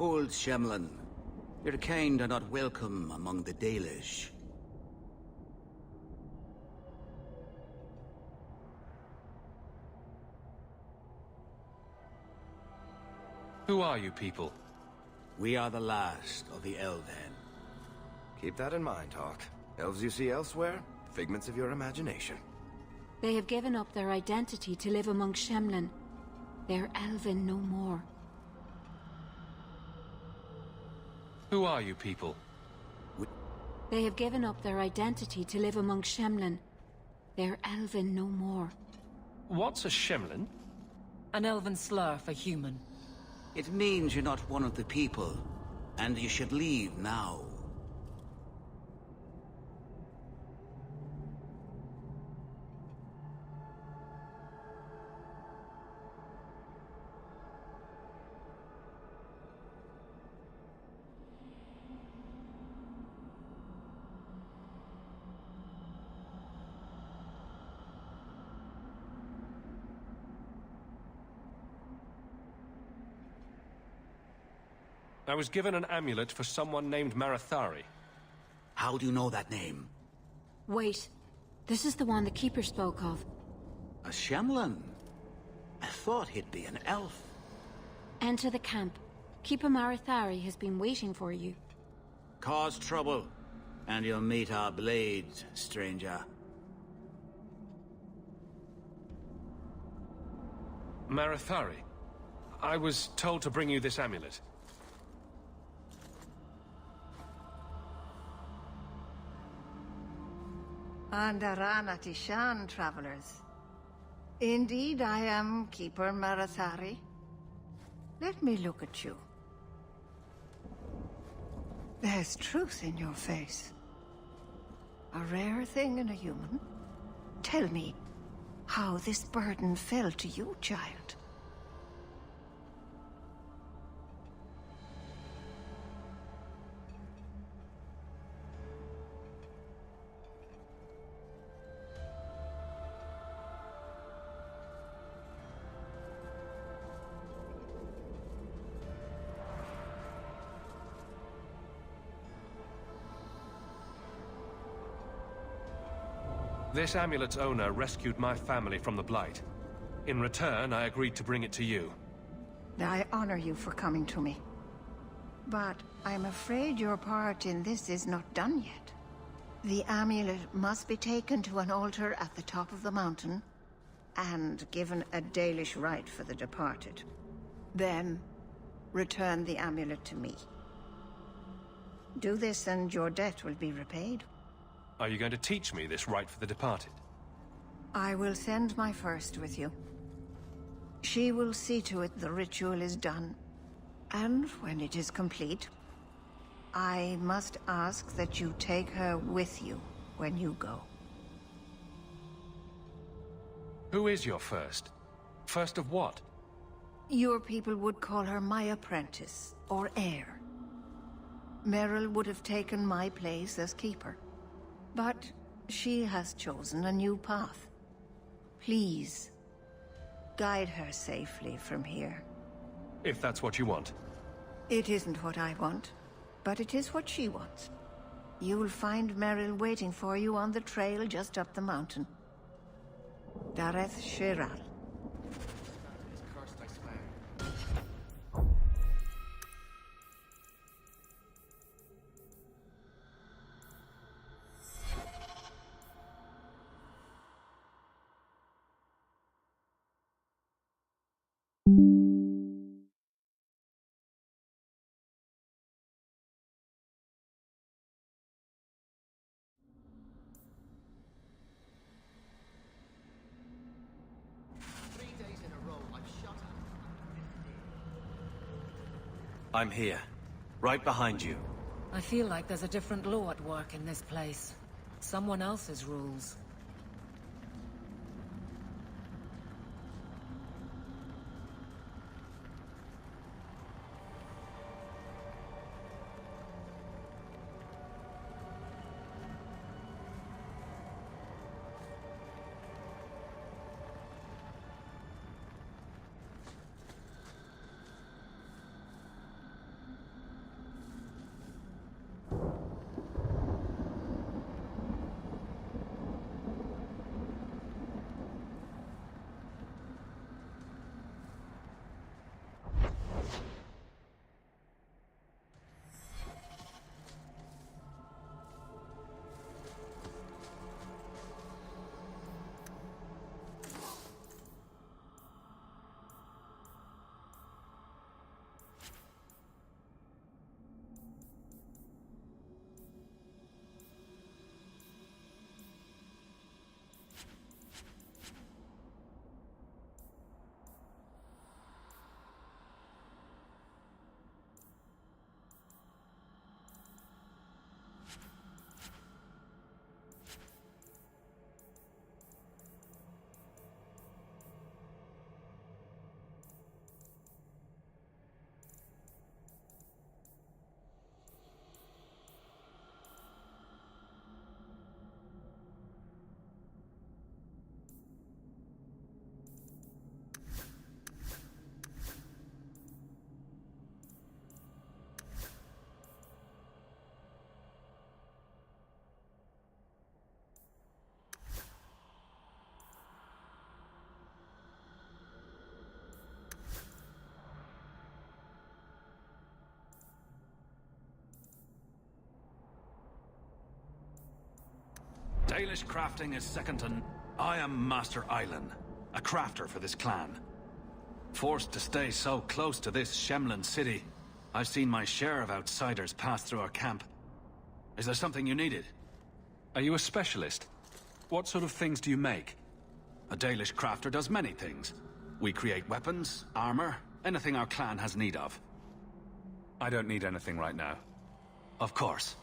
Old Shemlin, your kind are not welcome among the Dalish. Who are you people? We are the last of the Elven. Keep that in mind, Hawk. Elves you see elsewhere, figments of your imagination. They have given up their identity to live among Shemlin. They're Elven no more. Who are you people? They have given up their identity to live among Shemlin. They're Elven no more. What's a Shemlin? An Elven slur for human. It means you're not one of the people, and you should leave now. I was given an amulet for someone named Marathari. How do you know that name? Wait. This is the one the Keeper spoke of. A Shemlin? I thought he'd be an elf. Enter the camp. Keeper Marathari has been waiting for you. Cause trouble, and you'll meet our blades, stranger. Marathari? I was told to bring you this amulet. Andaranatishan, travelers. Indeed, I am Keeper Marathari. Let me look at you. There's truth in your face. A rare thing in a human. Tell me how this burden fell to you, child. This amulet's owner rescued my family from the Blight. In return, I agreed to bring it to you. I honor you for coming to me. But I'm afraid your part in this is not done yet. The amulet must be taken to an altar at the top of the mountain, and given a Dalish rite for the departed. Then, return the amulet to me. Do this and your debt will be repaid. Are you going to teach me this rite for the departed? I will send my first with you. She will see to it the ritual is done. And when it is complete, I must ask that you take her with you when you go. Who is your first? First of what? Your people would call her my apprentice, or heir. Meryl would have taken my place as keeper. But she has chosen a new path. Please, guide her safely from here. If that's what you want. It isn't what I want, but it is what she wants. You'll find Meryl waiting for you on the trail just up the mountain. Dareth Shiral. I'm here. Right behind you. I feel like there's a different law at work in this place. Someone else's rules. Dalish crafting is second to... I am Master Island, a crafter for this clan. Forced to stay so close to this Shemlin city, I've seen my share of outsiders pass through our camp. Is there something you needed? Are you a specialist? What sort of things do you make? A Dalish crafter does many things. We create weapons, armor, anything our clan has need of. I don't need anything right now. Of course.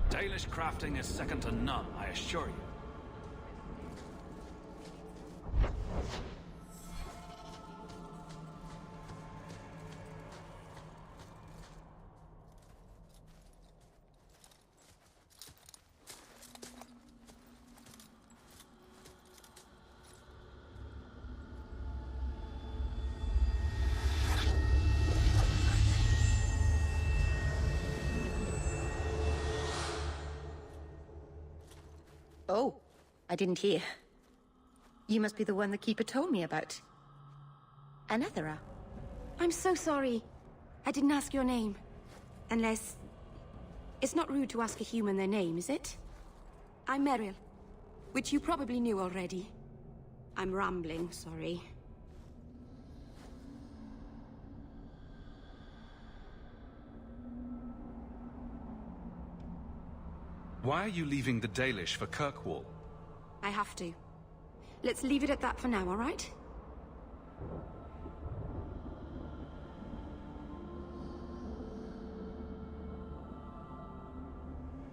Dalish crafting is second to none, I assure you. Oh, I didn't hear. You must be the one the Keeper told me about. Anethera. I'm so sorry. I didn't ask your name. Unless... It's not rude to ask a human their name, is it? I'm Meryl, which you probably knew already. I'm rambling, sorry. Why are you leaving the Dalish for Kirkwall? I have to. Let's leave it at that for now, all right?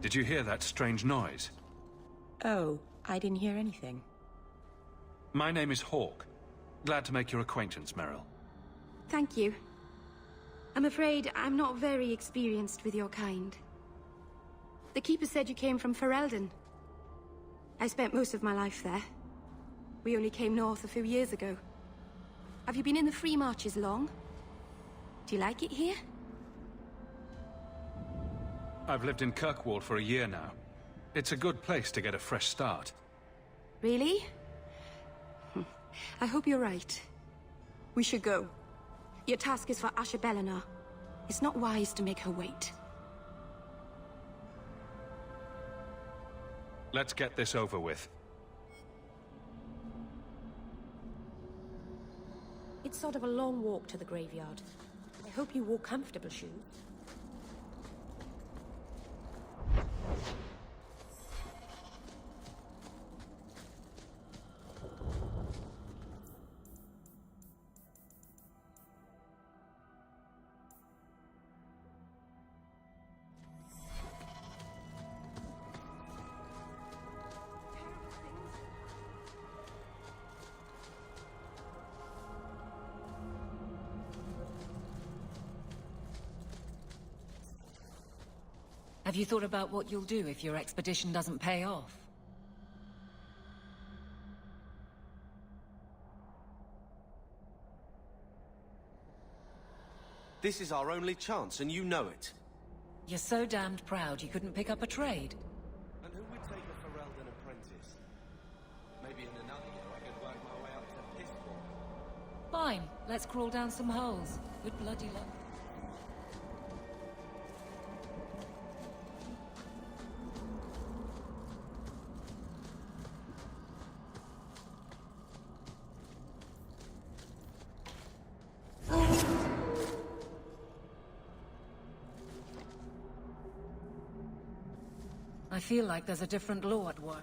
Did you hear that strange noise? Oh, I didn't hear anything. My name is Hawk. Glad to make your acquaintance, Meryl. Thank you. I'm afraid I'm not very experienced with your kind. The Keeper said you came from Ferelden. I spent most of my life there. We only came north a few years ago. Have you been in the Free Marches long? Do you like it here? I've lived in Kirkwall for a year now. It's a good place to get a fresh start. Really? I hope you're right. We should go. Your task is for Asha Bellinar. It's not wise to make her wait. Let's get this over with. It's sort of a long walk to the graveyard. I hope you wore comfortable shoes. Have you thought about what you'll do if your expedition doesn't pay off? This is our only chance, and you know it. You're so damned proud you couldn't pick up a trade. And who would take a Ferelden apprentice? Maybe in another year I could work my way up to Pistol. Fine, let's crawl down some holes. Good bloody luck. I feel like there's a different law at work.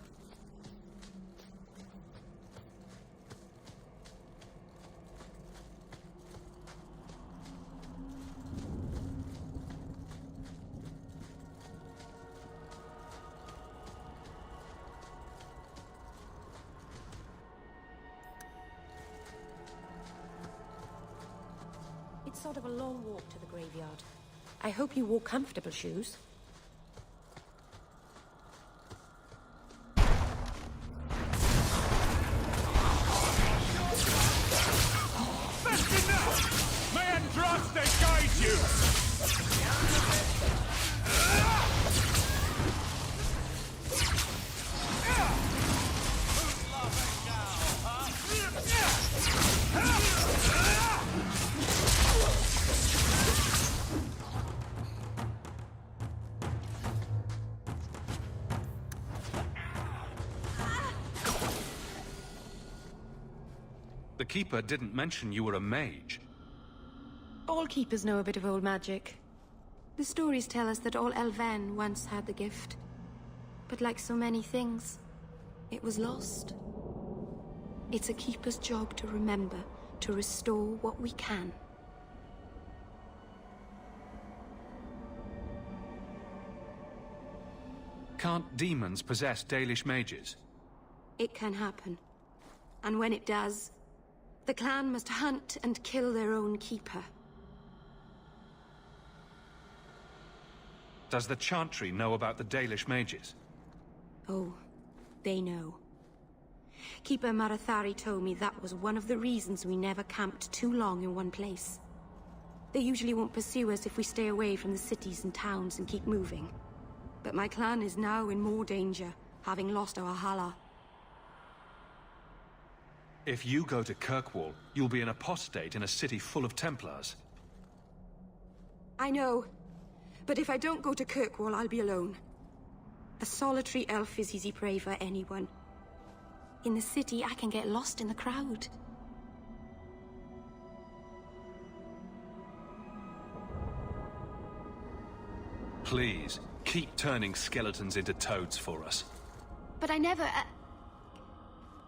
It's sort of a long walk to the graveyard. I hope you wore comfortable shoes. The Keeper didn't mention you were a mage. All keepers know a bit of old magic. The stories tell us that all Elven once had the gift. But like so many things, it was lost. It's a keeper's job to remember, to restore what we can. Can't demons possess Dalish mages? It can happen. And when it does, the clan must hunt and kill their own keeper. Does the Chantry know about the Dalish mages? Oh, they know. Keeper Marathari told me that was one of the reasons we never camped too long in one place. They usually won't pursue us if we stay away from the cities and towns and keep moving. But my clan is now in more danger, having lost our Hala. If you go to Kirkwall, you'll be an apostate in a city full of Templars. I know. But if I don't go to Kirkwall, I'll be alone. A solitary elf is easy prey for anyone. In the city, I can get lost in the crowd. Please, keep turning skeletons into toads for us. But I never...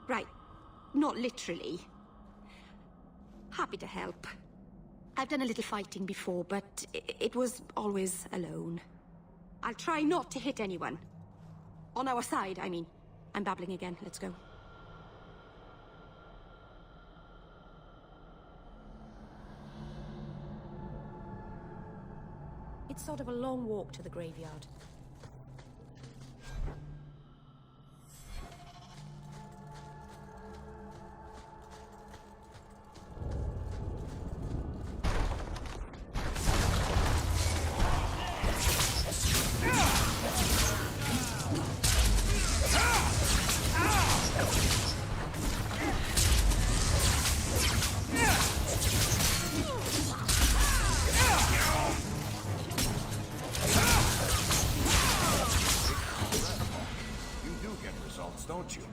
Right. Not literally. Happy to help. I've done a little fighting before, but it was always alone. I'll try not to hit anyone. On our side, I mean. I'm babbling again. Let's go. It's sort of a long walk to the graveyard. Don't you?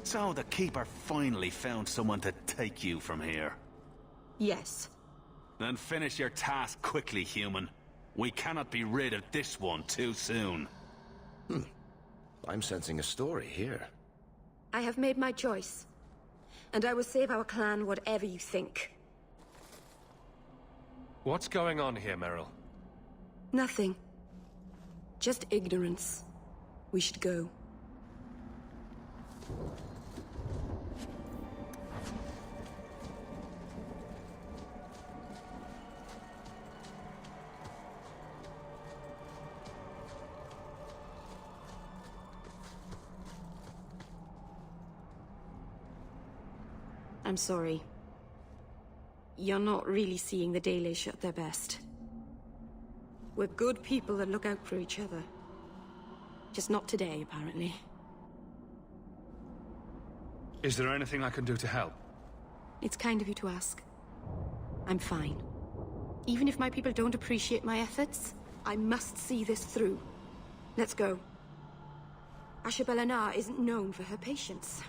So the Keeper finally found someone to take you from here. Yes. Then finish your task quickly, human. We cannot be rid of this one too soon. I'm sensing a story here. I have made my choice. And I will save our clan whatever you think. What's going on here, Meryl? Nothing. Just ignorance. We should go. I'm sorry. You're not really seeing the Dalish at their best. We're good people that look out for each other. Just not today, apparently. Is there anything I can do to help? It's kind of you to ask. I'm fine. Even if my people don't appreciate my efforts, I must see this through. Let's go. Ashabelana isn't known for her patience.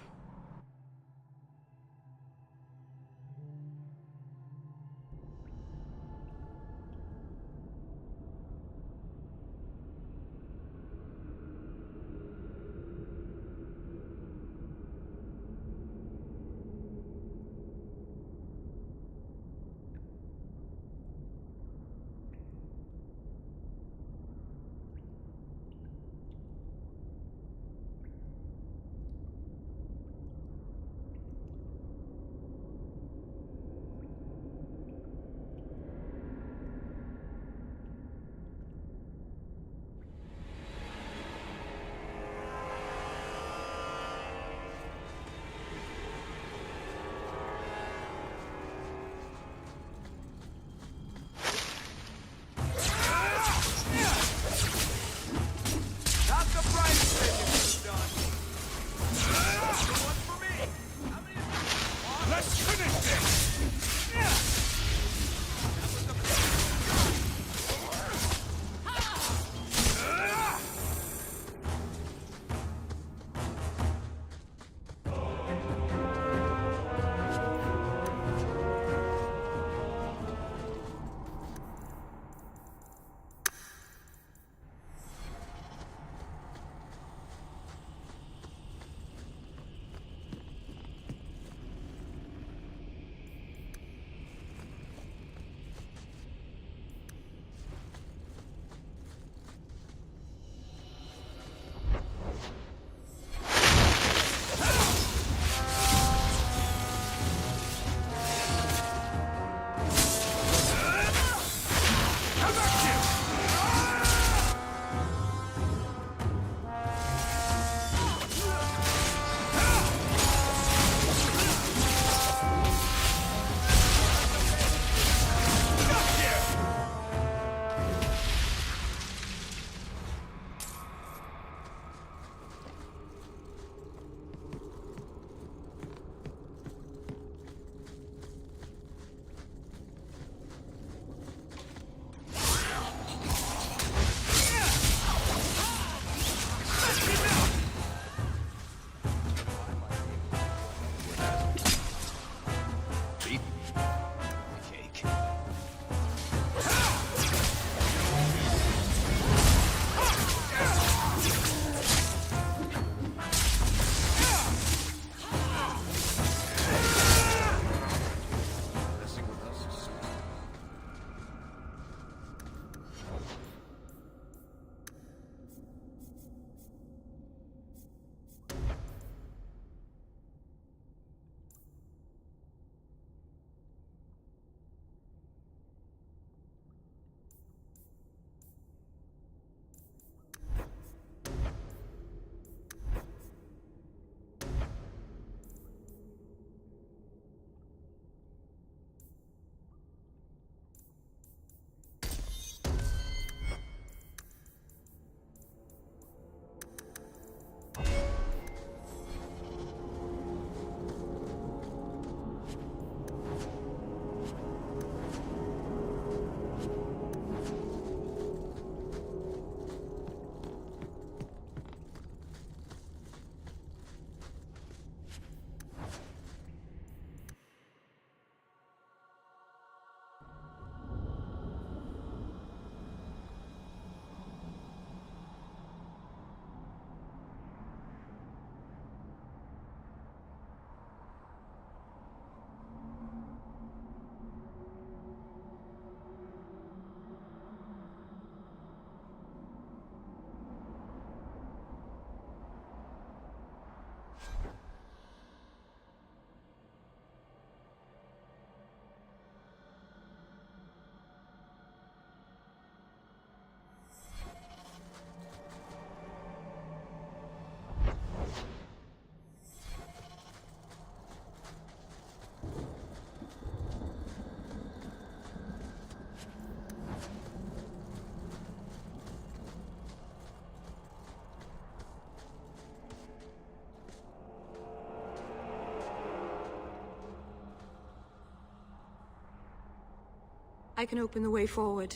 I can open the way forward.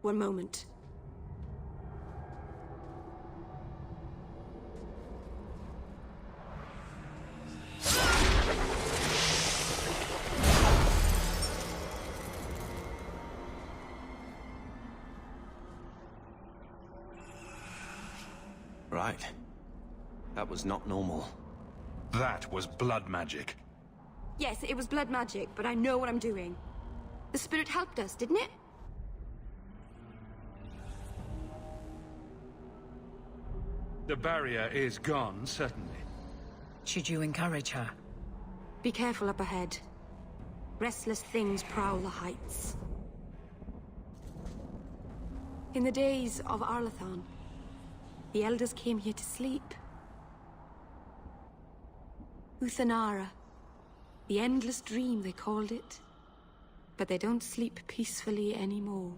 One moment. Right. That was not normal. That was blood magic. Yes, it was blood magic, but I know what I'm doing. The spirit helped us, didn't it? The barrier is gone, certainly. Should you encourage her? Be careful up ahead. Restless things prowl the heights. In the days of Arlathan, the elders came here to sleep. Uthanara. The endless dream, they called it. But they don't sleep peacefully anymore.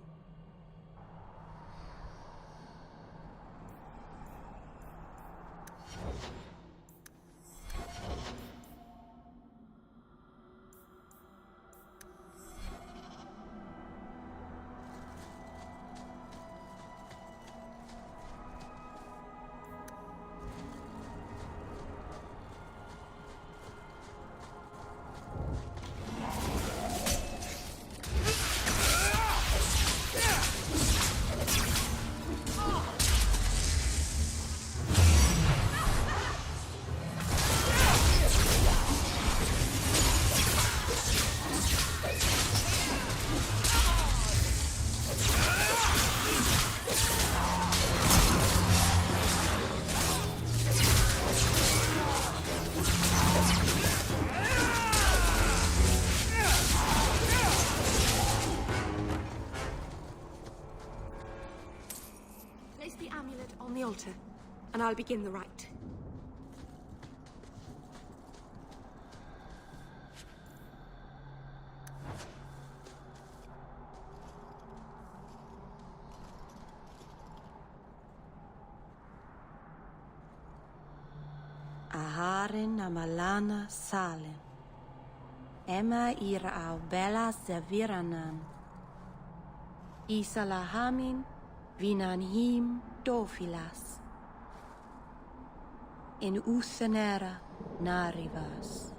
And I'll begin the rite. Aharin amalana salen. Emma ira au bella zaviranan. Isalahamin vinanhim dofilas. In Uthanera narivas.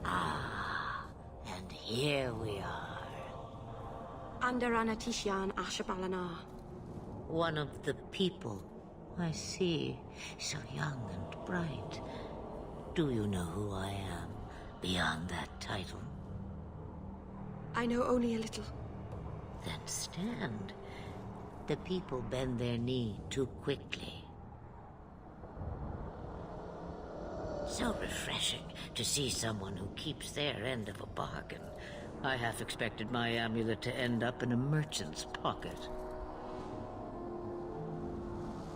Ah, and here we are. Under Anatishan Ashabalana. One of the people. I see. So young and bright. Do you know who I am, beyond that title? I know only a little. Then stand. The people bend their knee too quickly. So refreshing to see someone who keeps their end of a bargain. I half expected my amulet to end up in a merchant's pocket.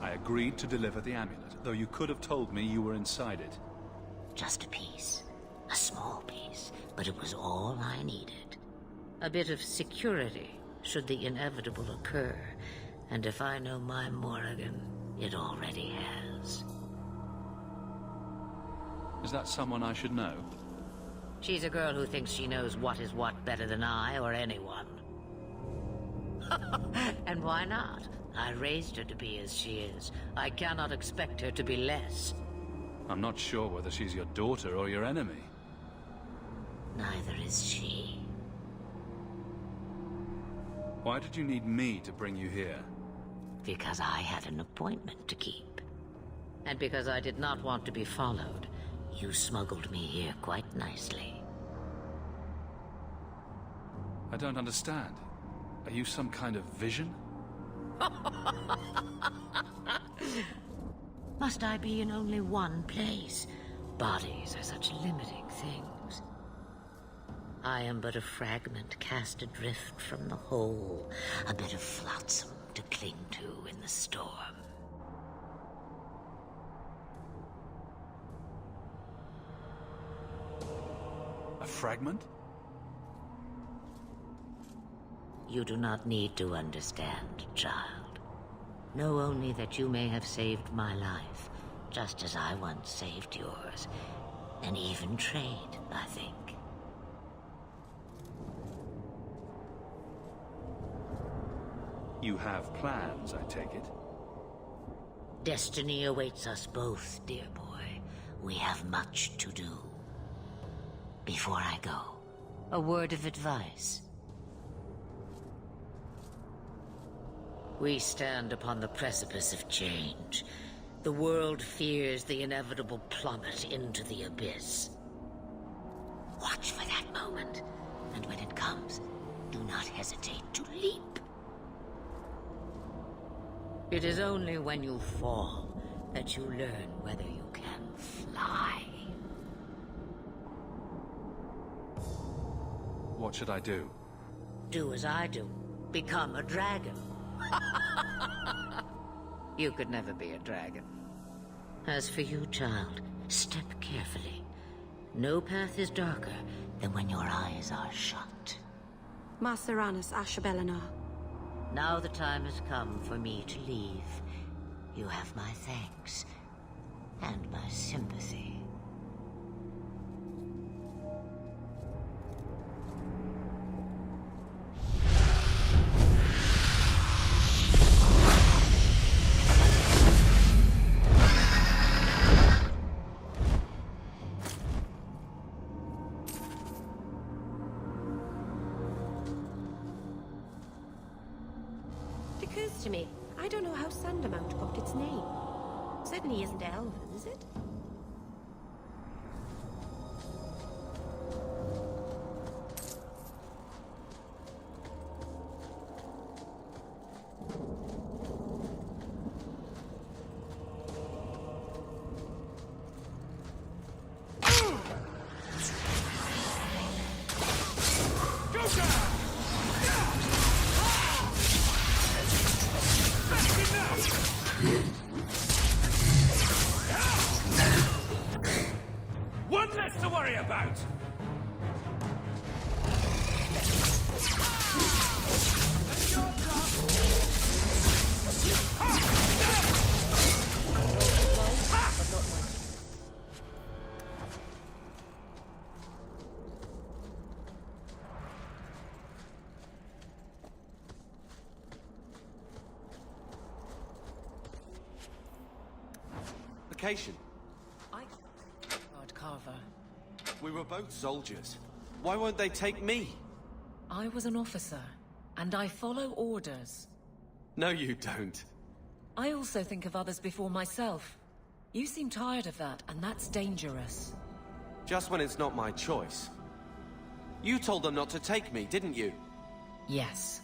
I agreed to deliver the amulet, though you could have told me you were inside it. Just a piece. A small piece, but it was all I needed. A bit of security, should the inevitable occur. And if I know my Morrigan, it already has. Is that someone I should know? She's a girl who thinks she knows what is what better than I or anyone. And why not? I raised her to be as she is. I cannot expect her to be less. I'm not sure whether she's your daughter or your enemy. Neither is she. Why did you need me to bring you here? Because I had an appointment to keep. And because I did not want to be followed, you smuggled me here quite nicely. I don't understand. Are you some kind of vision? Must I be in only one place? Bodies are such limiting things. I am but a fragment cast adrift from the whole, a bit of flotsam to cling to in the storm. A fragment? You do not need to understand, child. Know only that you may have saved my life, just as I once saved yours. And even trade, I think. You have plans, I take it? Destiny awaits us both, dear boy. We have much to do. Before I go, a word of advice. We stand upon the precipice of change. The world fears the inevitable plummet into the abyss. Watch for that moment, and when it comes, do not hesitate to leap. It is only when you fall that you learn whether you can fly. What should I do? Do as I do. Become a dragon. You could never be a dragon. As for you, child, step carefully. No path is darker than when your eyes are shut. Maceranus Ashabelinar. Now the time has come for me to leave. You have my thanks and my sympathy. It occurs to me, I don't know how Sandamount got its name. Certainly isn't Elven, is it? One less to worry about! Vacation. Guard Carver. We were both soldiers. Why won't they take me? I was an officer, and I follow orders. No, you don't. I also think of others before myself. You seem tired of that, and that's dangerous. Just when it's not my choice. You told them not to take me, didn't you? Yes.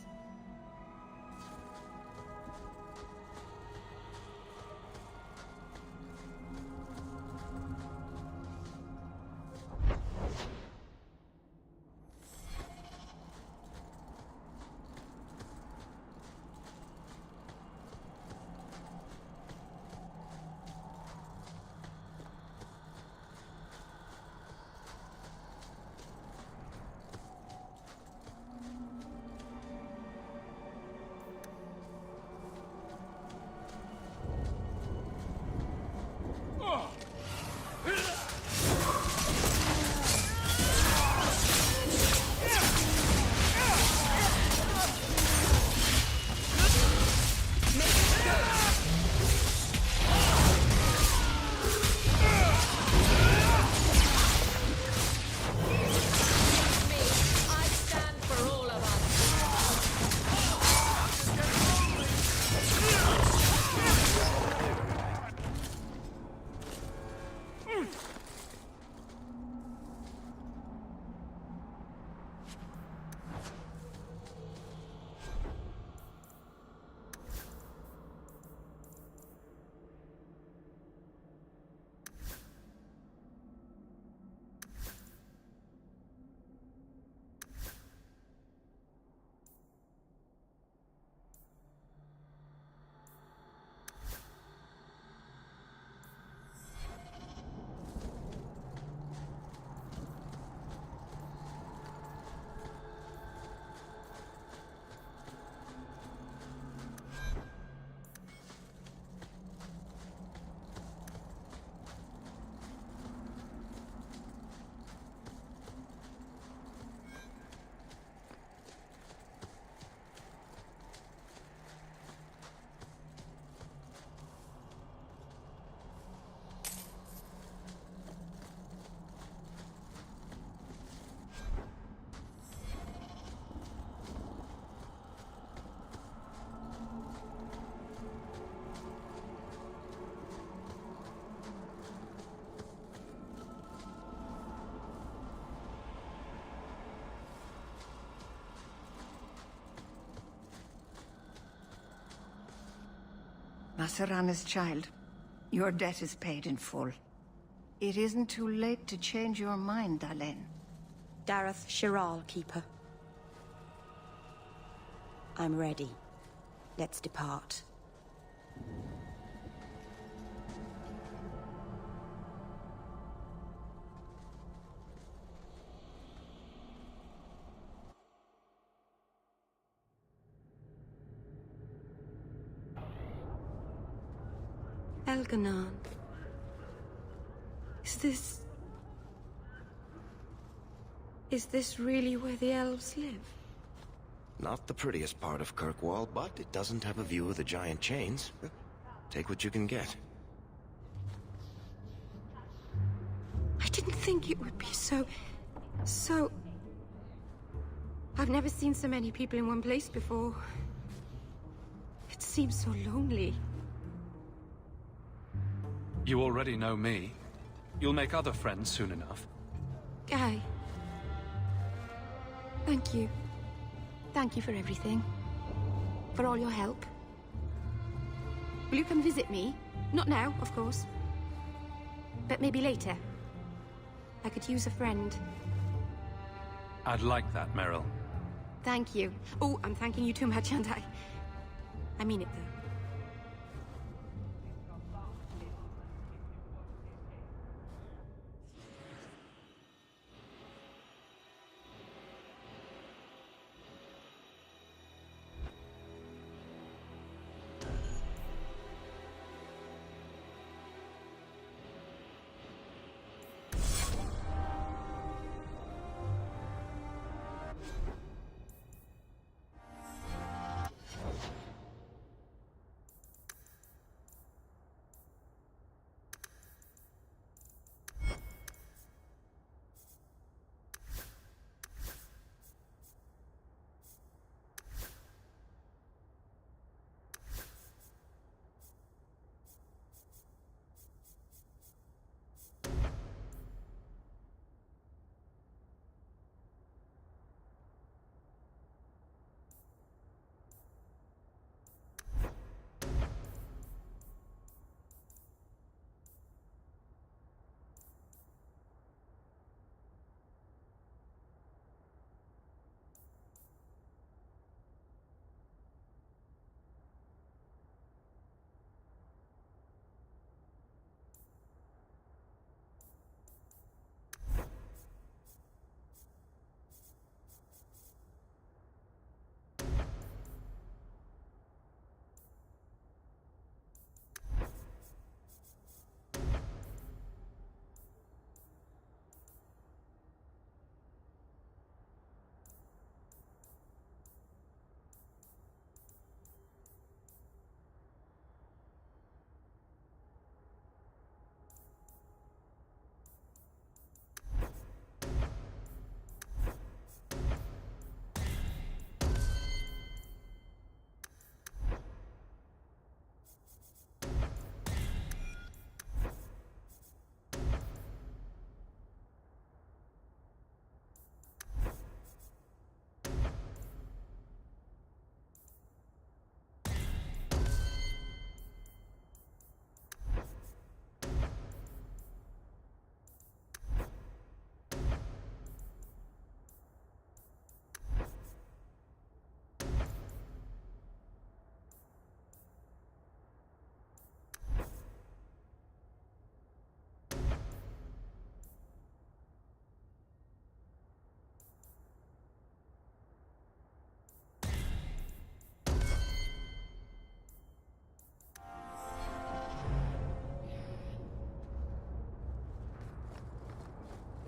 Masarana's child, your debt is paid in full. It isn't too late to change your mind, Dalen. Dareth Shiral, Keeper. I'm ready. Let's depart. Elganon. Is this really where the elves live? Not the prettiest part of Kirkwall, but it doesn't have a view of the giant chains. Take what you can get. I didn't think it would be so... I've never seen so many people in one place before. It seems so lonely. You already know me. You'll make other friends soon enough. Guy. Thank you. Thank you for everything. For all your help. Will you come visit me? Not now, of course. But maybe later. I could use a friend. I'd like that, Meryl. Thank you. Oh, I'm thanking you too much, aren't I? I mean it, though.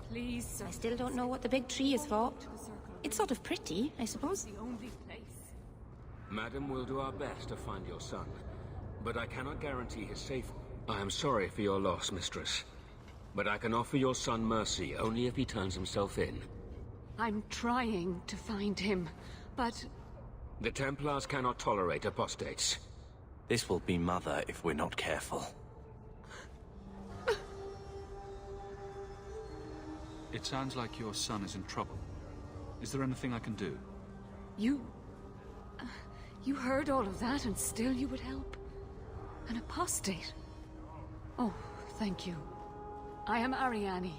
Please. I still don't know what the big tree is for. It's sort of pretty, I suppose. Madam, we'll do our best to find your son, but I cannot guarantee his safety. I am sorry for your loss, mistress, but I can offer your son mercy only if he turns himself in. I'm trying to find him, but... The Templars cannot tolerate apostates. This will be Mother if we're not careful. It sounds like your son is in trouble. Is there anything I can do? You heard all of that and still you would help? An apostate? Oh, thank you. I am Ariane.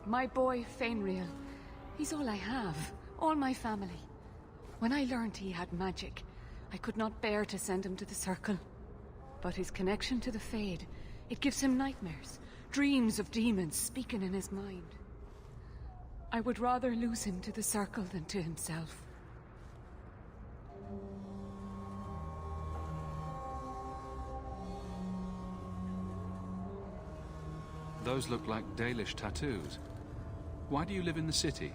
My boy, Fainriel. He's all I have. All my family. When I learned he had magic, I could not bear to send him to the Circle. But his connection to the Fade, it gives him nightmares. Dreams of demons speaking in his mind. I would rather lose him to the Circle than to himself. Those look like Dalish tattoos. Why do you live in the city?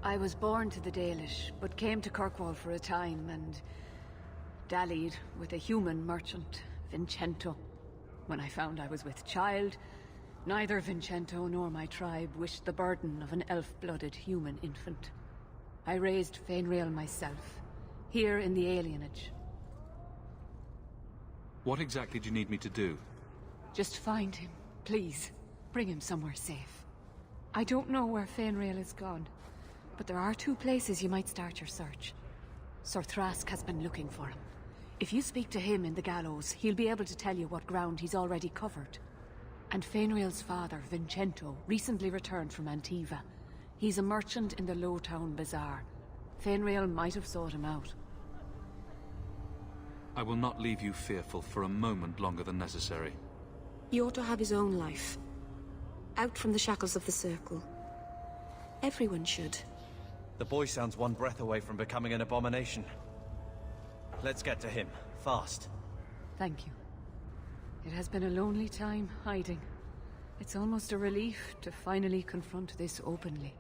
I was born to the Dalish, but came to Kirkwall for a time and dallied with a human merchant, Vincento. When I found I was with child, neither Vincento nor my tribe wished the burden of an elf-blooded human infant. I raised Fainriel myself, here in the alienage. What exactly do you need me to do? Just find him, please. Bring him somewhere safe. I don't know where Fainriel is gone, but there are 2 places you might start your search. Sir Thrask has been looking for him. If you speak to him in the gallows, he'll be able to tell you what ground he's already covered. And Fainriel's father, Vincento, recently returned from Antiva. He's a merchant in the Lowtown Bazaar. Fainriel might have sought him out. I will not leave you fearful for a moment longer than necessary. He ought to have his own life. Out from the shackles of the Circle. Everyone should. The boy sounds one breath away from becoming an abomination. Let's get to him, fast. Thank you. It has been a lonely time hiding. It's almost a relief to finally confront this openly.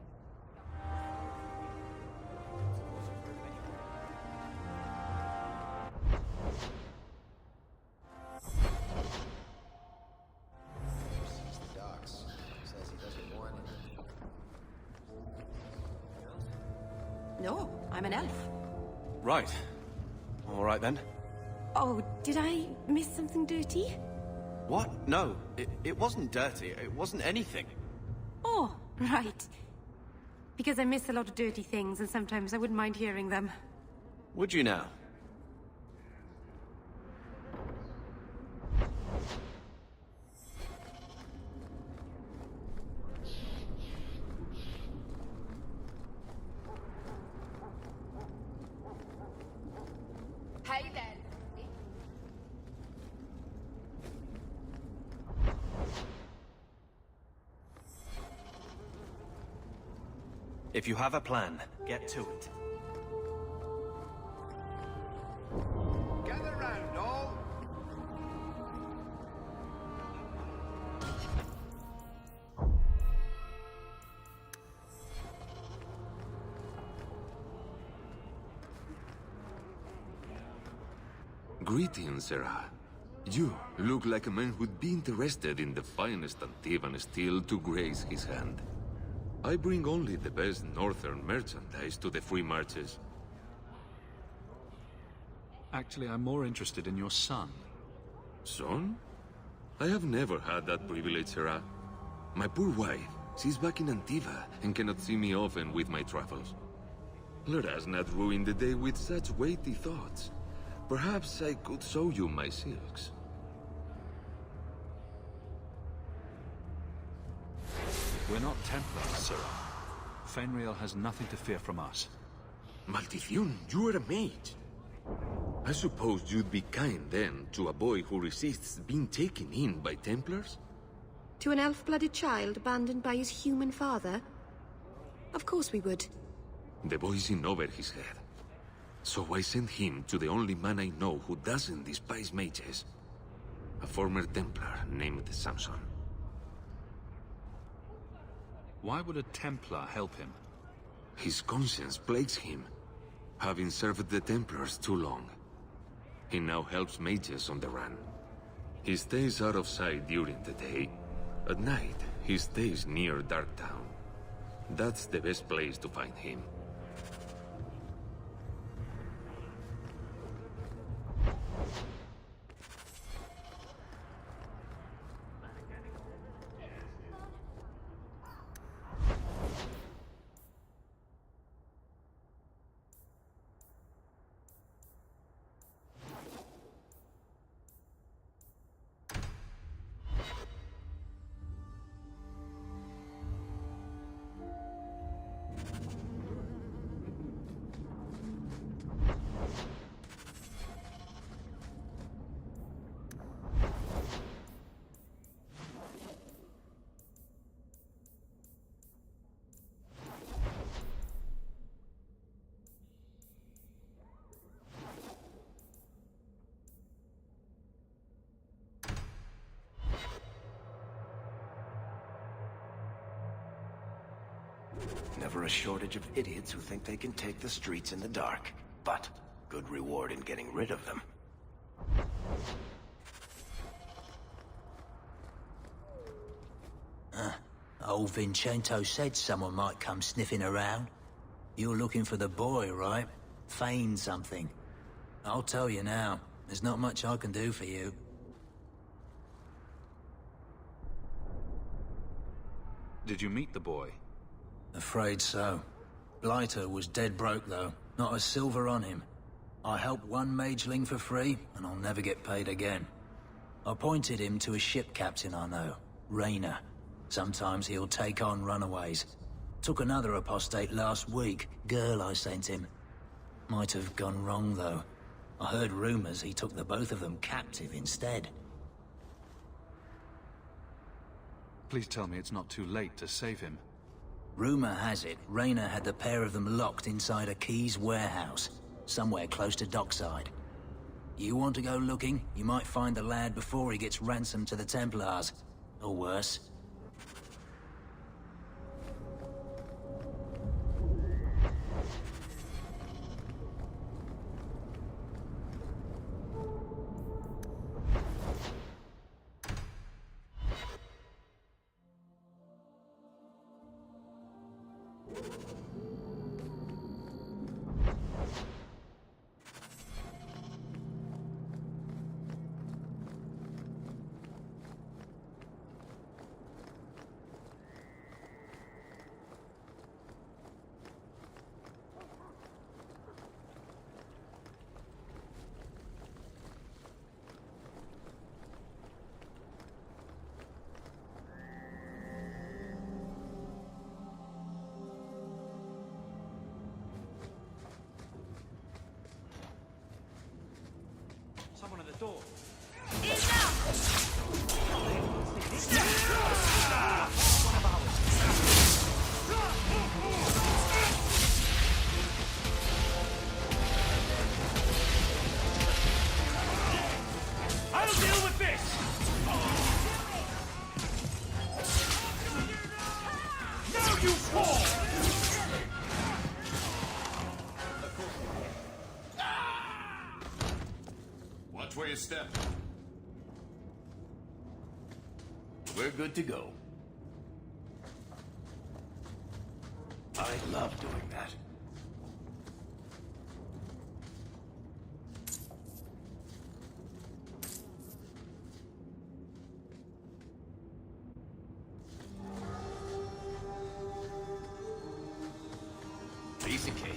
No, I'm an elf. Right. All right then. Oh, did I miss something dirty? What? No, it wasn't dirty. It wasn't anything. Oh, right. Because I miss a lot of dirty things, and sometimes I wouldn't mind hearing them. Would you now? Hey there. If you have a plan, get to it. Gather round, all. Greetings, Sarah. You look like a man who'd be interested in the finest Antivan steel to grace his hand. I bring only the best northern merchandise to the free marches. Actually, I'm more interested in your son. Son? I have never had that privilege, Sarah. My poor wife, she's back in Antiva and cannot see me often with my travels. Let us not ruin the day with such weighty thoughts. Perhaps I could show you my silks. We're not Templars, Sirrah. Fainriel has nothing to fear from us. Maldición, you are a mage. I suppose you'd be kind then to a boy who resists being taken in by Templars? To an elf-blooded child abandoned by his human father? Of course we would. The boy's in over his head. So I sent him to the only man I know who doesn't despise mages. A former Templar named Samson. Why would a Templar help him? His conscience plagues him, having served the Templars too long. He now helps mages on the run. He stays out of sight during the day. At night, he stays near Darktown. That's the best place to find him. Never a shortage of idiots who think they can take the streets in the dark. But good reward in getting rid of them. Old Vincento said someone might come sniffing around. You're looking for the boy, right? Feign something. I'll tell you now, there's not much I can do for you. Did you meet the boy? Afraid so. Blighter was dead broke, though. Not a silver on him. I helped one mageling for free, and I'll never get paid again. I pointed him to a ship captain I know, Rayner. Sometimes he'll take on runaways. Took another apostate last week, girl I sent him. Might have gone wrong, though. I heard rumors he took the both of them captive instead. Please tell me it's not too late to save him. Rumor has it, Rayner had the pair of them locked inside a Keys warehouse, somewhere close to dockside. You want to go looking, you might find the lad before he gets ransomed to the Templars. Or worse. Someone at the door. I'll deal with this! Now you fall! Watch where you step. We're good to go. I love doing that. Piece of cake.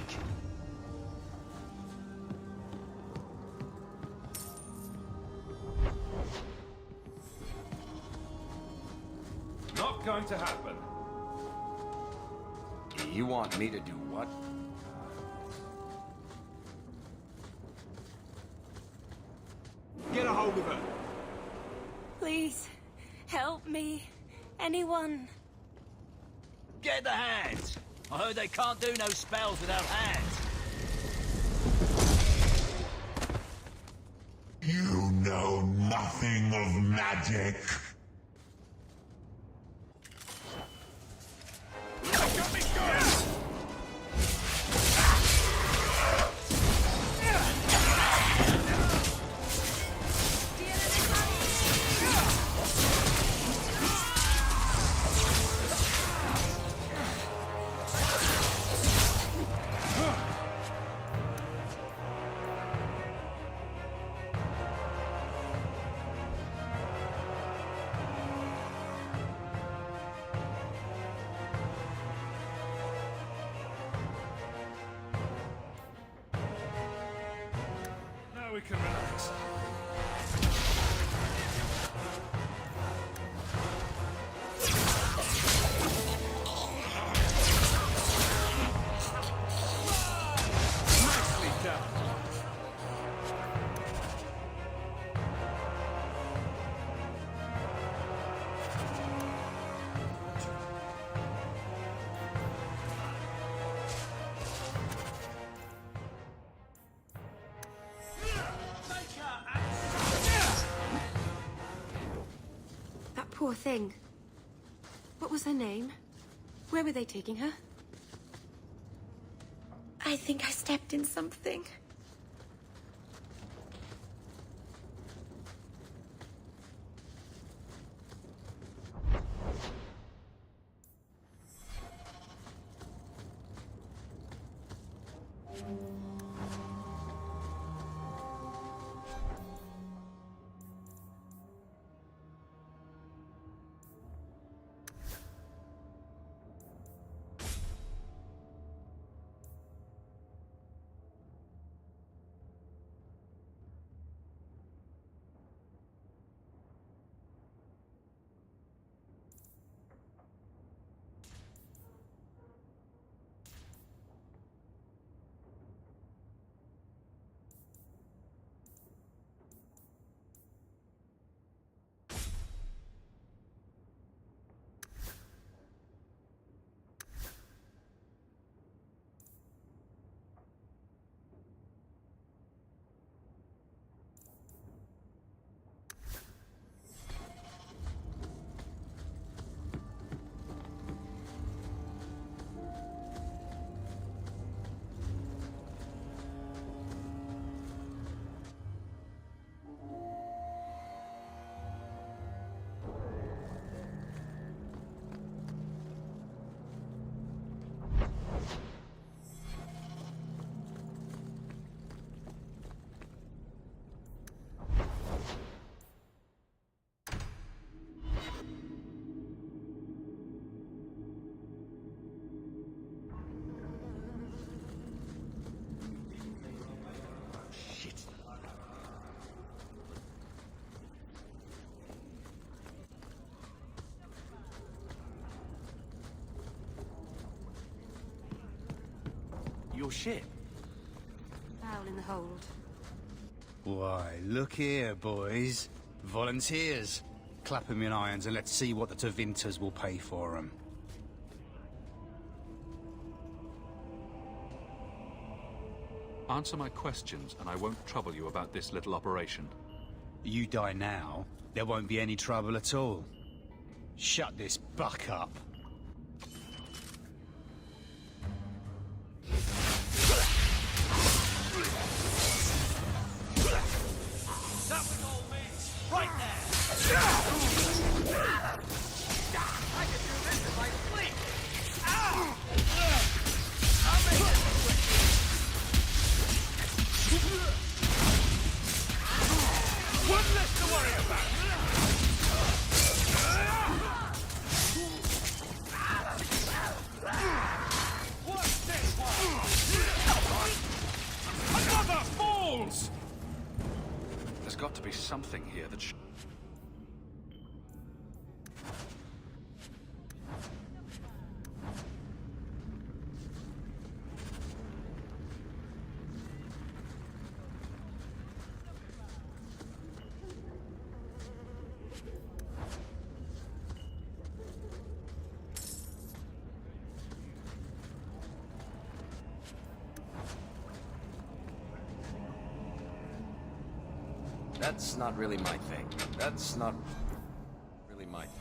Not going to happen. You want me to do what? Get a hold of her. Please, help me. Anyone. Get the hands! I heard they can't do no spells without hands. You know nothing of magic. Now we can relax. Nicely done. That poor thing. What was her name? Where were they taking her? I think I stepped in something. Your ship? Foul in the hold. Why, look here, boys. Volunteers. Clap 'em in irons and let's see what the Tevinters will pay for 'em. Answer my questions, and I won't trouble you about this little operation. You die now, there won't be any trouble at all. Shut this buck up. That was all me! Right there! I can do this in my sleep! Ow! I'll make this quick! One less to worry about! What's this one? Another falls! There's got to be something here that That's not really my thing. That's not really my thing.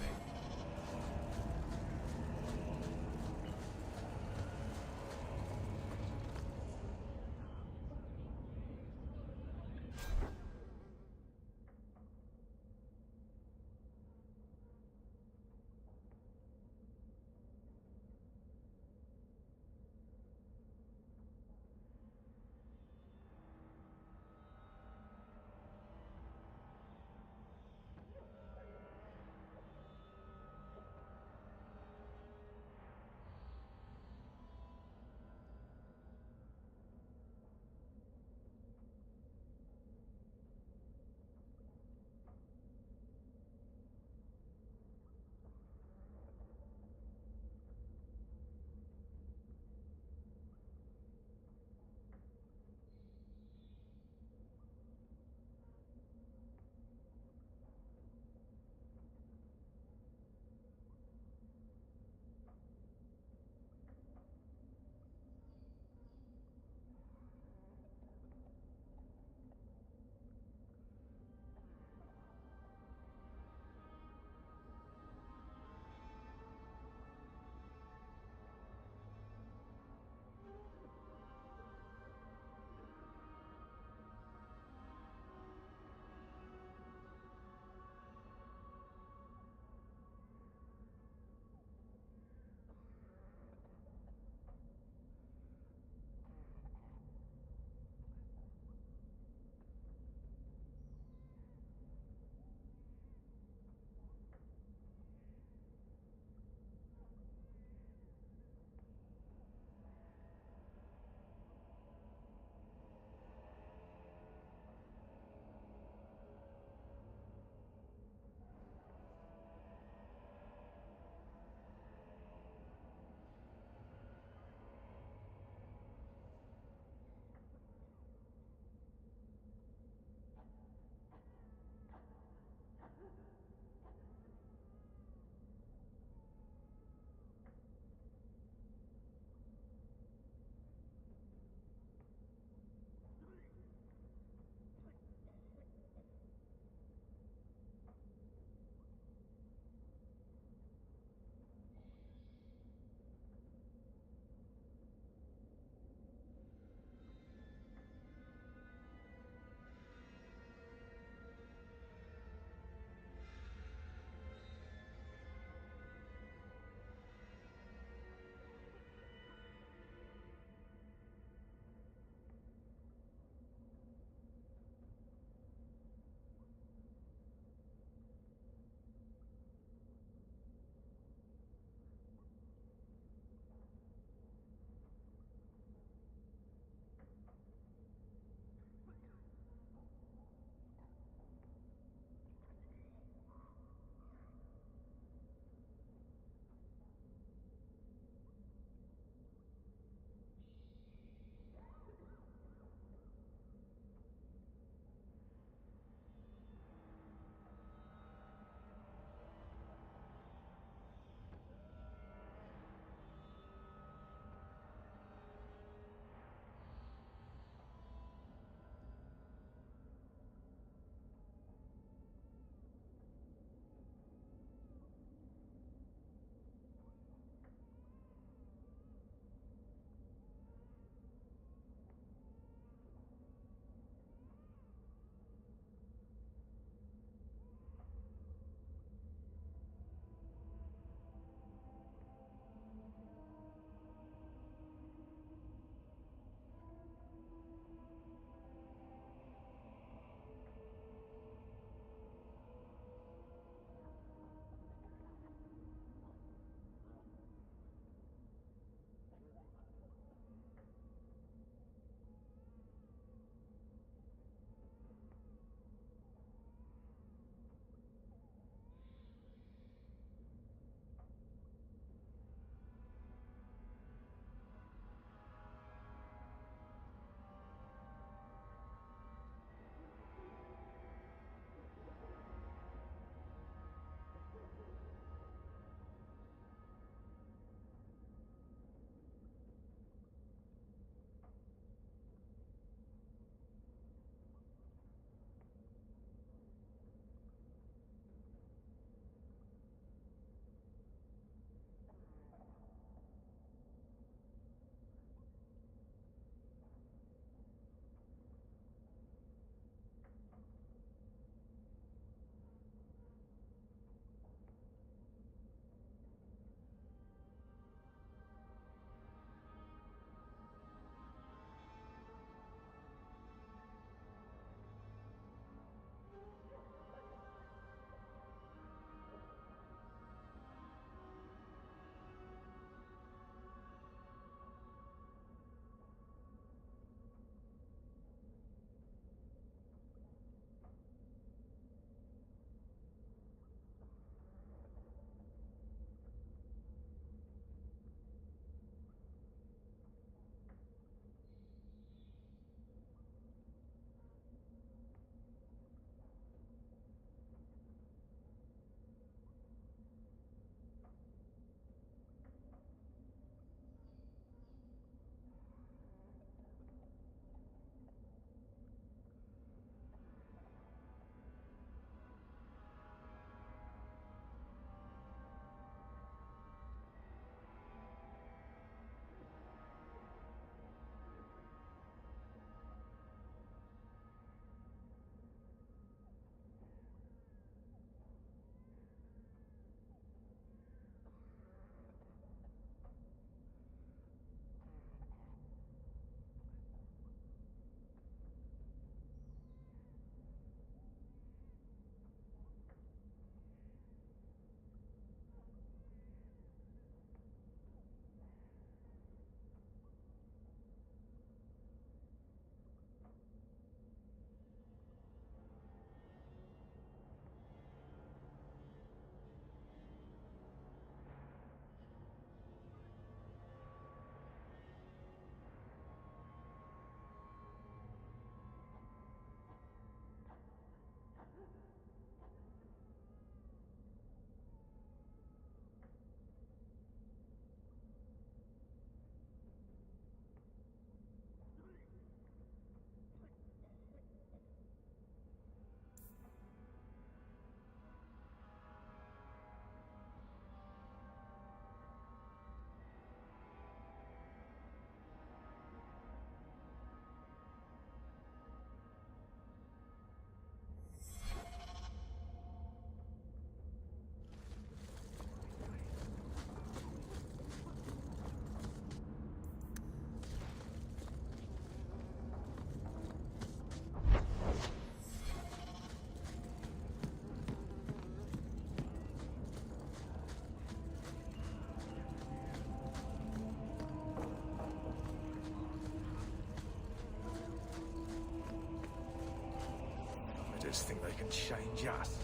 Hunters think they can change us.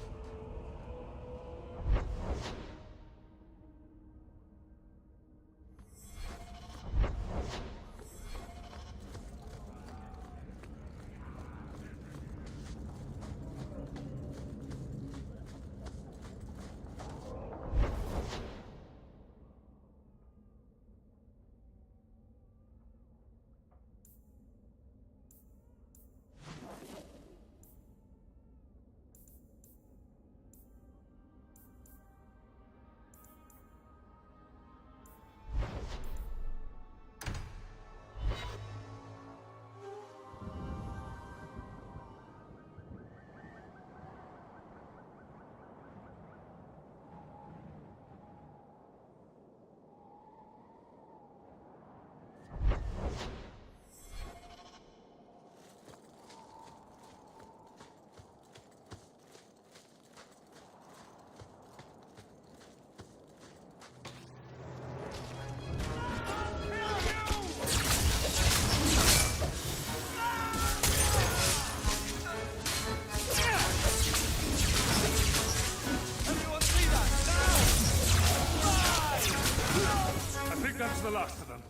That's the last of them.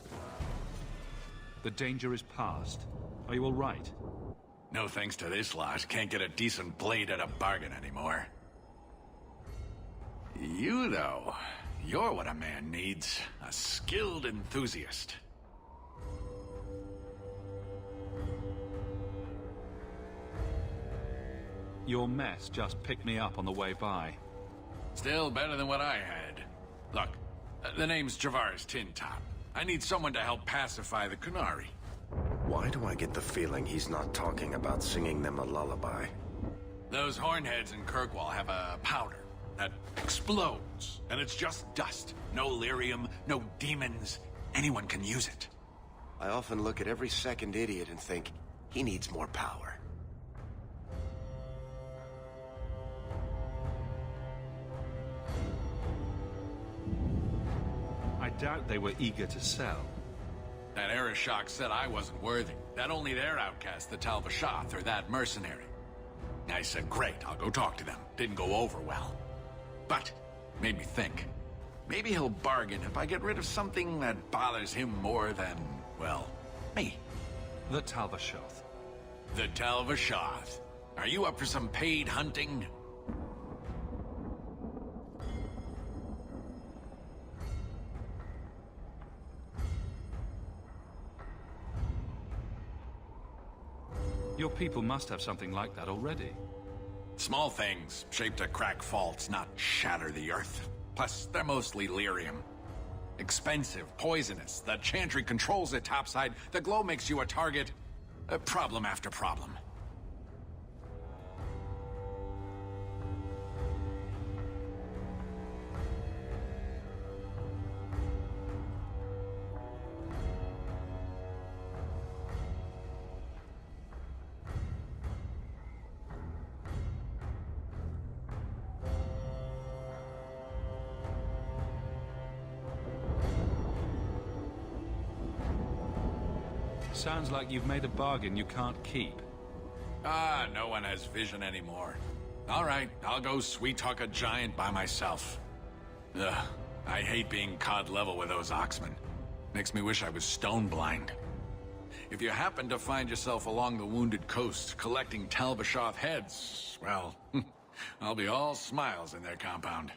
The danger is past. Are you all right? No thanks to this lot, can't get a decent blade at a bargain anymore. You, though, you're what a man needs. A skilled enthusiast. Your mess just picked me up on the way by. Still better than what I had. Look, the name's Javar's Tin Top. I need someone to help pacify the Qunari. Why do I get the feeling he's not talking about singing them a lullaby? Those hornheads in Kirkwall have a powder that explodes, and it's just dust. No lyrium, no demons. Anyone can use it. I often look at every second idiot and think, he needs more power. I doubt they were eager to sell. That Arishok said I wasn't worthy. That only their outcast, the Talvashath, or that mercenary. I said, great, I'll go talk to them. Didn't go over well. But, made me think. Maybe he'll bargain if I get rid of something that bothers him more than, well, me. The Talvashath. The Talvashath. Are you up for some paid hunting? Your people must have something like that already. Small things, shaped to crack faults, not shatter the earth. Plus, they're mostly lyrium. Expensive, poisonous. The chantry controls it topside. The glow makes you a target. Problem after problem. Sounds like you've made a bargain you can't keep. Ah, no one has vision anymore. All right, I'll go sweet-talk a giant by myself. Ugh, I hate being cod level with those oxmen. Makes me wish I was stone blind. If you happen to find yourself along the Wounded Coast collecting Talvashath heads, well, I'll be all smiles in their compound.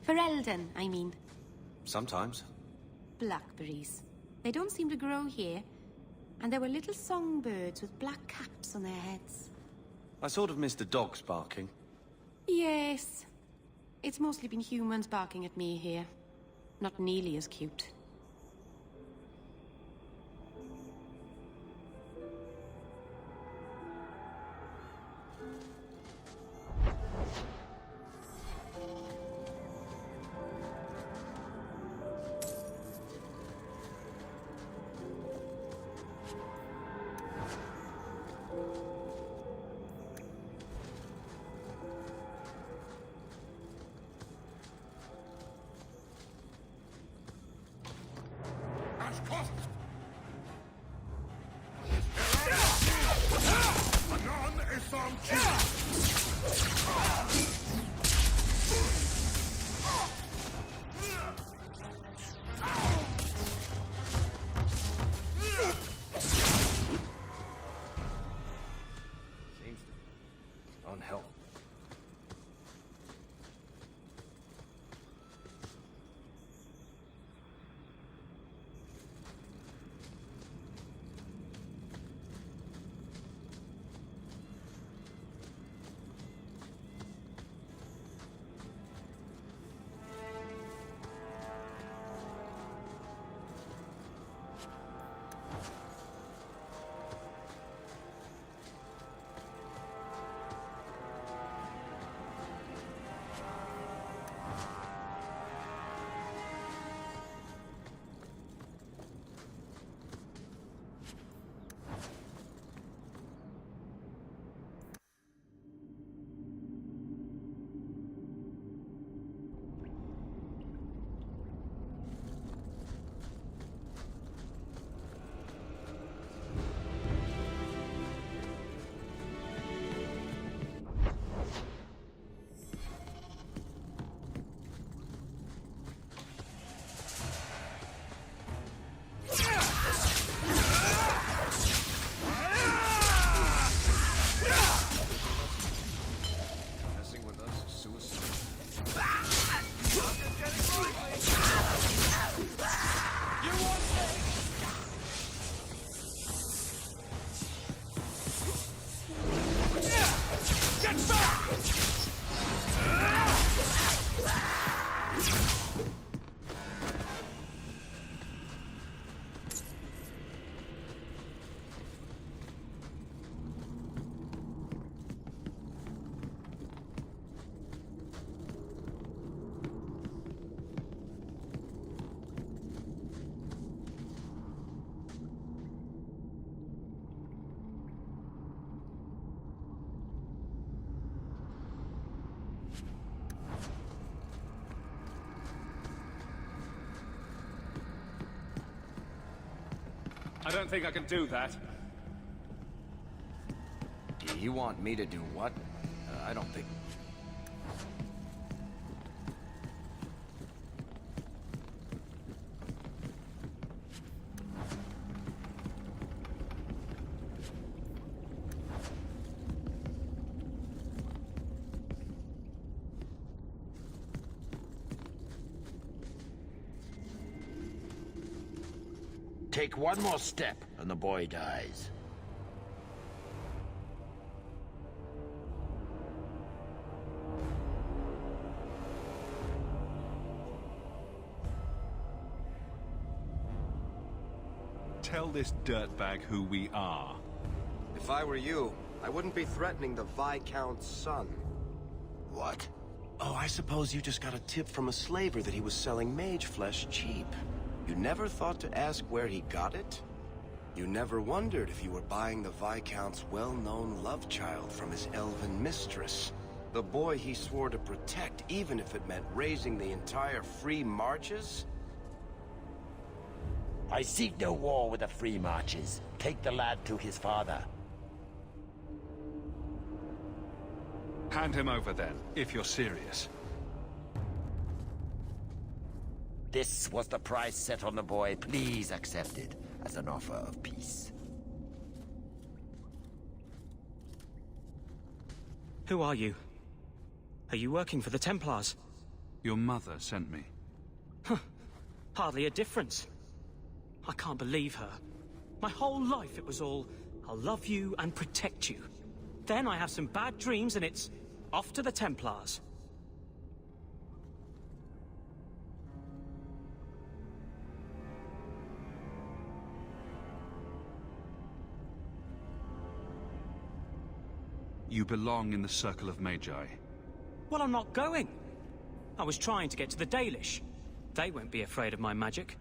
Ferelden, I mean. Sometimes. Blackberries. They don't seem to grow here. And there were little songbirds with black caps on their heads. I sort of missed the dogs barking. Yes. It's mostly been humans barking at me here. Not nearly as cute. I don't think I can do that. You want me to do what? I don't think... Take one more step, and the boy dies. Tell this dirtbag who we are. If I were you, I wouldn't be threatening the Viscount's son. What? Oh, I suppose you just got a tip from a slaver that he was selling mage flesh cheap. You never thought to ask where he got it? You never wondered if you were buying the Viscount's well-known love child from his elven mistress. The boy he swore to protect, even if it meant raising the entire Free Marches? I seek no war with the Free Marches. Take the lad to his father. Hand him over then, if you're serious. This was the price set on the boy. Please accept it as an offer of peace. Who are you? Are you working for the Templars? Your mother sent me. Hardly a difference. I can't believe her. My whole life it was all, I'll love you and protect you. Then I have some bad dreams and it's off to the Templars. You belong in the Circle of Magi. Well, I'm not going. I was trying to get to the Dalish. They won't be afraid of my magic.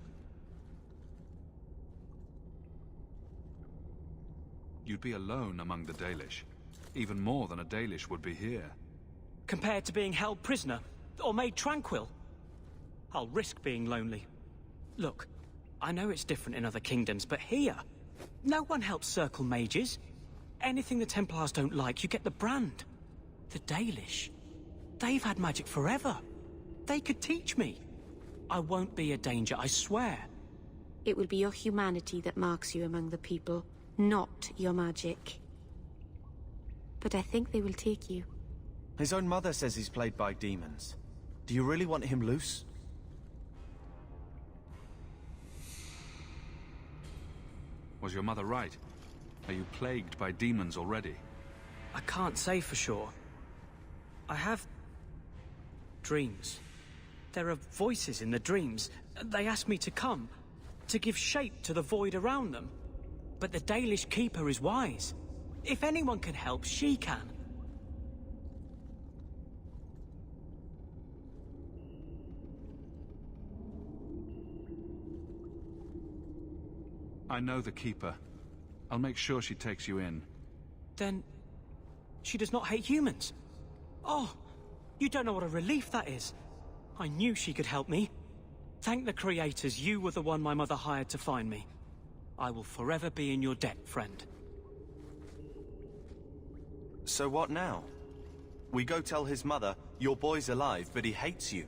You'd be alone among the Dalish. Even more than a Dalish would be here. Compared to being held prisoner, or made tranquil, I'll risk being lonely. Look, I know it's different in other kingdoms, but here, no one helps circle mages. Anything the Templars don't like, you get the brand. The Dalish, they've had magic forever. They could teach me. I won't be a danger, I swear. It will be your humanity that marks you among the people, not your magic. But I think they will take you. His own mother says he's plagued by demons. Do you really want him loose? Was your mother right? Are you plagued by demons already? I can't say for sure. I have dreams. There are voices in the dreams. They ask me to come, to give shape to the void around them. But the Dalish keeper is wise. If anyone can help, she can. I know the keeper. I'll make sure she takes you in. Then she does not hate humans. Oh, you don't know what a relief that is. I knew she could help me. Thank the creators, you were the one my mother hired to find me. I will forever be in your debt, friend. So what now? We go tell his mother, your boy's alive, but he hates you.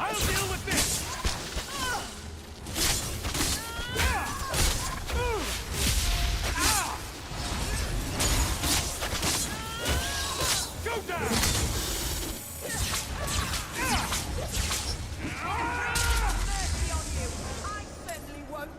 I'll deal with this! Go down! Mercy on you! I certainly won't!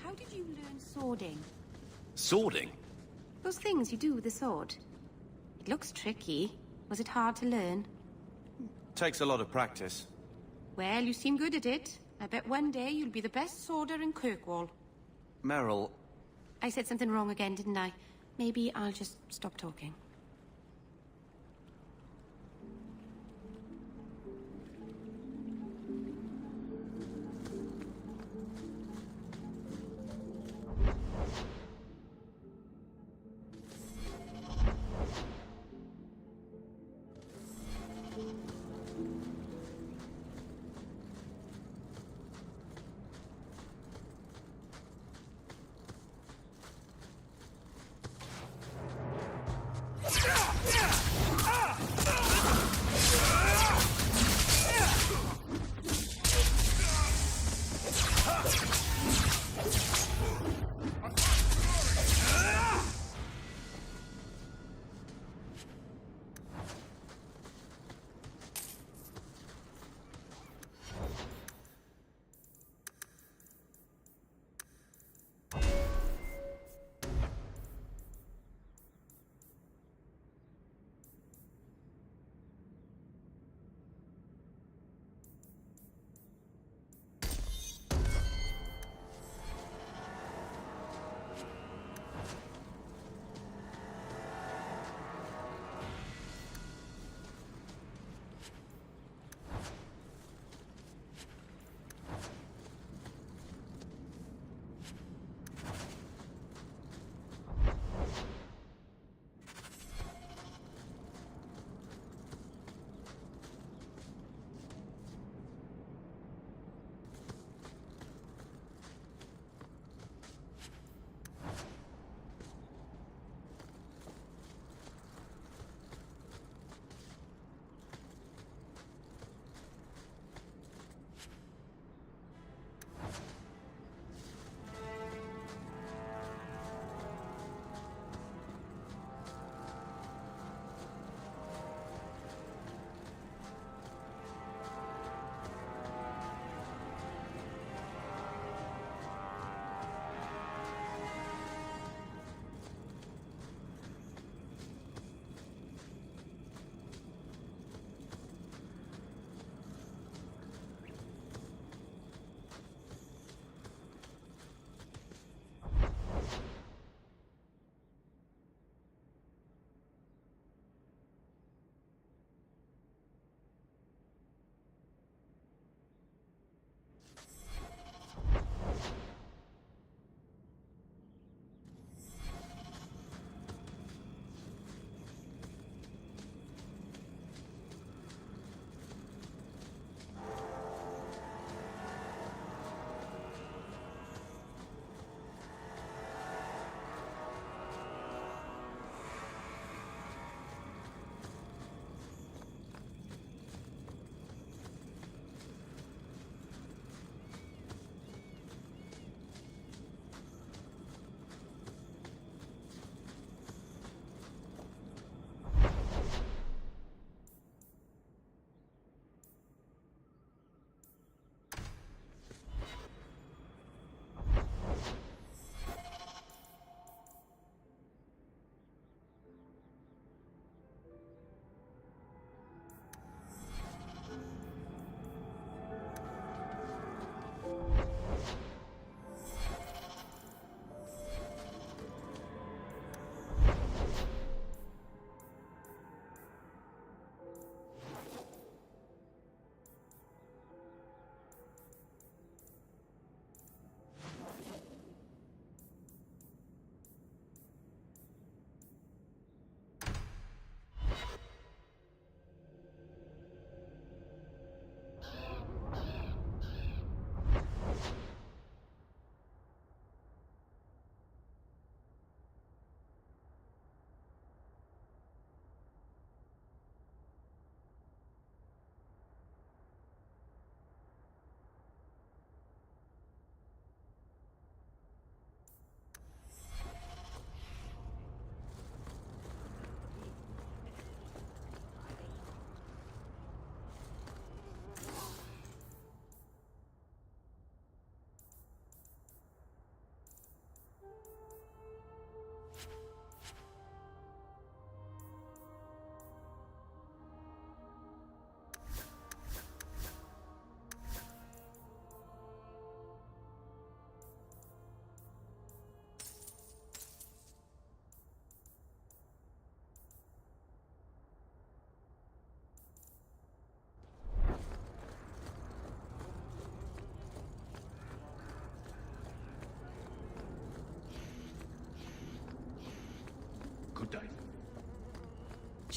How did you learn swording? Swording? Those things you do with the sword. It looks tricky. Was it hard to learn? Takes a lot of practice. Well, you seem good at it. I bet one day you'll be the best sworder in Kirkwall. Meryl... I said something wrong again, didn't I? Maybe I'll just stop talking.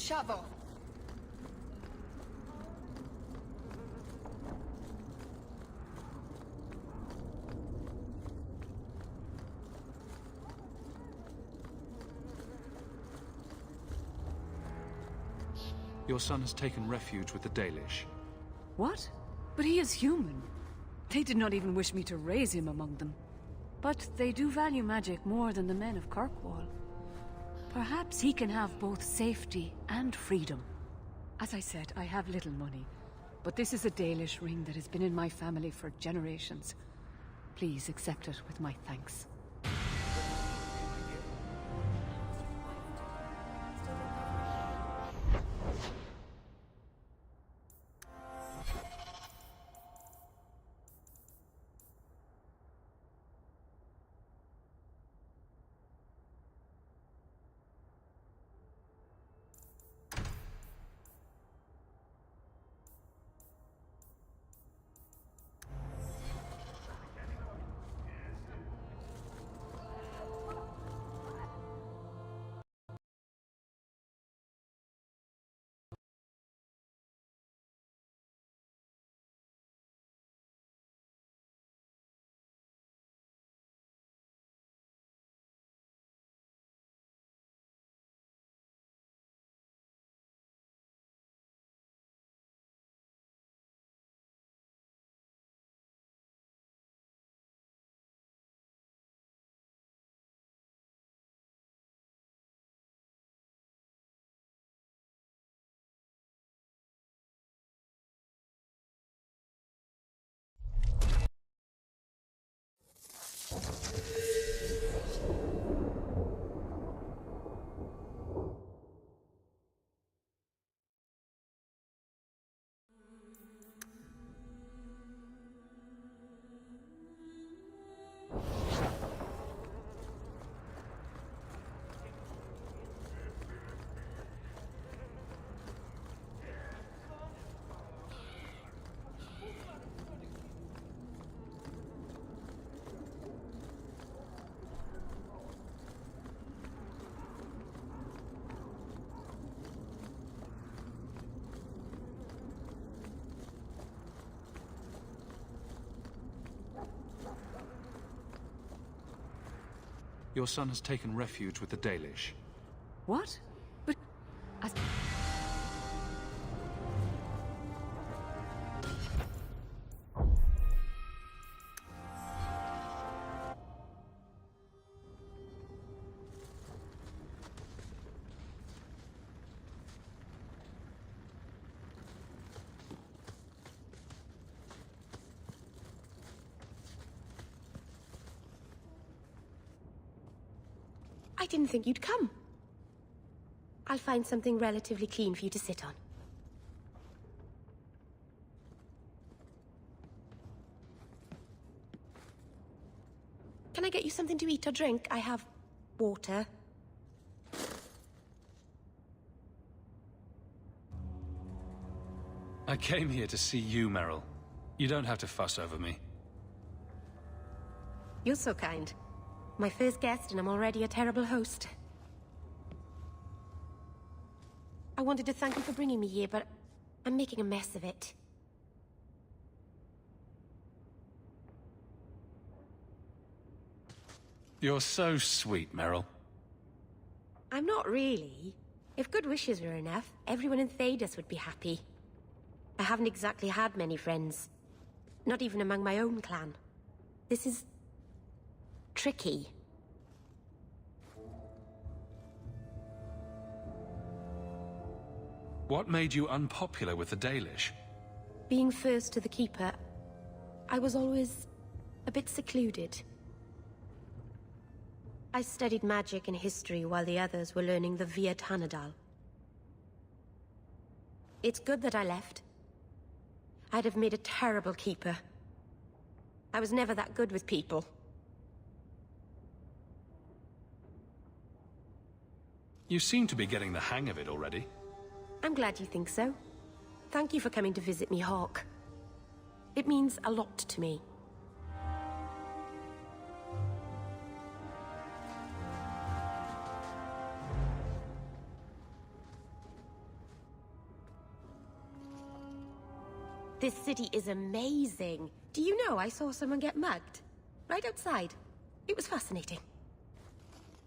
shovel. Your son has taken refuge with the Dalish. What? But he is human. They did not even wish me to raise him among them. But they do value magic more than the men of Kirkwall. Perhaps he can have both safety and freedom. As I said, I have little money, but this is a Dalish ring that has been in my family for generations. Please accept it with my thanks. Your son has taken refuge with the Dalish. What? But... I didn't think you'd come. I'll find something relatively clean for you to sit on. Can I get you something to eat or drink? I have water. I came here to see you, Merrill. You don't have to fuss over me. You're so kind. My first guest, and I'm already a terrible host. I wanted to thank you for bringing me here, but I'm making a mess of it. You're so sweet, Merrill. I'm not really. If good wishes were enough, everyone in Thedas would be happy. I haven't exactly had many friends. Not even among my own clan. This is... tricky. What made you unpopular with the Dalish? Being first to the Keeper, I was always a bit secluded. I studied magic and history while the others were learning the Via Tanadal. It's good that I left. I'd have made a terrible Keeper. I was never that good with people. You seem to be getting the hang of it already. I'm glad you think so. Thank you for coming to visit me, Hawk. It means a lot to me. This city is amazing. Do you know I saw someone get mugged? Right outside. It was fascinating.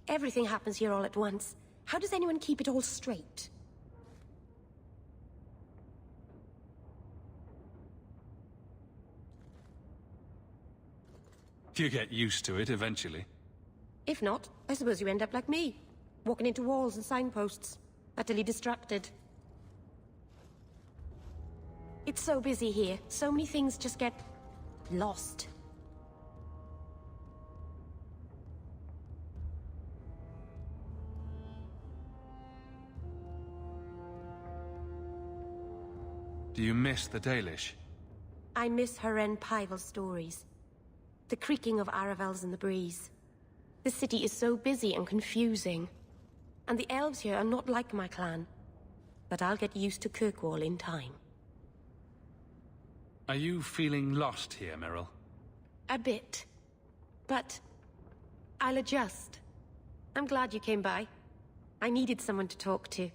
Everything happens here all at once. How does anyone keep it all straight? You get used to it eventually. If not, I suppose you end up like me. Walking into walls and signposts. Utterly distracted. It's so busy here. So many things just get... lost. Do you miss the Dalish? I miss Haren Pival's stories. The creaking of Aravels in the breeze. The city is so busy and confusing. And the elves here are not like my clan. But I'll get used to Kirkwall in time. Are you feeling lost here, Meryl? A bit. But I'll adjust. I'm glad you came by. I needed someone to talk to.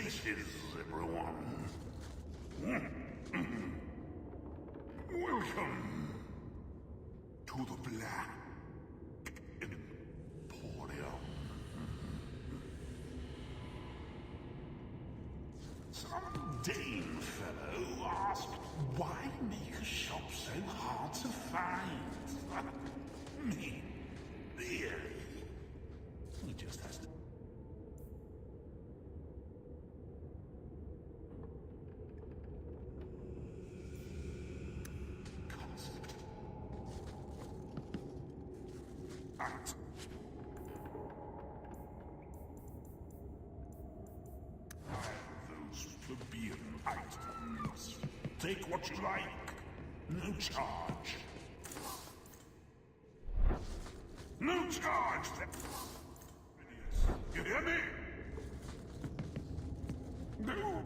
faces, everyone. Welcome to the Black Emporium. Some Dane fellow asked why make a shop so hard to find. Me, really? He just has to. Act. Those plebeian items. Take what you like. No charge. No charge! You hear me? No!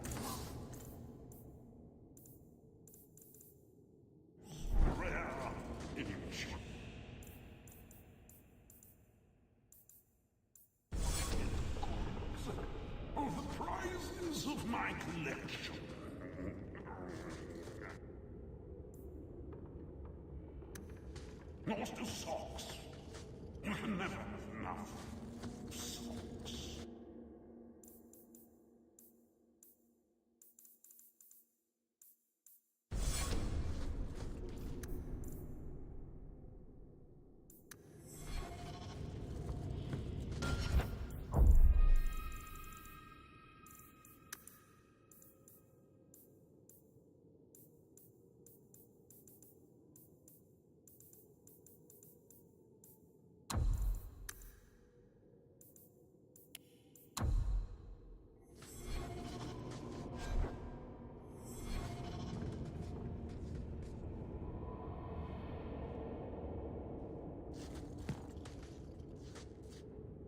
Rare image. Of the prizes of my collection. Master socks. You can never have enough socks.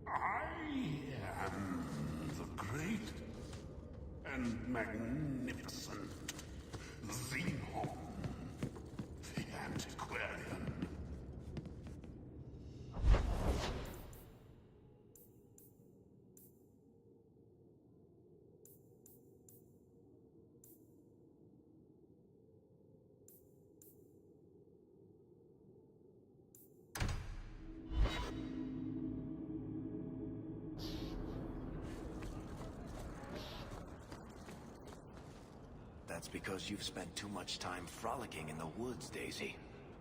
I am the great and magnificent Xenon, the antiquarian. That's because you've spent too much time frolicking in the woods, Daisy.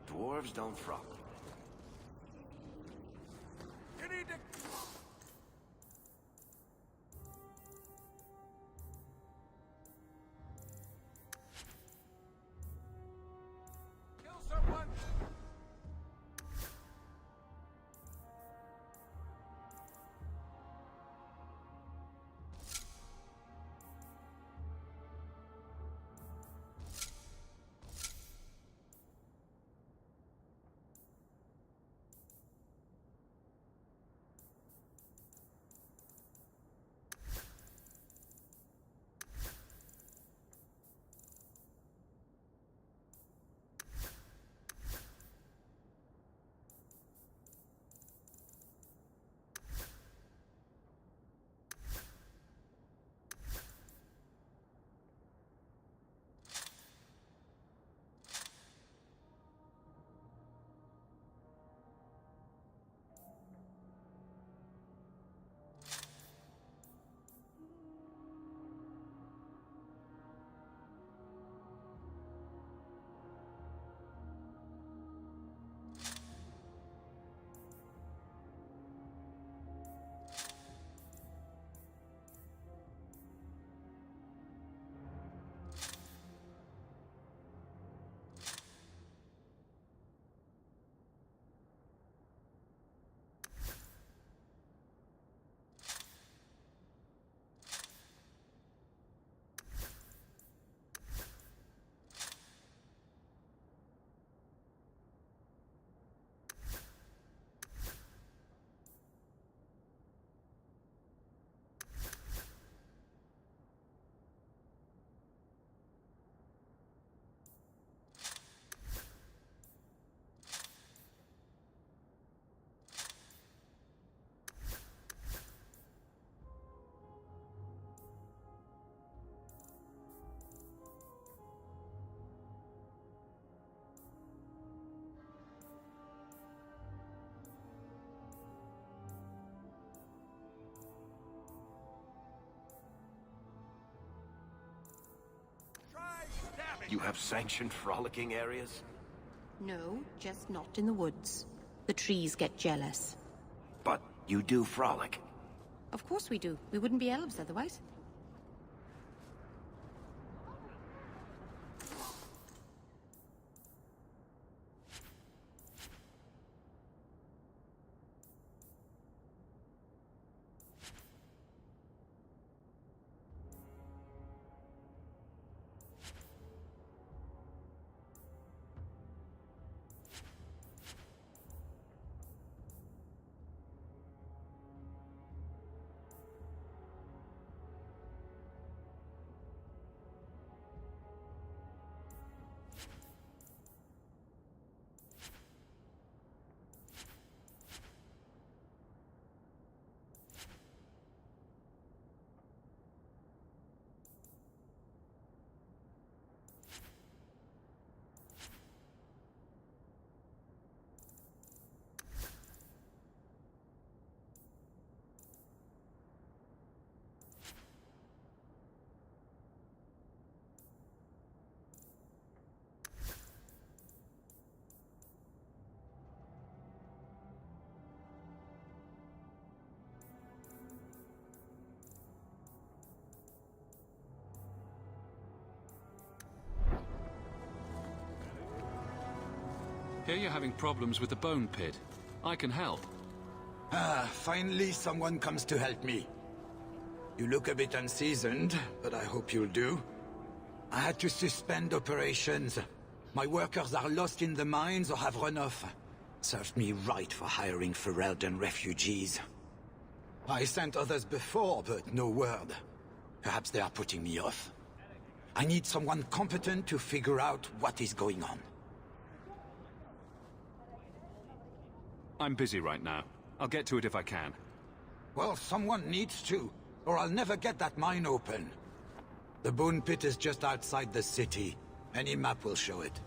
Dwarves don't frolic. You need to... kill someone! You have sanctioned frolicking areas? No, just not in the woods. The trees get jealous. But you do frolic. Of course we do. We wouldn't be elves otherwise. Here you're having problems with the bone pit. I can help. Ah, finally someone comes to help me. You look a bit unseasoned, but I hope you'll do. I had to suspend operations. My workers are lost in the mines or have run off. Served me right for hiring Ferelden refugees. I sent others before, but no word. Perhaps they are putting me off. I need someone competent to figure out what is going on. I'm busy right now. I'll get to it if I can. Well, someone needs to, or I'll never get that mine open. The bone pit is just outside the city. Any map will show it.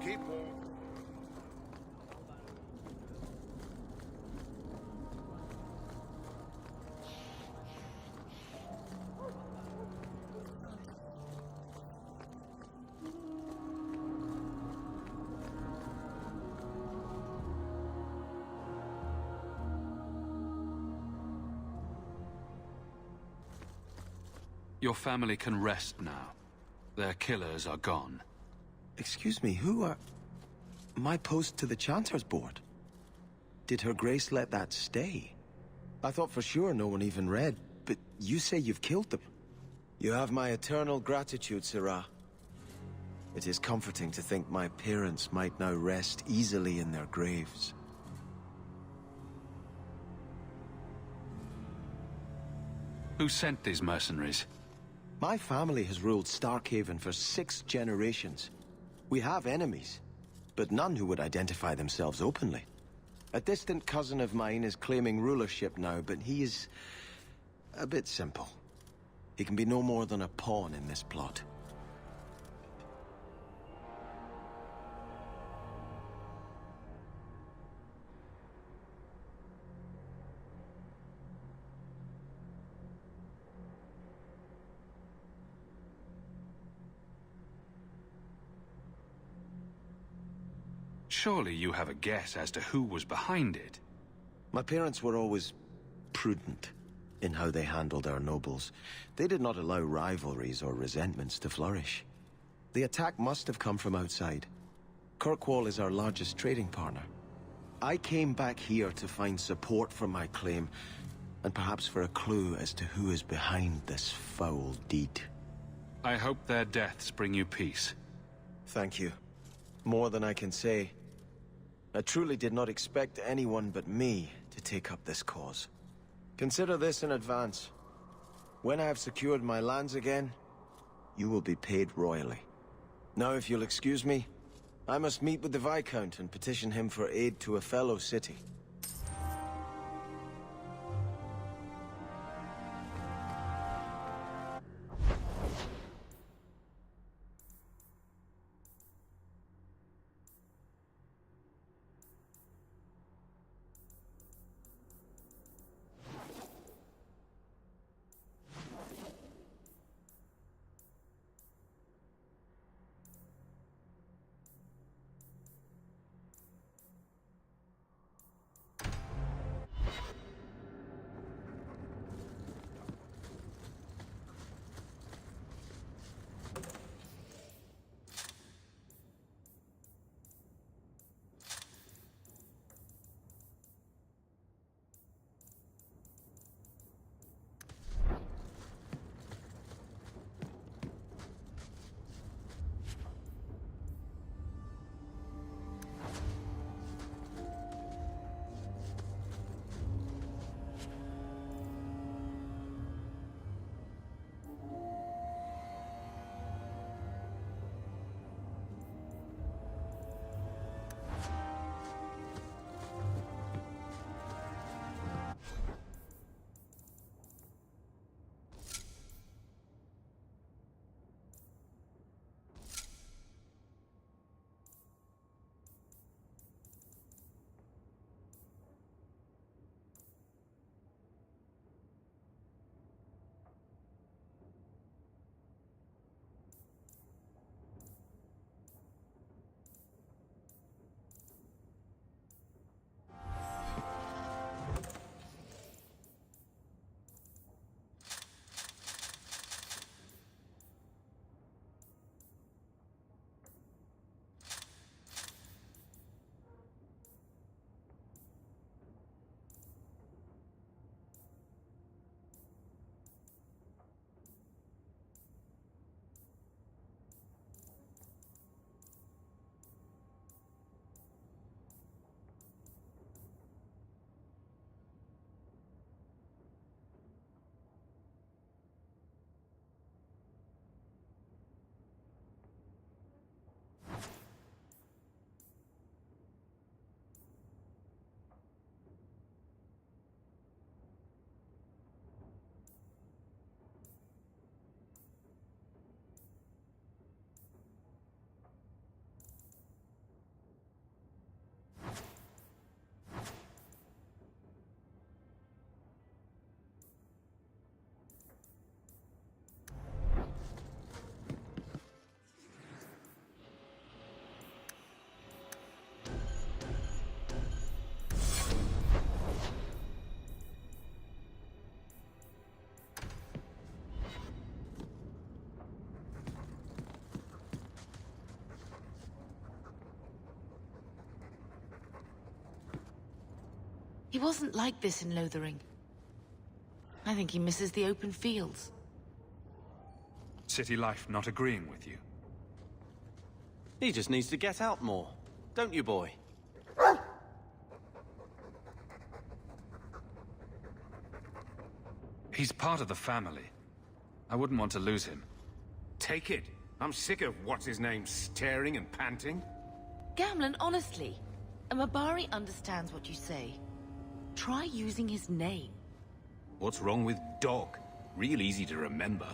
Keep on. Your family can rest now. Their killers are gone. Excuse me, who are... My post to the Chanter's board? Did Her Grace let that stay? I thought for sure no one even read, but you say you've killed them. You have my eternal gratitude, Sirrah. It is comforting to think my parents might now rest easily in their graves. Who sent these mercenaries? My family has ruled Starkhaven for 6 generations. We have enemies, but none who would identify themselves openly. A distant cousin of mine is claiming rulership now, but he is a bit simple. He can be no more than a pawn in this plot. Surely you have a guess as to who was behind it. My parents were always prudent in how they handled our nobles. They did not allow rivalries or resentments to flourish. The attack must have come from outside. Kirkwall is our largest trading partner. I came back here to find support for my claim, and perhaps for a clue as to who is behind this foul deed. I hope their deaths bring you peace. Thank you. More than I can say. I truly did not expect anyone but me to take up this cause. Consider this in advance. When I have secured my lands again, you will be paid royally. Now, if you'll excuse me, I must meet with the Viscount and petition him for aid to a fellow city. He wasn't like this in Lothering. I think he misses the open fields. City life not agreeing with you? He just needs to get out more. Don't you, boy? He's part of the family. I wouldn't want to lose him. Take it. I'm sick of what's-his-name staring and panting. Gamlen, honestly, a Mabari understands what you say. Try using his name. What's wrong with dog? Real easy to remember.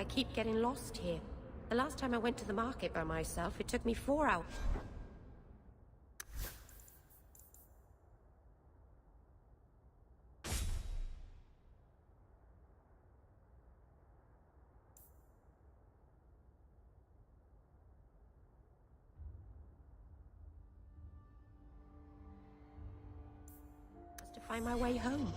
keep getting lost here. The last time I went to the market by myself, it took me 4 hours. To find my way home.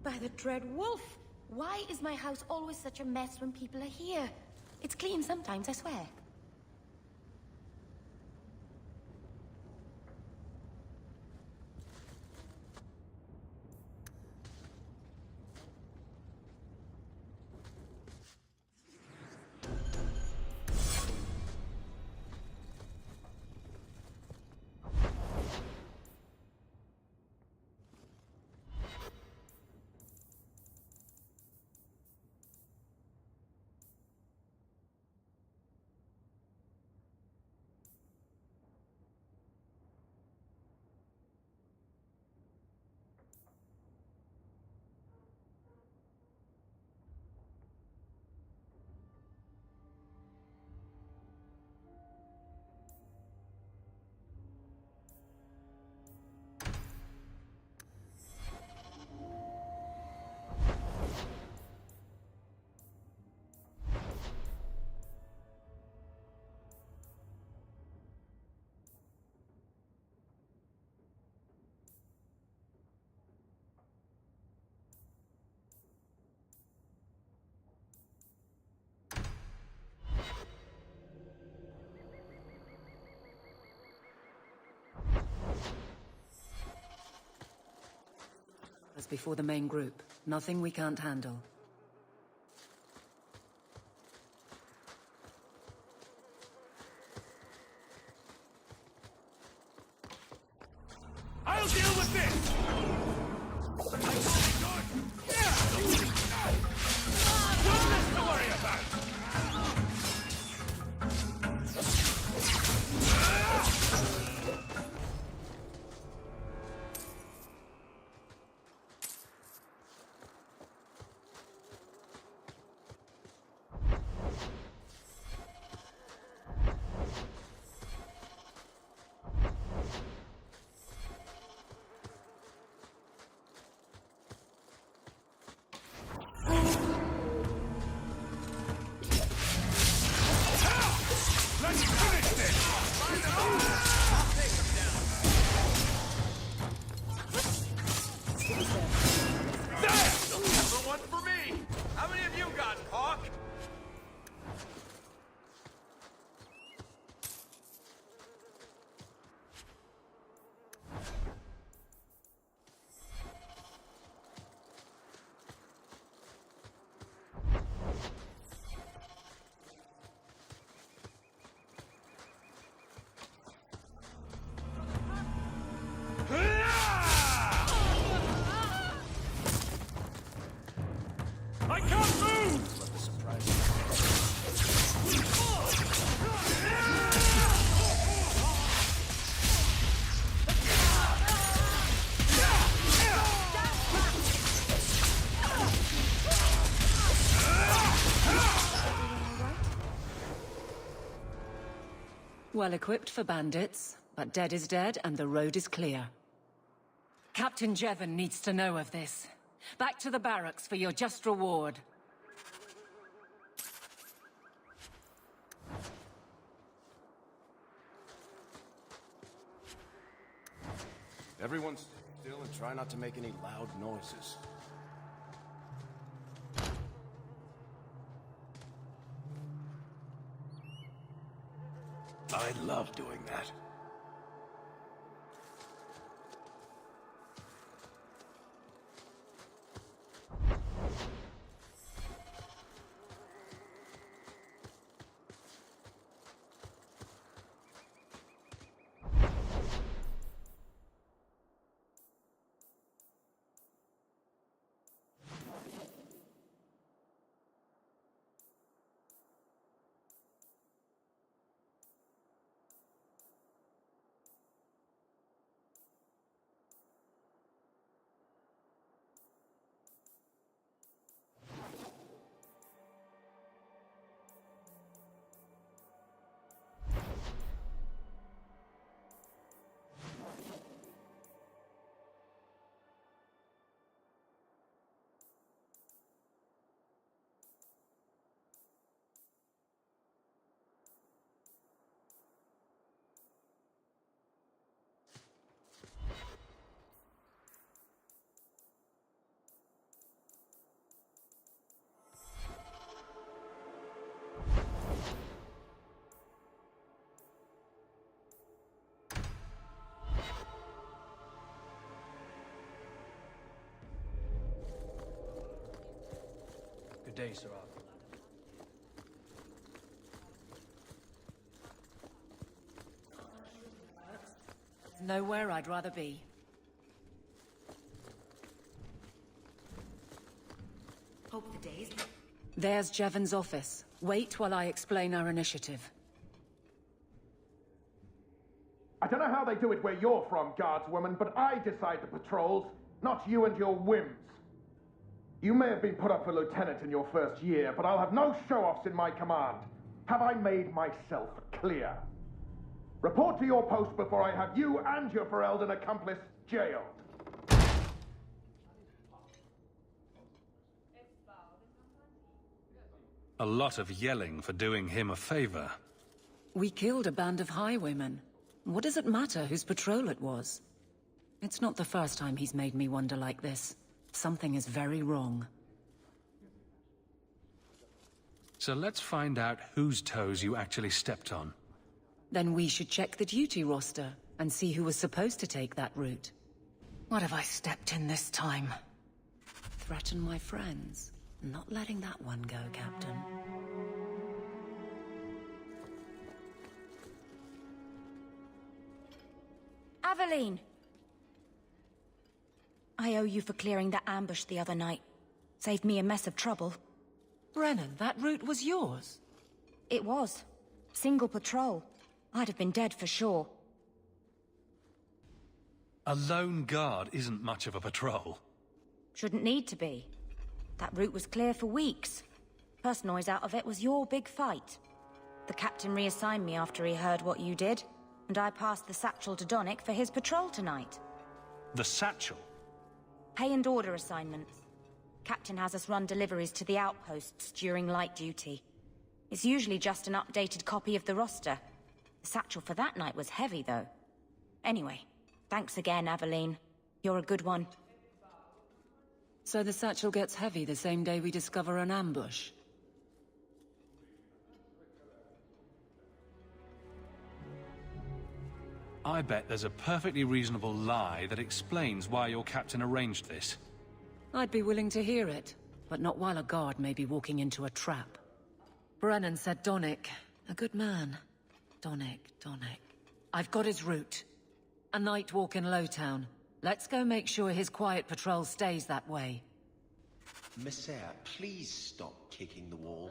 By the dread wolf! Why is my house always such a mess when people are here? It's clean sometimes, I swear. As before the main group, nothing we can't handle. I'll deal with this! One less to worry about! I can't move! Well equipped for bandits, but dead is dead and the road is clear. Captain Jevon needs to know of this. Back to the barracks for your just reward. Everyone stay still and try not to make any loud noises. I love doing that. day, Sir Arthur. Nowhere I'd rather be. Hope the days. There's Jevon's office. Wait while I explain our initiative. I don't know how they do it where you're from, guardswoman, but I decide the patrols, not you and your whims. You may have been put up for lieutenant in your first year, but I'll have no show-offs in my command. Have I made myself clear? Report to your post before I have you and your Ferelden accomplice jailed. A lot of yelling for doing him a favor. We killed a band of highwaymen. What does it matter whose patrol it was? It's not the first time he's made me wonder like this. Something is very wrong. So let's find out whose toes you actually stepped on. Then we should check the duty roster and see who was supposed to take that route. What have I stepped in this time? Threaten my friends. Not letting that one go, Captain. Aveline! I owe you for clearing that ambush the other night. Saved me a mess of trouble. Brennan, that route was yours? It was. Single patrol. I'd have been dead for sure. A lone guard isn't much of a patrol. Shouldn't need to be. That route was clear for weeks. First noise out of it was your big fight. The captain reassigned me after he heard what you did, and I passed the satchel to Donnick for his patrol tonight. The satchel? Pay and order assignments. Captain has us run deliveries to the outposts during light duty. It's usually just an updated copy of the roster. The satchel for that night was heavy, though. Anyway, thanks again, Aveline. You're a good one. So the satchel gets heavy the same day we discover an ambush? I bet there's a perfectly reasonable lie that explains why your captain arranged this. I'd be willing to hear it, but not while a guard may be walking into a trap. Brennan said Donnick. A good man. Donnick. I've got his route. A night walk in Lowtown. Let's go make sure his quiet patrol stays that way. Messere, please stop kicking the wall.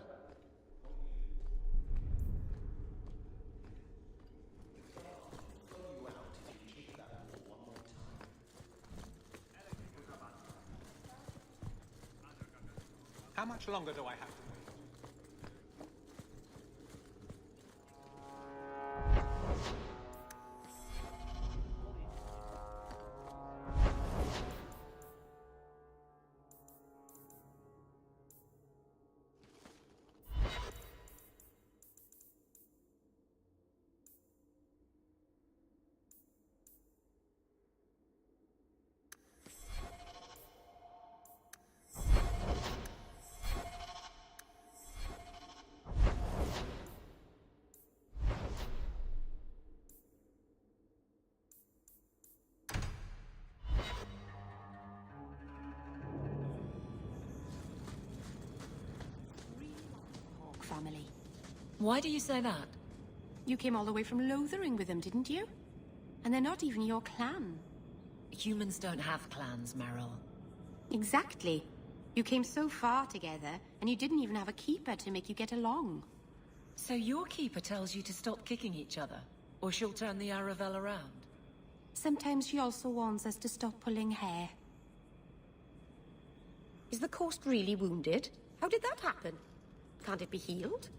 How much longer do I have to wait? Family. Why do you say that? You came all the way from Lothering with them, didn't you? And they're not even your clan. Humans don't have clans, Meryl. Exactly. You came so far together, and you didn't even have a keeper to make you get along. So your keeper tells you to stop kicking each other, or she'll turn the Aravel around? Sometimes she also warns us to stop pulling hair. Is the coast really wounded? How did that happen? Can't it be healed?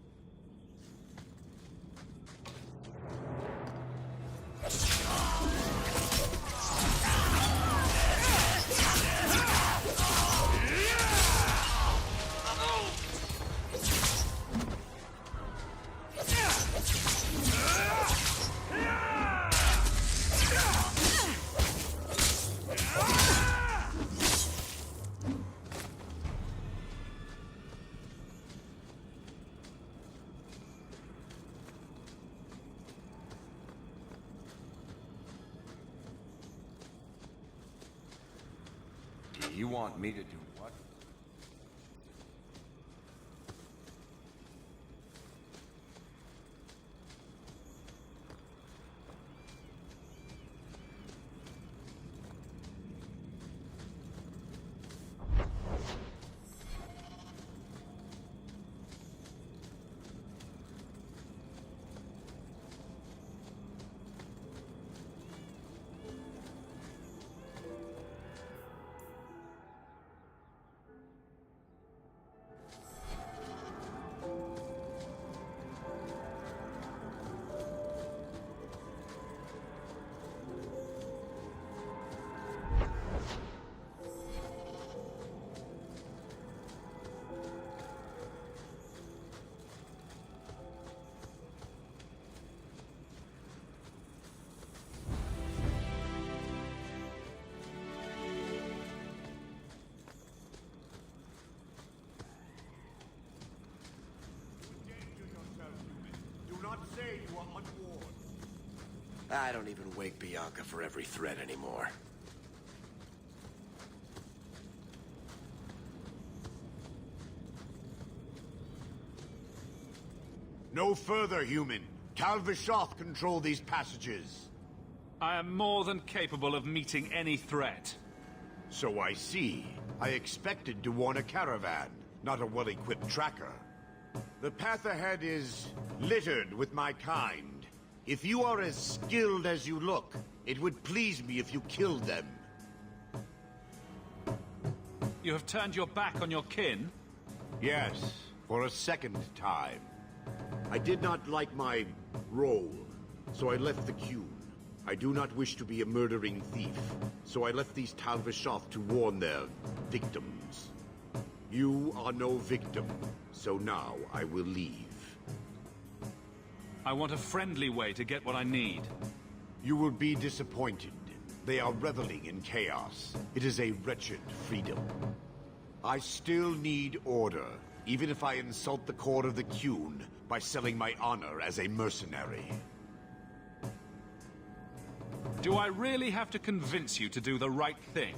You want me to do what? I don't even wake Bianca for every threat anymore. No further, human. Tal Vishoth control these passages. I am more than capable of meeting any threat. So I see. I expected to warn a caravan, not a well-equipped tracker. The path ahead is littered with my kind. If you are as skilled as you look, it would please me if you killed them. You have turned your back on your kin? Yes, for a second time. I did not like my role, so I left the queue. I do not wish to be a murdering thief, so I left these Tal Vishoth to warn their victims. You are no victim, so now I will leave. I want a friendly way to get what I need. You will be disappointed. They are reveling in chaos. It is a wretched freedom. I still need order, even if I insult the core of the Qun by selling my honor as a mercenary. Do I really have to convince you to do the right thing?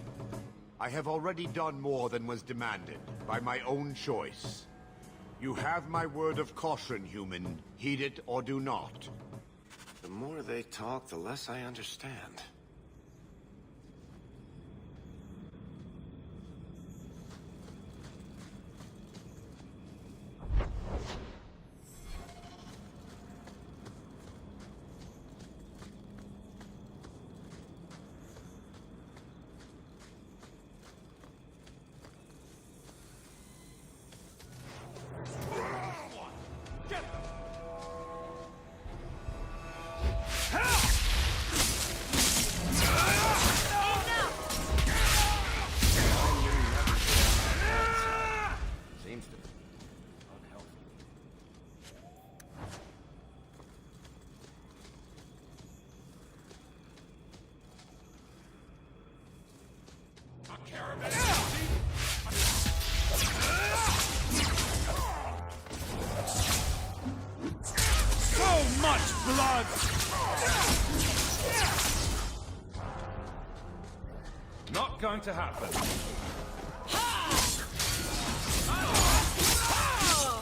I have already done more than was demanded, by my own choice. You have my word of caution, human. Heed it or do not. The more they talk, the less I understand. Blood! Not going to happen.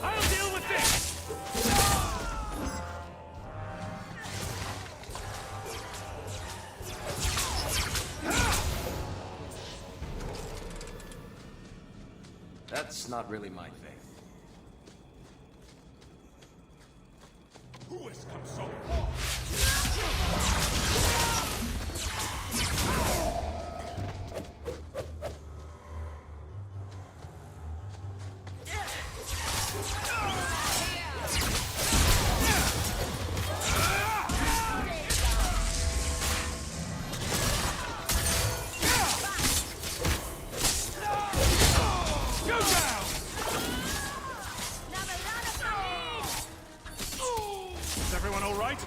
I'll deal with this! That's not really my thing. Who has come so far? Go down! Is everyone all right?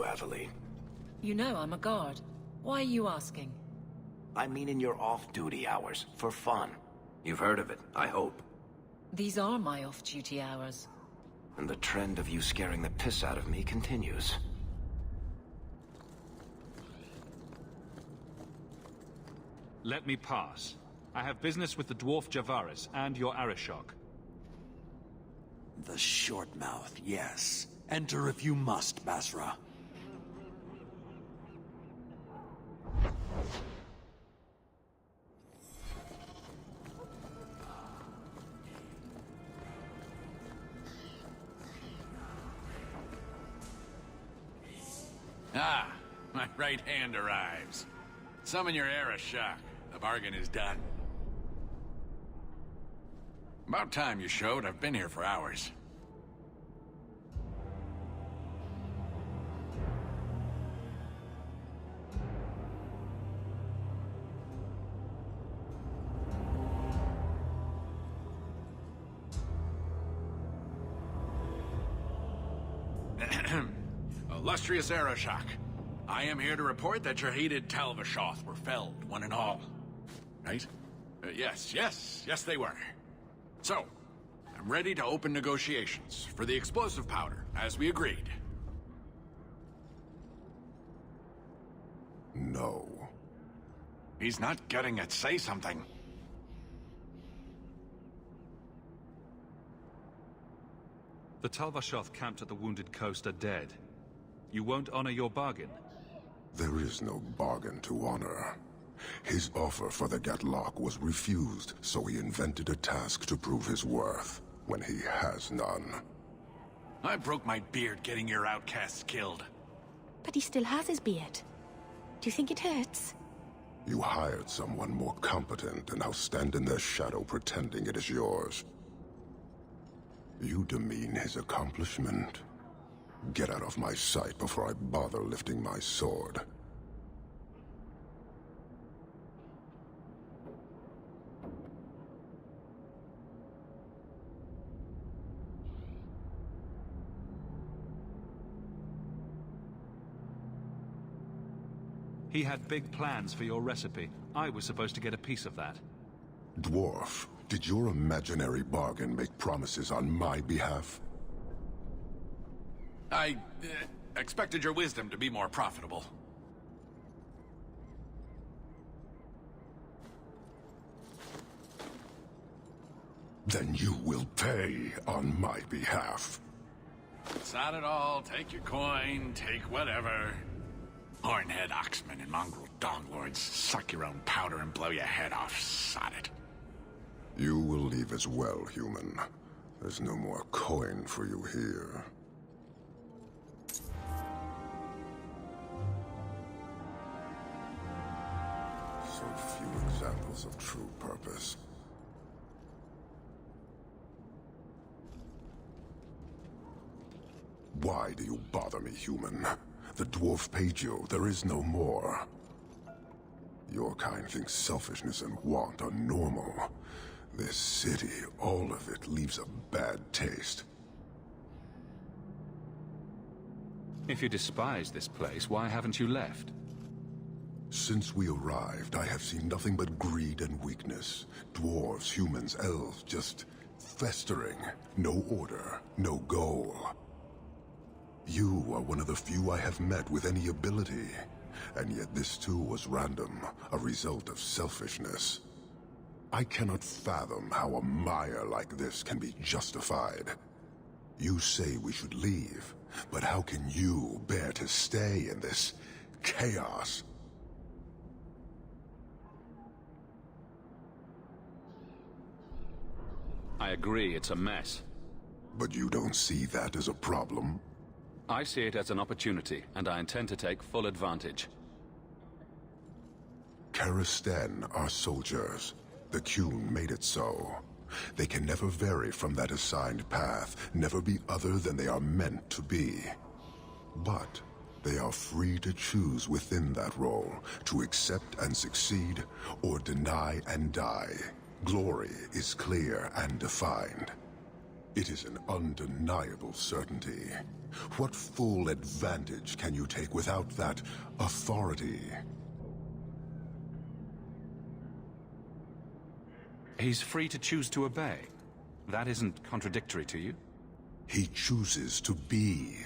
Aveline? You know I'm a guard. Why are you asking? I mean in your off-duty hours, for fun. You've heard of it, I hope. These are my off-duty hours. And the trend of you scaring the piss out of me continues. Let me pass. I have business with the dwarf Javaris and your Arishok. The short mouth, yes. Enter if you must, Basra. Ah, my right hand arrives. Summon your Arishok. The bargain is done. About time you showed. I've been here for hours. Illustrious Arishok, I am here to report that your hated Talvashoth were felled, one and all. Right? Yes, they were. So, I'm ready to open negotiations for the explosive powder, as we agreed. No. He's not getting it. Say something. The Talvashoth camped at the Wounded Coast are dead. You won't honor your bargain? There is no bargain to honor. His offer for the Gatlock was refused, so he invented a task to prove his worth, when he has none. I broke my beard getting your outcasts killed. But he still has his beard. Do you think it hurts? You hired someone more competent and now stand in their shadow pretending it is yours. You demean his accomplishment. Get out of my sight before I bother lifting my sword. He had big plans for your recipe. I was supposed to get a piece of that. Dwarf, did your imaginary bargain make promises on my behalf? I expected your wisdom to be more profitable. Then you will pay on my behalf. Sod it all. Take your coin. Take whatever. Hornhead oxmen and mongrel donglords. Suck your own powder and blow your head off. Sod it. You will leave as well, human. There's no more coin for you here. So few examples of true purpose. Why do you bother me, human? The dwarf paid you. There is no more. Your kind thinks selfishness and want are normal. This city, all of it, leaves a bad taste. If you despise this place, why haven't you left? Since we arrived, I have seen nothing but greed and weakness. Dwarves, humans, elves, just festering. No order, no goal. You are one of the few I have met with any ability. And yet this too was random, a result of selfishness. I cannot fathom how a mire like this can be justified. You say we should leave, but how can you bear to stay in this chaos? I agree, it's a mess. But you don't see that as a problem? I see it as an opportunity, and I intend to take full advantage. Karisten are soldiers. The Qun made it so. They can never vary from that assigned path, never be other than they are meant to be. But they are free to choose within that role, to accept and succeed, or deny and die. Glory is clear and defined. It is an undeniable certainty. What full advantage can you take without that authority? He's free to choose to obey. That isn't contradictory to you? He chooses to be.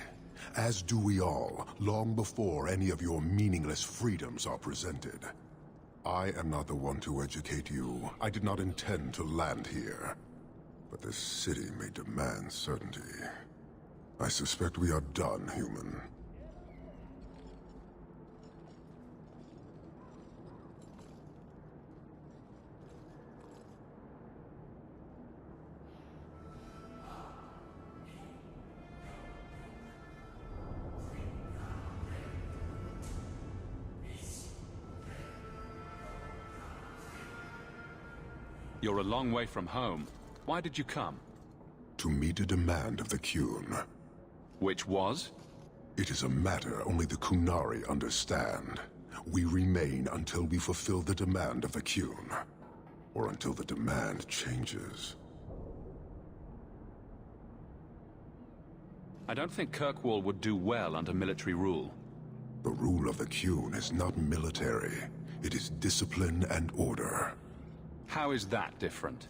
As do we all, long before any of your meaningless freedoms are presented. I am not the one to educate you. I did not intend to land here. But this city may demand certainty. I suspect we are done, human. You're a long way from home. Why did you come? To meet a demand of the Qun. Which was? It is a matter only the Qunari understand. We remain until we fulfill the demand of the Qun. Or until the demand changes. I don't think Kirkwall would do well under military rule. The rule of the Qun is not military. It is discipline and order. How is that different?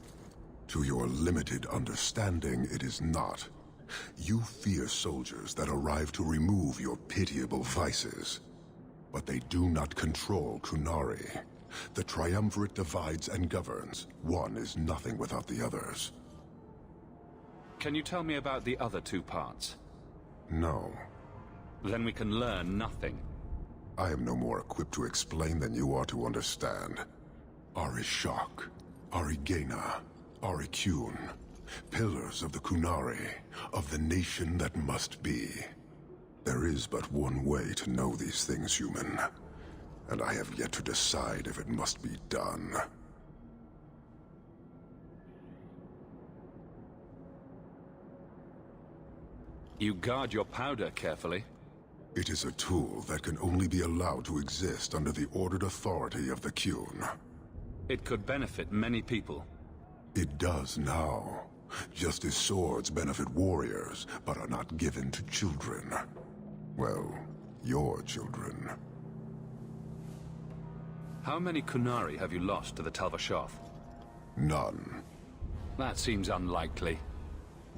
To your limited understanding, it is not. You fear soldiers that arrive to remove your pitiable vices. But they do not control Qunari. The Triumvirate divides and governs. One is nothing without the others. Can you tell me about the other two parts? No. Then we can learn nothing. I am no more equipped to explain than you are to understand. Arishak, Arigena, Arikyun, pillars of the Qunari, of the nation that must be. There is but one way to know these things, human, and I have yet to decide if it must be done. You guard your powder carefully. It is a tool that can only be allowed to exist under the ordered authority of the Qun. It could benefit many people. It does now. Just as swords benefit warriors, but are not given to children. Well, your children. How many Qunari have you lost to the Tal-Vashoth? None. That seems unlikely.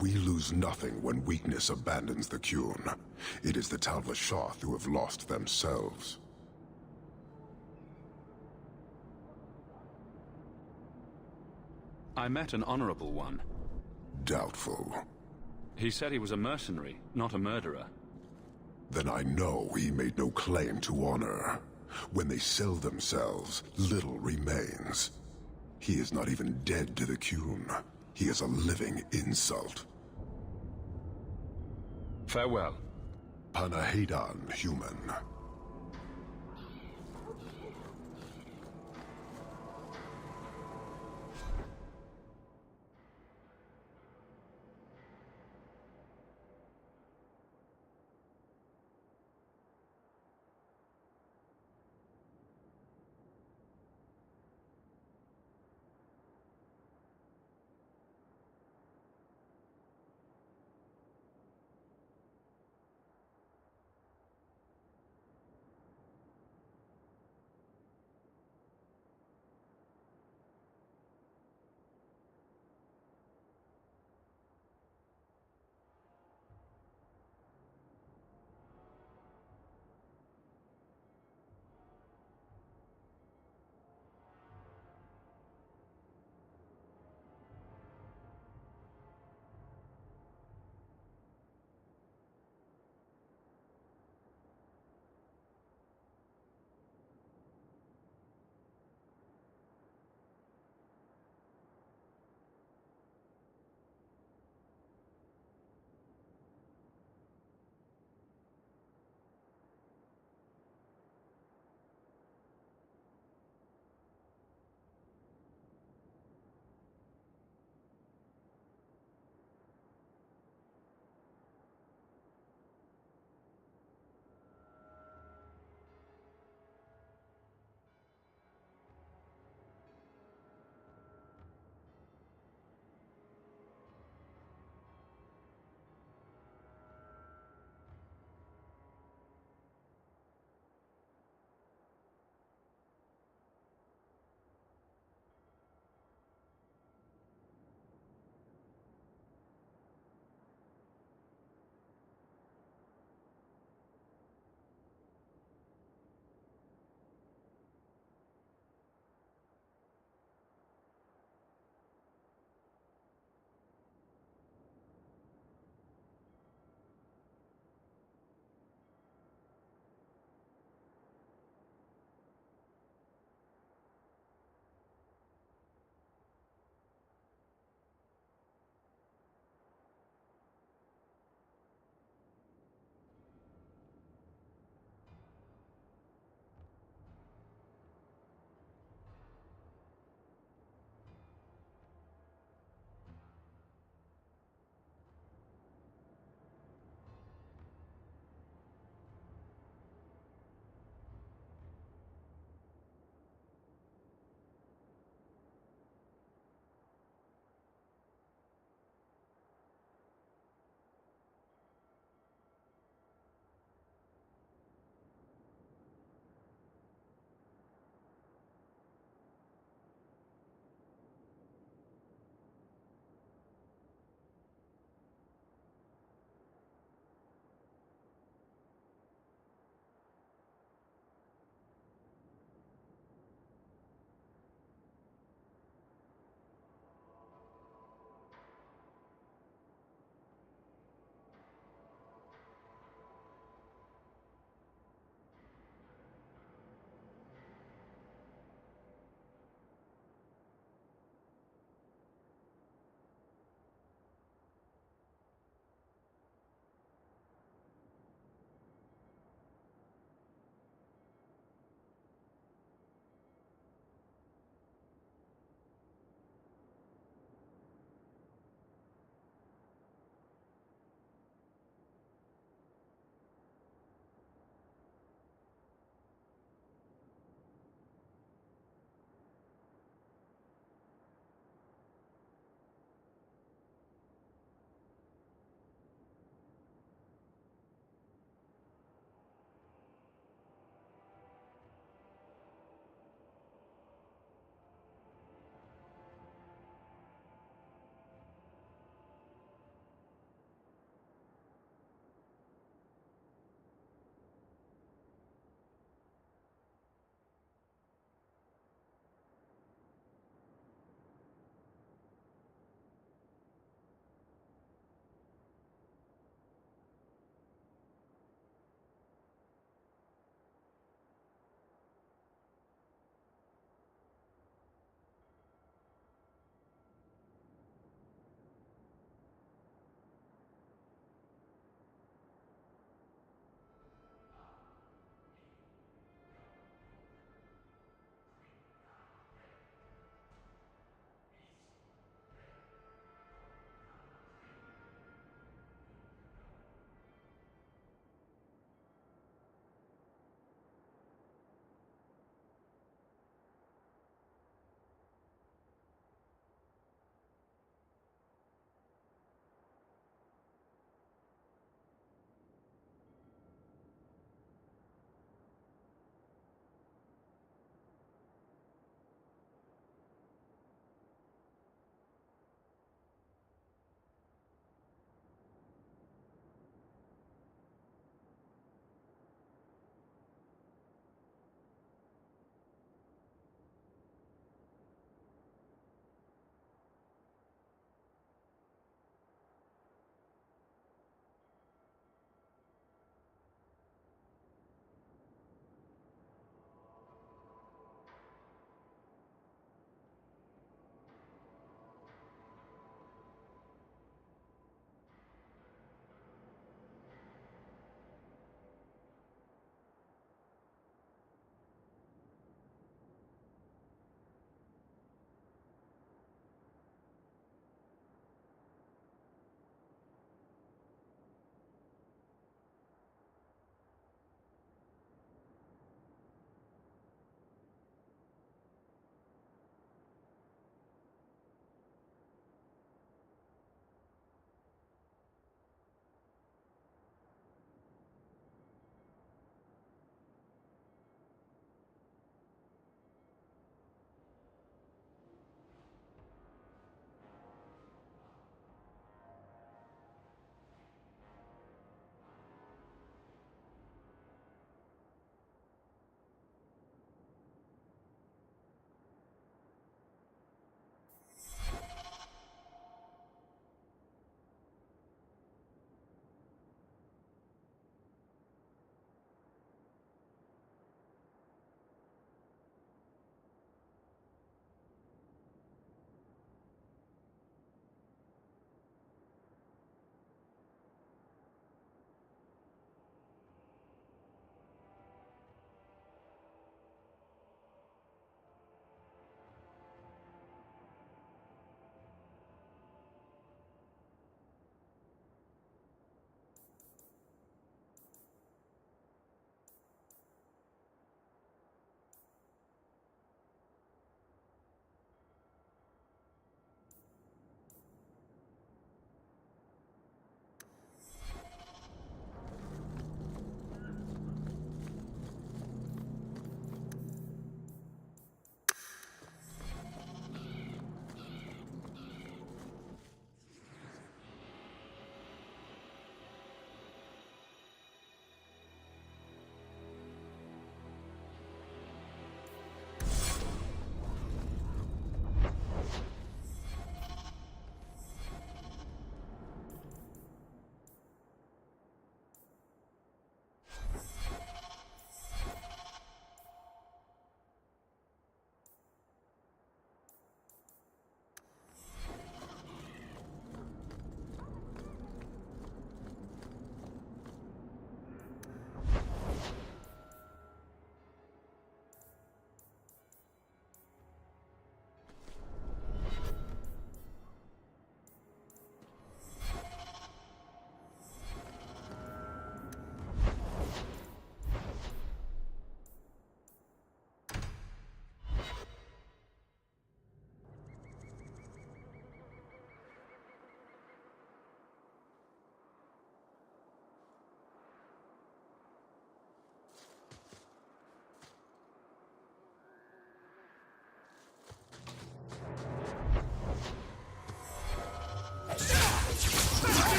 We lose nothing when weakness abandons the Qun. It is the Tal-Vashoth who have lost themselves. I met an honorable one. Doubtful. He said he was a mercenary, not a murderer. Then I know he made no claim to honor. When they sell themselves, little remains. He is not even dead to the Qun. He is a living insult. Farewell. Panahedan, human.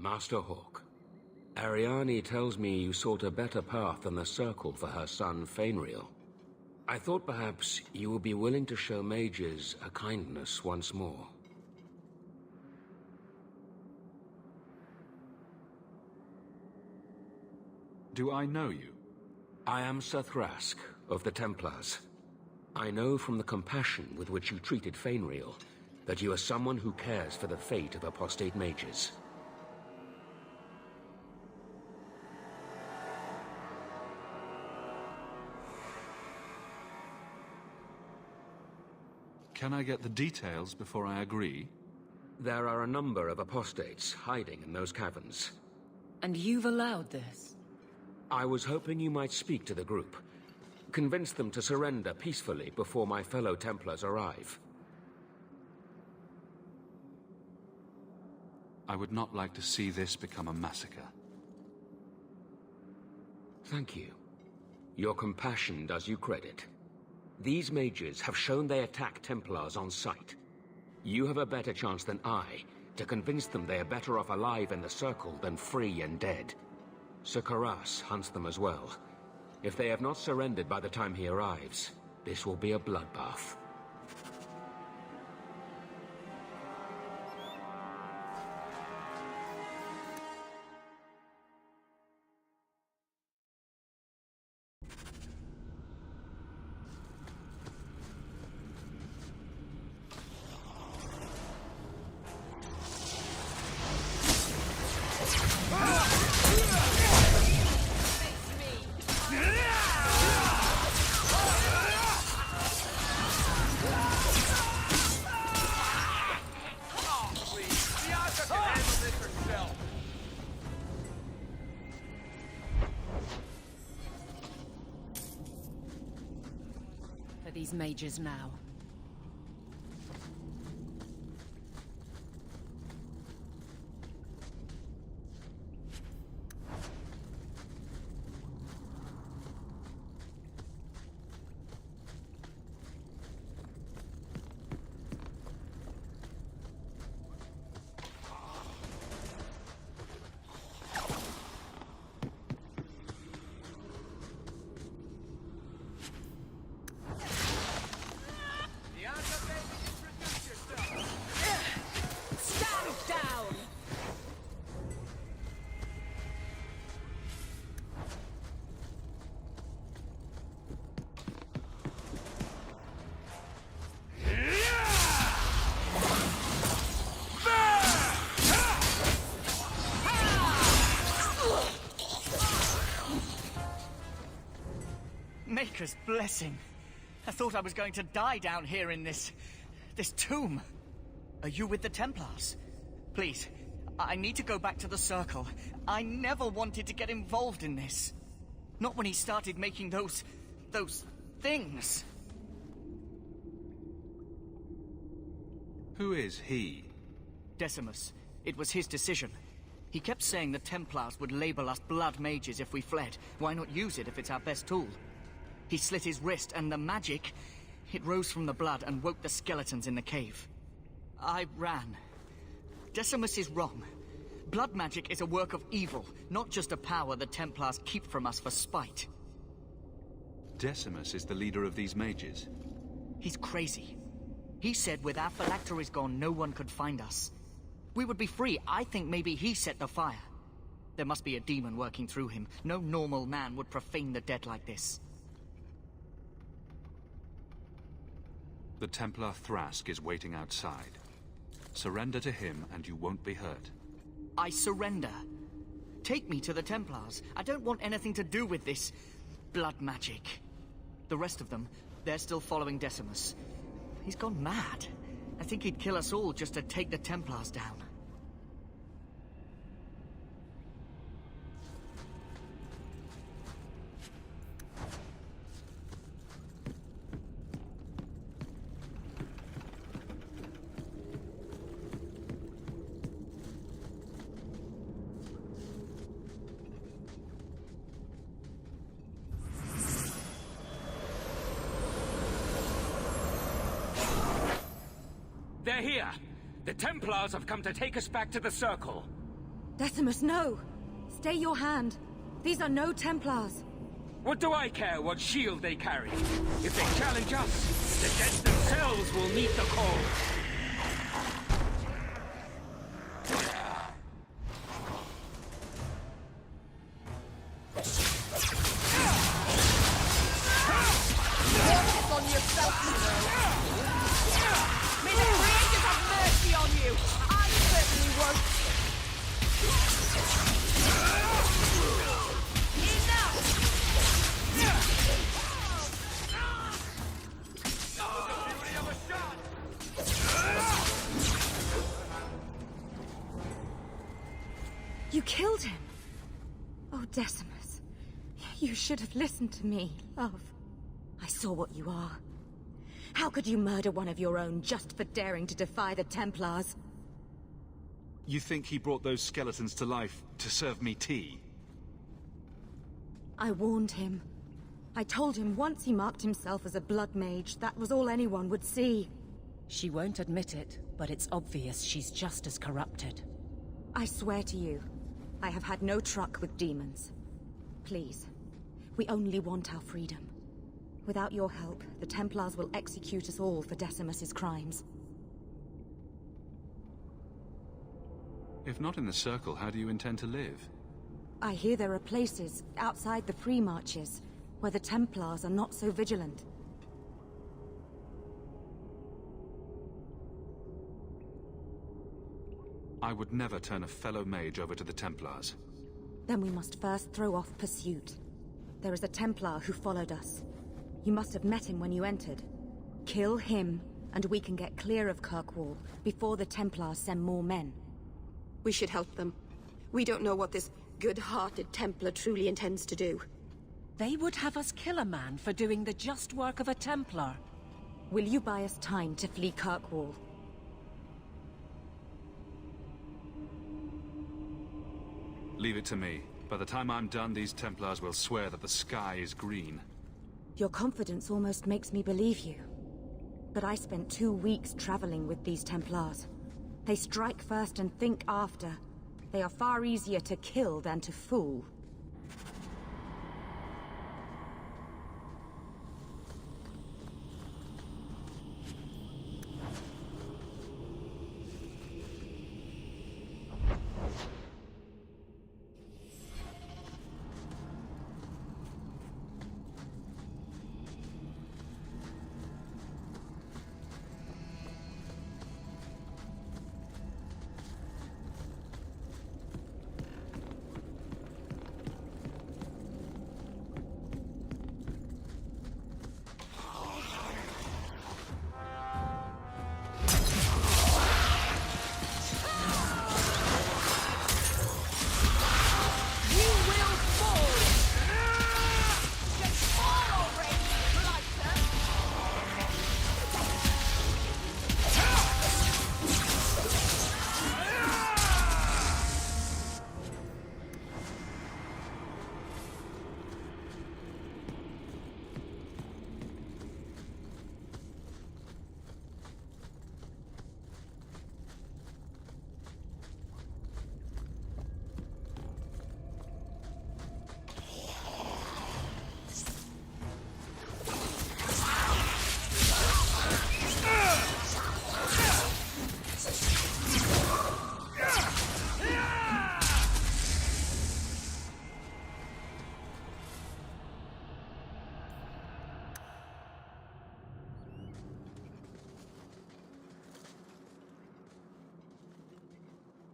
Master Hawk, Ariane tells me you sought a better path than the Circle for her son, Fainriel. I thought perhaps you would be willing to show mages a kindness once more. Do I know you? I am Sir Thrask, of the Templars. I know from the compassion with which you treated Fainriel that you are someone who cares for the fate of apostate mages. Can I get the details before I agree? There are a number of apostates hiding in those caverns. And you've allowed this? I was hoping you might speak to the group. Convince them to surrender peacefully before my fellow Templars arrive. I would not like to see this become a massacre. Thank you. Your compassion does you credit. These mages have shown they attack Templars on sight. You have a better chance than I to convince them they are better off alive in the Circle than free and dead. Sir Karas hunts them as well. If they have not surrendered by the time he arrives, this will be a bloodbath. These mages now. Maker's blessing. I thought I was going to die down here in this tomb. Are you with the Templars? Please, I need to go back to the Circle. I never wanted to get involved in this. Not when he started making those things. Who is he? Decimus. It was his decision. He kept saying the Templars would label us blood mages if we fled. Why not use it if it's our best tool? He slit his wrist, and the magic, it rose from the blood and woke the skeletons in the cave. I ran. Decimus is wrong. Blood magic is a work of evil, not just a power the Templars keep from us for spite. Decimus is the leader of these mages. He's crazy. He said with our phylacteries gone, no one could find us. We would be free. I think maybe he set the fire. There must be a demon working through him. No normal man would profane the dead like this. The Templar Thrask is waiting outside. Surrender to him and you won't be hurt. I surrender. Take me to the Templars. I don't want anything to do with this blood magic. The rest of them, they're still following Decimus. He's gone mad. I think he'd kill us all just to take the Templars down. They're here! The Templars have come to take us back to the Circle. Decimus, no! Stay your hand. These are no Templars. What do I care what shield they carry? If they challenge us, the dead themselves will meet the call. On yourself, you know. May the creators have mercy on you! I certainly won't! You killed him! Oh, Decimus. You should have listened to me, love. I saw what you are. How could you murder one of your own just for daring to defy the Templars? You think he brought those skeletons to life to serve me tea? I warned him. I told him once he marked himself as a blood mage, that was all anyone would see. She won't admit it, but it's obvious she's just as corrupted. I swear to you, I have had no truck with demons. Please, we only want our freedom. Without your help, the Templars will execute us all for Decimus's crimes. If not in the Circle, how do you intend to live? I hear there are places, outside the Free Marches, where the Templars are not so vigilant. I would never turn a fellow mage over to the Templars. Then we must first throw off pursuit. There is a Templar who followed us. You must have met him when you entered. Kill him, and we can get clear of Kirkwall before the Templars send more men. We should help them. We don't know what this good-hearted Templar truly intends to do. They would have us kill a man for doing the just work of a Templar. Will you buy us time to flee Kirkwall? Leave it to me. By the time I'm done, these Templars will swear that the sky is green. Your confidence almost makes me believe you. But I spent 2 weeks traveling with these Templars. They strike first and think after. They are far easier to kill than to fool.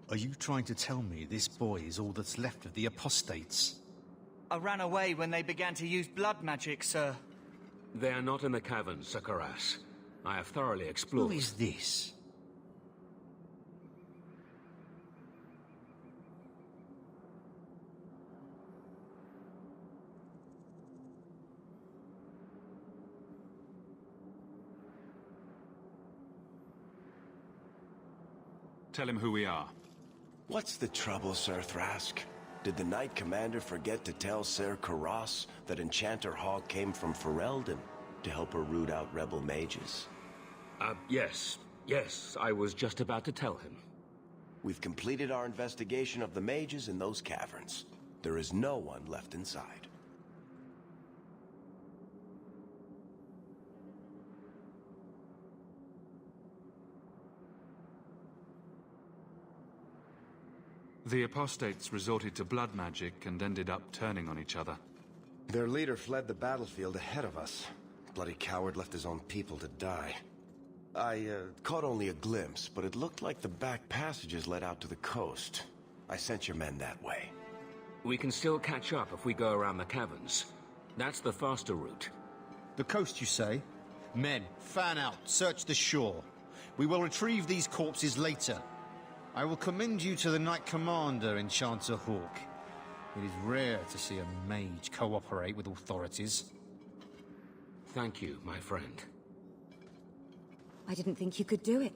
Are you trying to tell me this boy is all that's left of the apostates? I ran away when they began to use blood magic, sir. They are not in the caverns, Sir Karas. I have thoroughly explored. Who is this? Tell him who we are. What's the trouble, Sir Thrask? Did the Knight Commander forget to tell Ser Karas that Enchanter Hawk came from Ferelden to help her root out rebel mages? Yes. Yes, I was just about to tell him. We've completed our investigation of the mages in those caverns. There is no one left inside. The apostates resorted to blood magic and ended up turning on each other. Their leader fled the battlefield ahead of us. Bloody coward left his own people to die. I caught only a glimpse, but it looked like the back passages led out to the coast. I sent your men that way. We can still catch up if we go around the caverns. That's the faster route. The coast, you say? Men, fan out, search the shore. We will retrieve these corpses later. I will commend you to the Knight Commander, Enchanter Hawk. It is rare to see a mage cooperate with authorities. Thank you, my friend. I didn't think you could do it.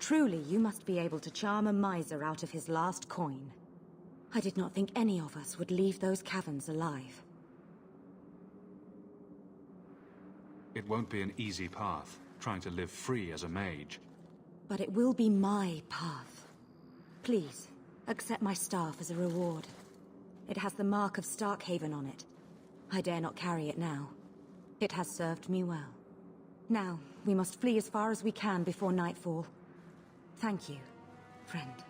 Truly, you must be able to charm a miser out of his last coin. I did not think any of us would leave those caverns alive. It won't be an easy path, trying to live free as a mage. But it will be my path. Please, accept my staff as a reward. It has the mark of Starkhaven on it. I dare not carry it now. It has served me well. Now, we must flee as far as we can before nightfall. Thank you, friend.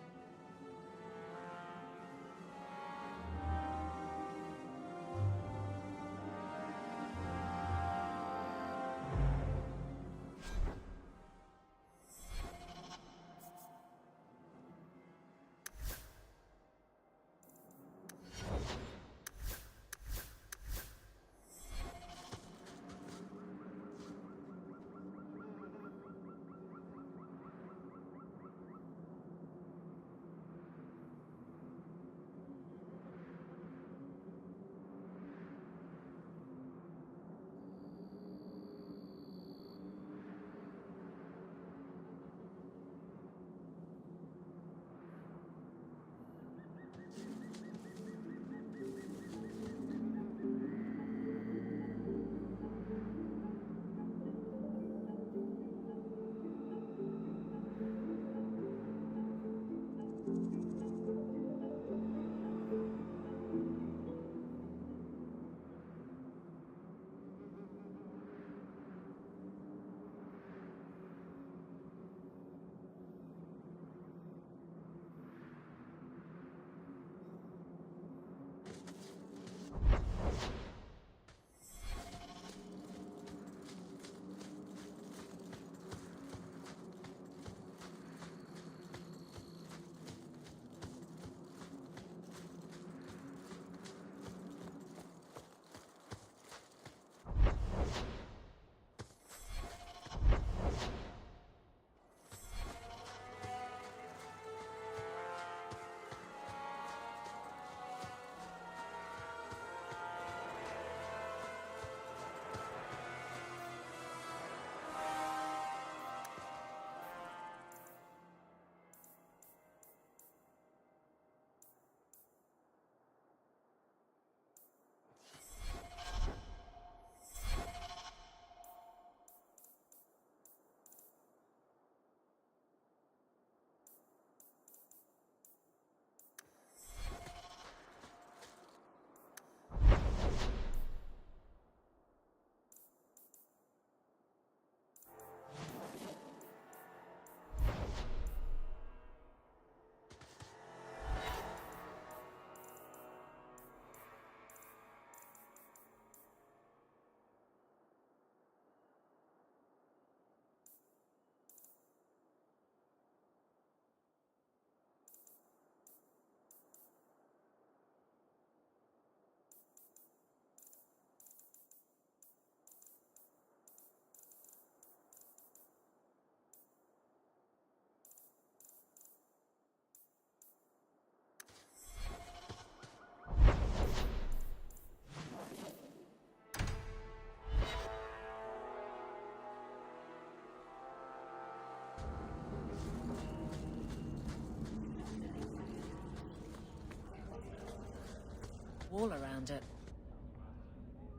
wall around it.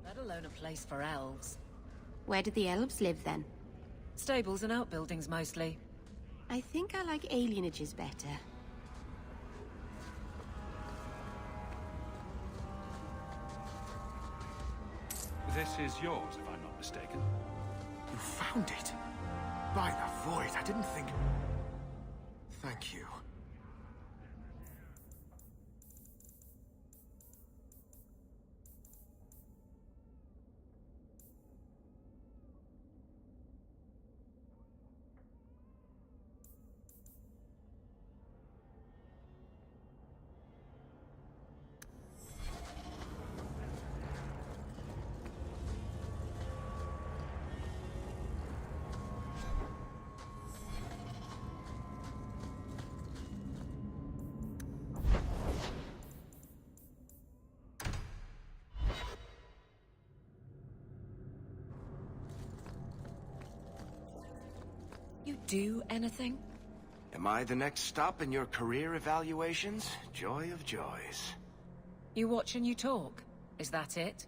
Let alone a place for elves. Where did the elves live, then? Stables and outbuildings, mostly. I think I like alienages better. This is yours, if I'm not mistaken. You found it? By the void, I didn't think... Thank you. You do anything? Am I the next stop in your career evaluations? Joy of joys. You watch and you talk. Is that it?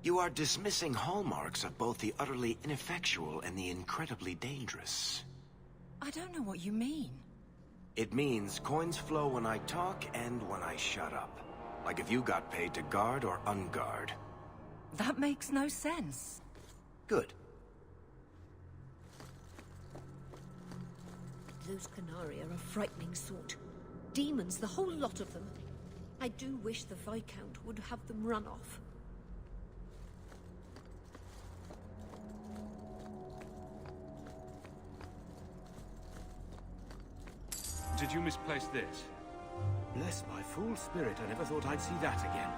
You are dismissing hallmarks of both the utterly ineffectual and the incredibly dangerous. I don't know what you mean. It means coins flow when I talk and when I shut up. Like if you got paid to guard or unguard. That makes no sense. Good. Those Qunari are a frightening sort. Demons, the whole lot of them. I do wish the Viscount would have them run off. Did you misplace this? Bless my fool spirit, I never thought I'd see that again.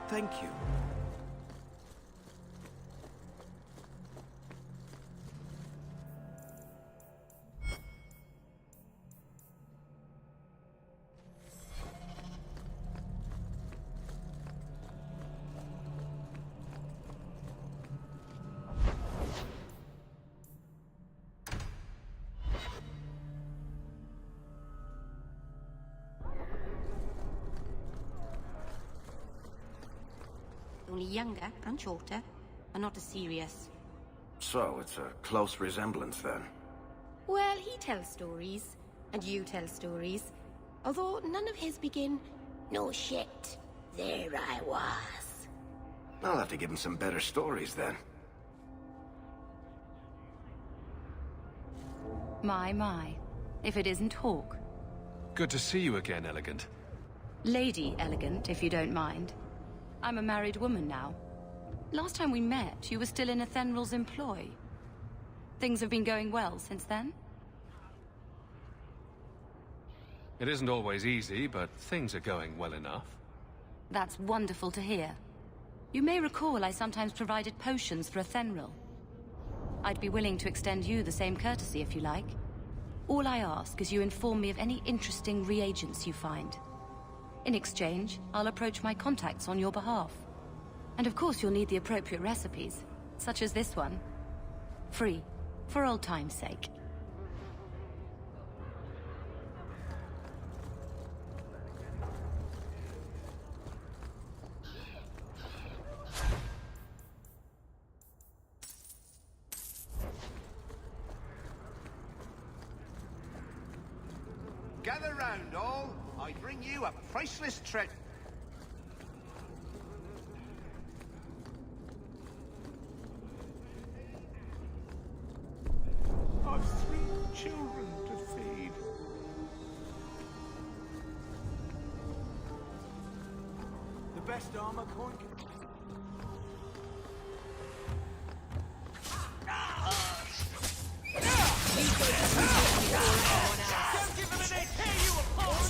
Thank you. Only younger and shorter, and not as serious. So, it's a close resemblance then. Well, he tells stories, and you tell stories. Although none of his begin, "No shit, there I was." I'll have to give him some better stories then. My. If it isn't Hawk. Good to see you again, Elegant. Lady Elegant, if you don't mind. I'm a married woman now. Last time we met, you were still in Athenral's employ. Things have been going well since then? It isn't always easy, but things are going well enough. That's wonderful to hear. You may recall I sometimes provided potions for Athenral. I'd be willing to extend you the same courtesy if you like. All I ask is you inform me of any interesting reagents you find. In exchange, I'll approach my contacts on your behalf. And of course you'll need the appropriate recipes, such as this one. Free, for old time's sake. Gather round, all. I bring you a priceless treasure. I've 3 children to feed. The best armor coin can... Don't give them an they tear you apart!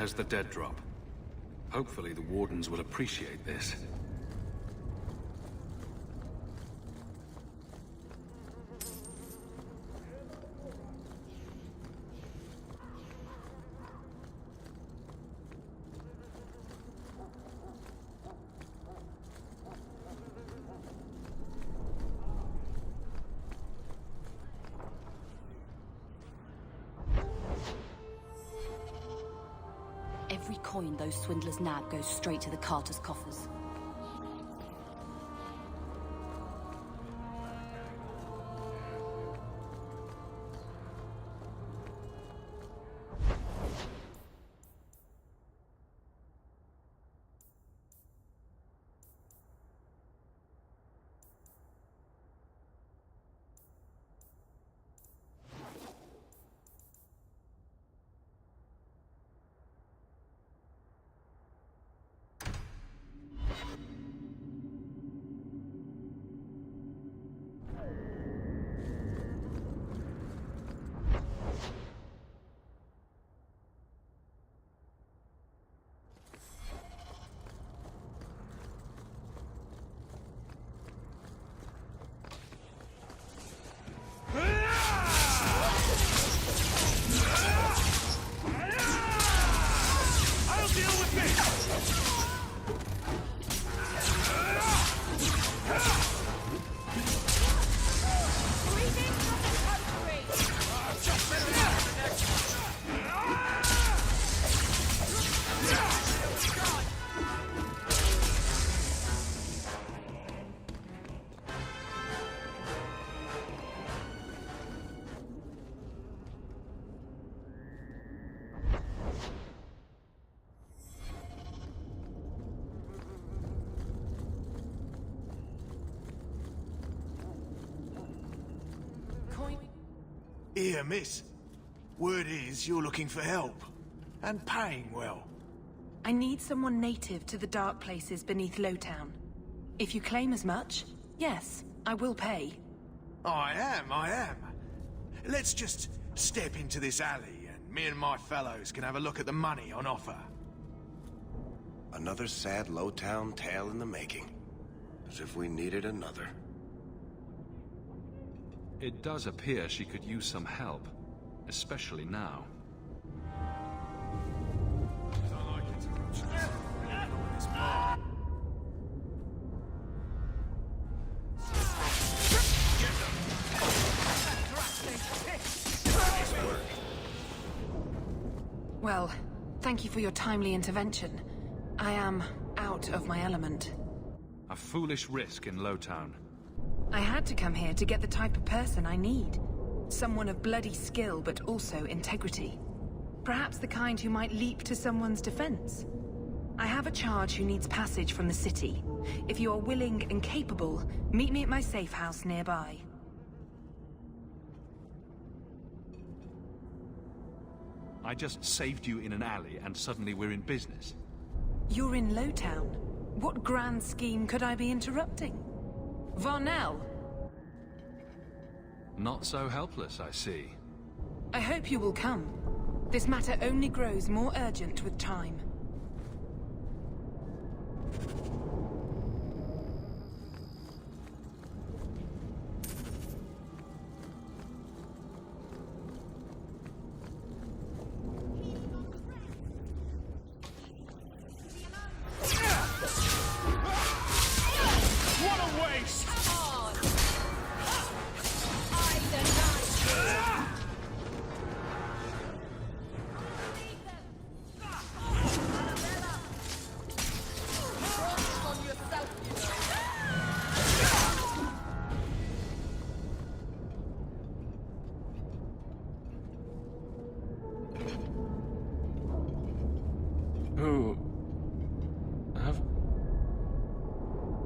There's the dead drop. Hopefully the Wardens will appreciate this. Every coin those swindlers nab goes straight to the carter's coffers. Here, miss. Word is you're looking for help. And paying well. I need someone native to the dark places beneath Lowtown. If you claim as much, yes, I will pay. I am. Let's just step into this alley, and me and my fellows can have a look at the money on offer. Another sad Lowtown tale in the making. As if we needed another. It does appear she could use some help, especially now. Well, thank you for your timely intervention. I am out of my element. A foolish risk in Lowtown. I had to come here to get the type of person I need. Someone of bloody skill, but also integrity. Perhaps the kind who might leap to someone's defense. I have a charge who needs passage from the city. If you are willing and capable, meet me at my safe house nearby. I just saved you in an alley and suddenly we're in business. You're in Lowtown. What grand scheme could I be interrupting? Varnell! Not so helpless, I see. I hope you will come. This matter only grows more urgent with time.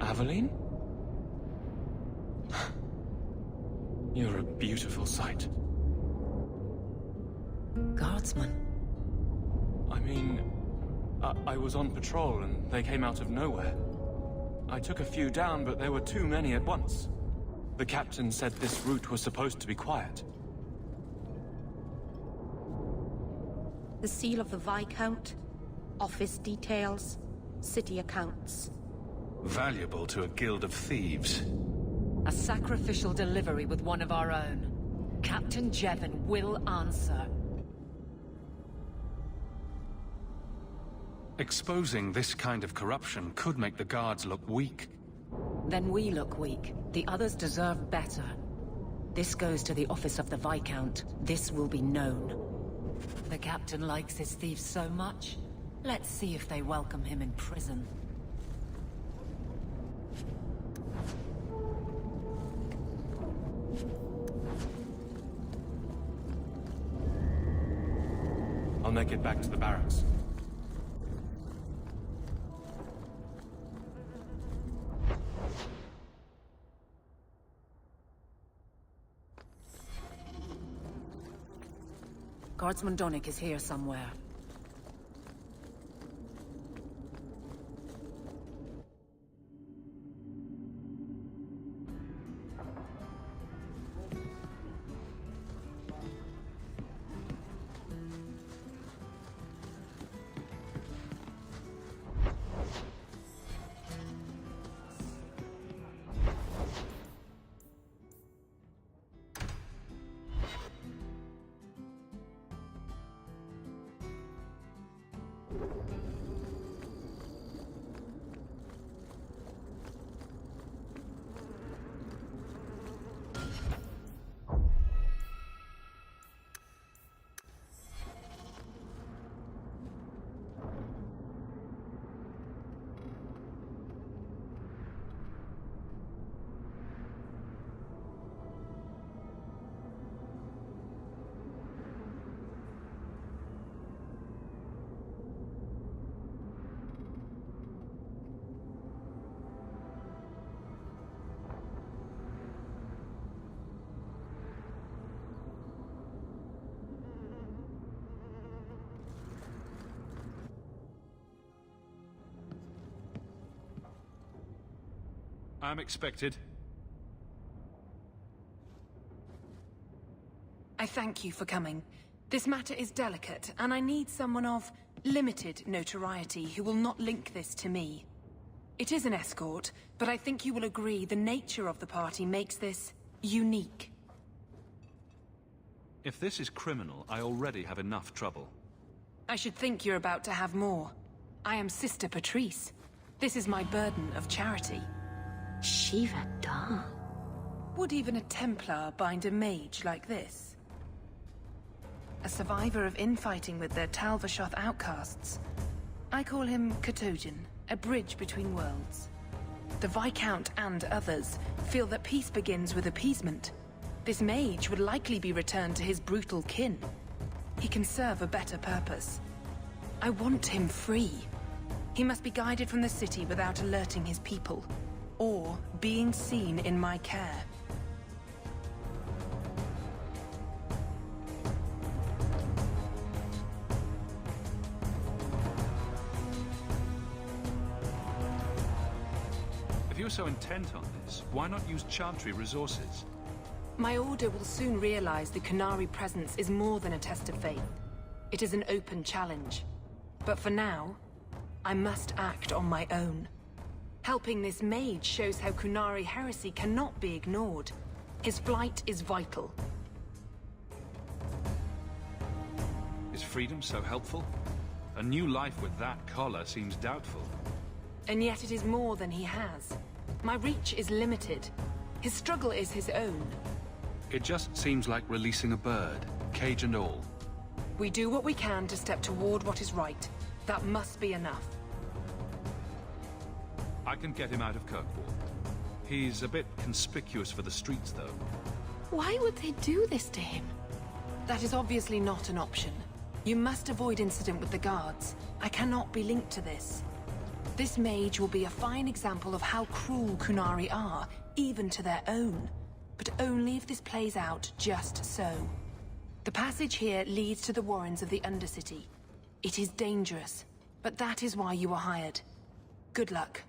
Aveline? You're a beautiful sight. Guardsman? I mean, I was on patrol and they came out of nowhere. I took a few down, but there were too many at once. The captain said this route was supposed to be quiet. The seal of the Viscount, Office details, city accounts. Valuable to a guild of thieves. A sacrificial delivery with one of our own. Captain Jevon will answer. Exposing this kind of corruption could make the guards look weak. Then we look weak. The others deserve better. This goes to the office of the Viscount. This will be known. The captain likes his thieves so much. Let's see if they welcome him in prison. I'll make it back to the barracks. Guardsman Donick is here somewhere. I'm expected. I thank you for coming. This matter is delicate, and I need someone of limited notoriety who will not link this to me. It is an escort, but I think you will agree the nature of the party makes this unique. If this is criminal, I already have enough trouble. I should think you're about to have more. I am Sister Patrice. This is my burden of charity. Shiva Da. Would even a Templar bind a mage like this? A survivor of infighting with their Talvashoth outcasts. I call him Katojan, a bridge between worlds. The Viscount and others feel that peace begins with appeasement. This mage would likely be returned to his brutal kin. He can serve a better purpose. I want him free. He must be guided from the city without alerting his people, or being seen in my care. If you're so intent on this, why not use Chantry resources? My order will soon realize the Qunari presence is more than a test of faith. It is an open challenge. But for now, I must act on my own. Helping this mage shows how Qunari heresy cannot be ignored. His flight is vital. Is freedom so helpful? A new life with that collar seems doubtful. And yet it is more than he has. My reach is limited. His struggle is his own. It just seems like releasing a bird, cage and all. We do what we can to step toward what is right. That must be enough. I can get him out of Kirkwall. He's a bit conspicuous for the streets, though. Why would they do this to him? That is obviously not an option. You must avoid incident with the guards. I cannot be linked to this. This mage will be a fine example of how cruel Qunari are, even to their own. But only if this plays out just so. The passage here leads to the warrens of the Undercity. It is dangerous, but that is why you were hired. Good luck.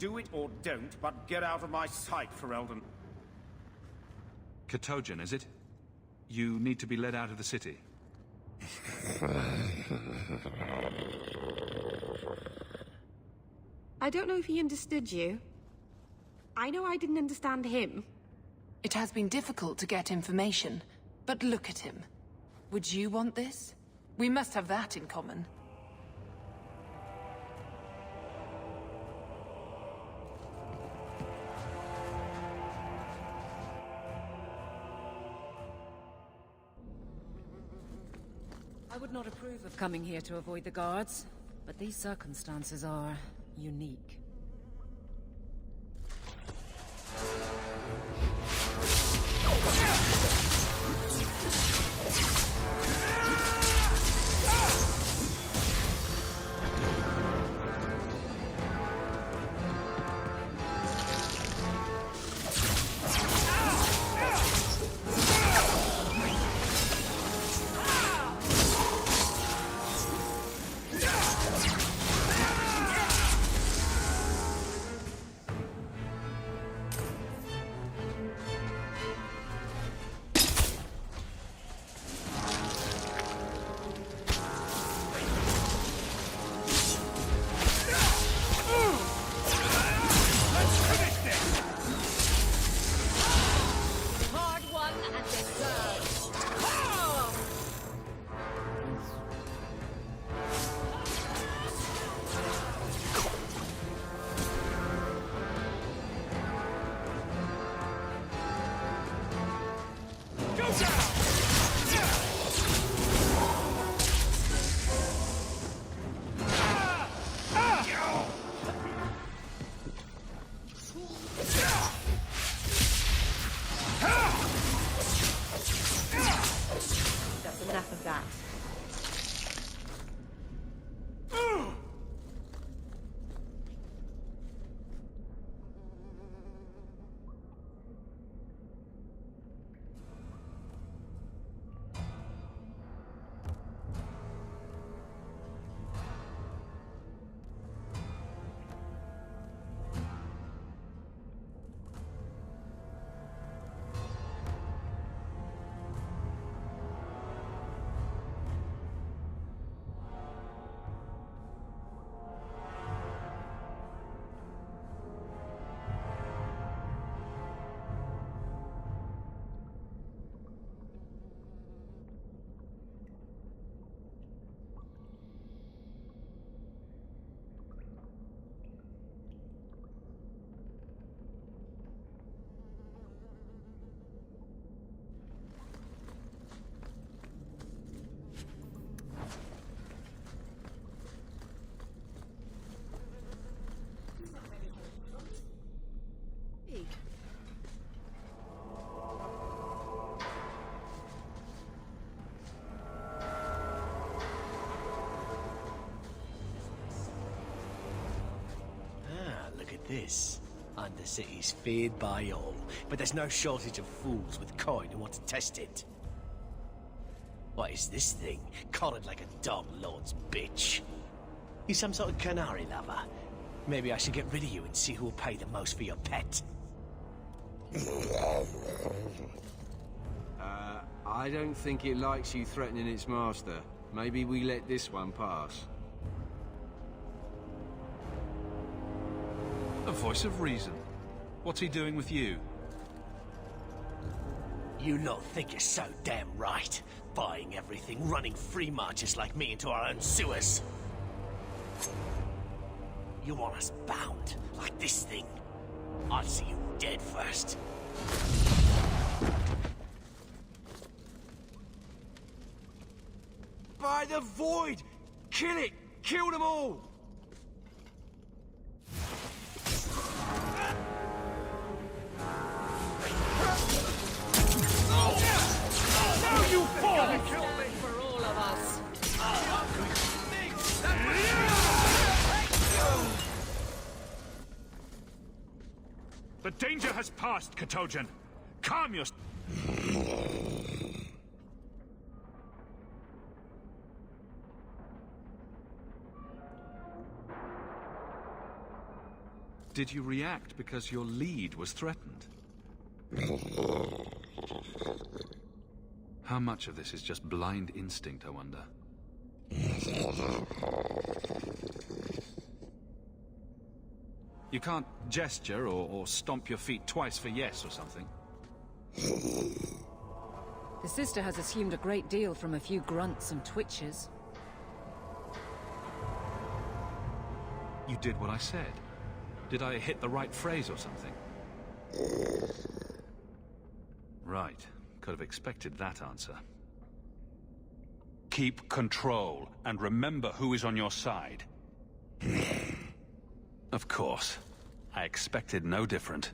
Do it or don't, but get out of my sight, Ferelden. Katojan, is it? You need to be led out of the city. I don't know if he understood you. I know I didn't understand him. It has been difficult to get information, but look at him. Would you want this? We must have that in common. I would not approve of coming here to avoid the guards, but these circumstances are unique. This. Undercity's feared by all, but there's no shortage of fools with coin who want to test it. What is this thing? Collared like a dog lord's bitch. You some sort of canary lover? Maybe I should get rid of you and see who will pay the most for your pet. I don't think it likes you threatening its master. Maybe we let this one pass. A voice of reason. What's he doing with you? You lot think you're so damn right. Buying everything, running free marches like me into our own sewers. You want us bound, like this thing? I'll see you dead first. By the void! Kill it! Kill them all! Now you fall! For all of us. The danger has passed, Katojan. Calm yourself. Did you react because your lead was threatened? How much of this is just blind instinct, I wonder? You can't gesture or stomp your feet twice for yes or something? The sister has assumed a great deal from a few grunts and twitches. You did what I said. Did I hit the right phrase or something? Right. Could have expected that answer. Keep control, and remember who is on your side. Of course. I expected no different.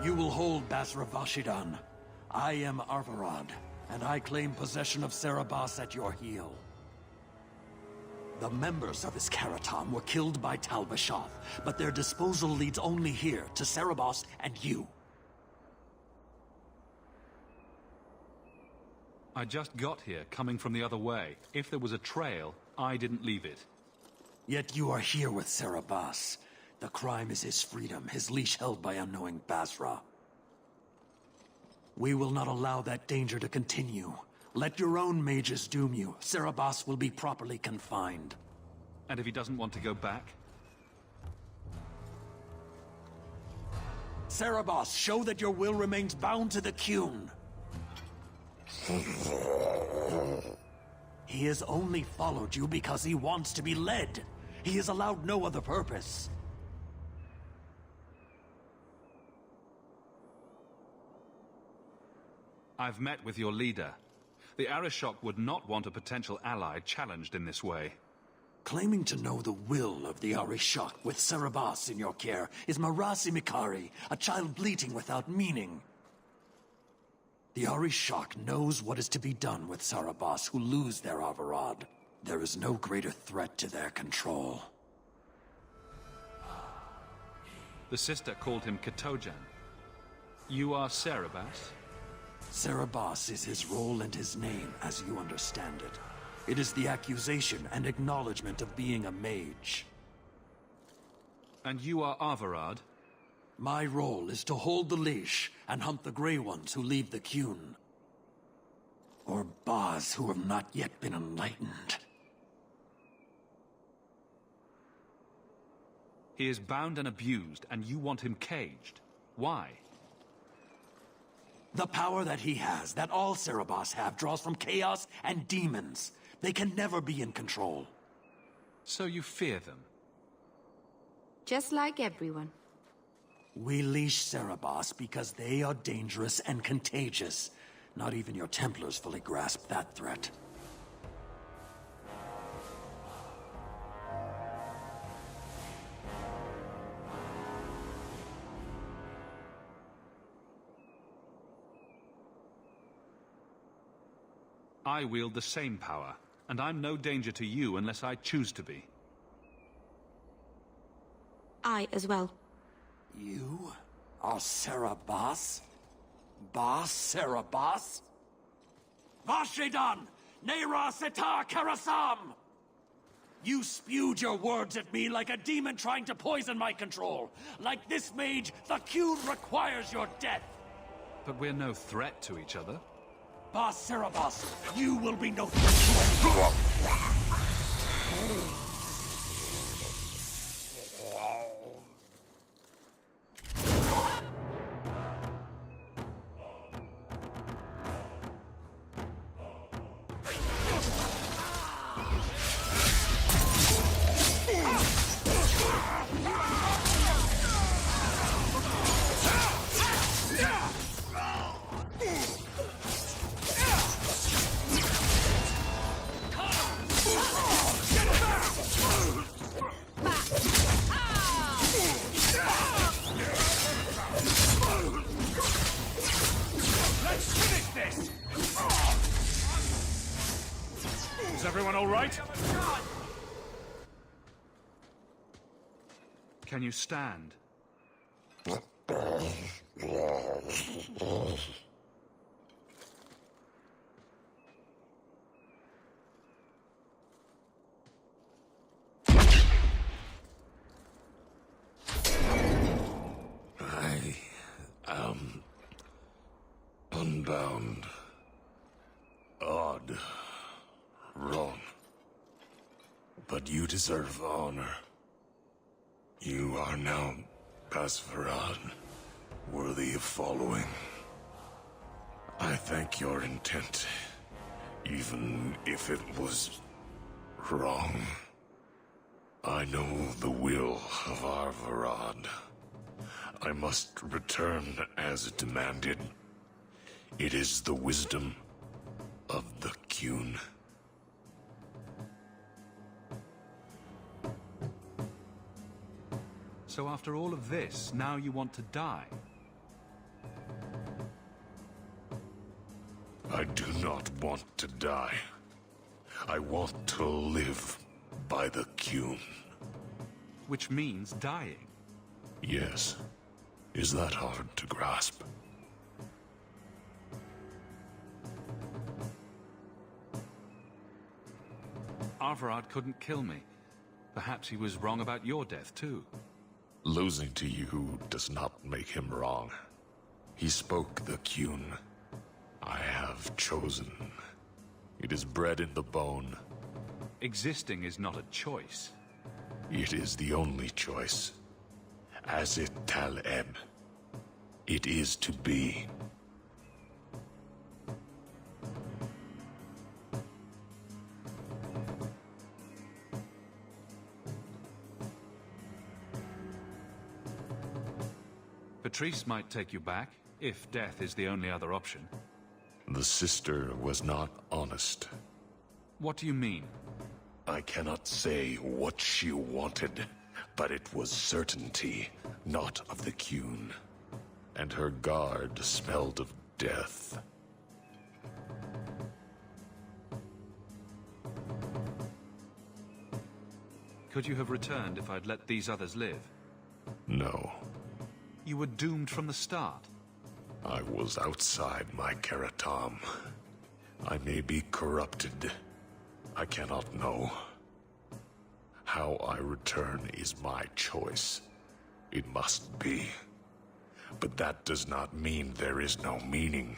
You will hold Basra Vashidan. I am Arvarad, and I claim possession of Serabas at your heel. The members of Iskaratam were killed by Tal Vashath, but their disposal leads only here, to Serabas and you. I just got here, coming from the other way. If there was a trail, I didn't leave it. Yet you are here with Serabas. The crime is his freedom, his leash held by unknowing Basra. We will not allow that danger to continue. Let your own mages doom you. Serabas will be properly confined. And if he doesn't want to go back? Serabas, show that your will remains bound to the Qun. He has only followed you because he wants to be led. He has allowed no other purpose. I've met with your leader. The Arishok would not want a potential ally challenged in this way. Claiming to know the will of the Arishok with Serabas in your care is Marasi Mikari, a child bleating without meaning. The Arishok knows what is to be done with Serabas who lose their Arvarad. There is no greater threat to their control. The sister called him Katojan. You are Serabas? Serabas is his role and his name, as you understand it. It is the accusation and acknowledgement of being a mage. And you are Arvarad? My role is to hold the leash and hunt the Grey Ones who leave the Qun. Or Baz who have not yet been enlightened. He is bound and abused, and you want him caged. Why? The power that he has, that all Cerebos have, draws from chaos and demons. They can never be in control. So you fear them? Just like everyone. We leash Cerebos because they are dangerous and contagious. Not even your Templars fully grasp that threat. I wield the same power, and I'm no danger to you unless I choose to be. I as well. You are Cerebos? Bas Cerebos? Vashedan! Nera Setar Karasam! You spewed your words at me like a demon trying to poison my control. Like this mage, the Qun requires your death. But we're no threat to each other. Bas Cerebos, you will be no threat to anyone. Is everyone all right? Can you stand? I am unbound. Odd. Wrong. But you deserve honor. You are now Pasvarad, worthy of following. I thank your intent, even if it was wrong. I know the will of Arvarad. I must return as demanded. It is the wisdom of the Qun. So after all of this, now you want to die? I do not want to die. I want to live by the Qun. Which means dying. Yes. Is that hard to grasp? Arvarad couldn't kill me. Perhaps he was wrong about your death, too. Losing to you does not make him wrong. He spoke the Qun. I have chosen. It is bred in the bone. Existing is not a choice. It is the only choice. As it Taleb. It is to be. Patrice might take you back, if death is the only other option. The sister was not honest. What do you mean? I cannot say what she wanted, but it was certainty, not of the Qun. And her guard smelled of death. Could you have returned if I'd let these others live? No. You were doomed from the start. I was outside my Keratam. I may be corrupted. I cannot know. How I return is my choice. It must be. But that does not mean there is no meaning.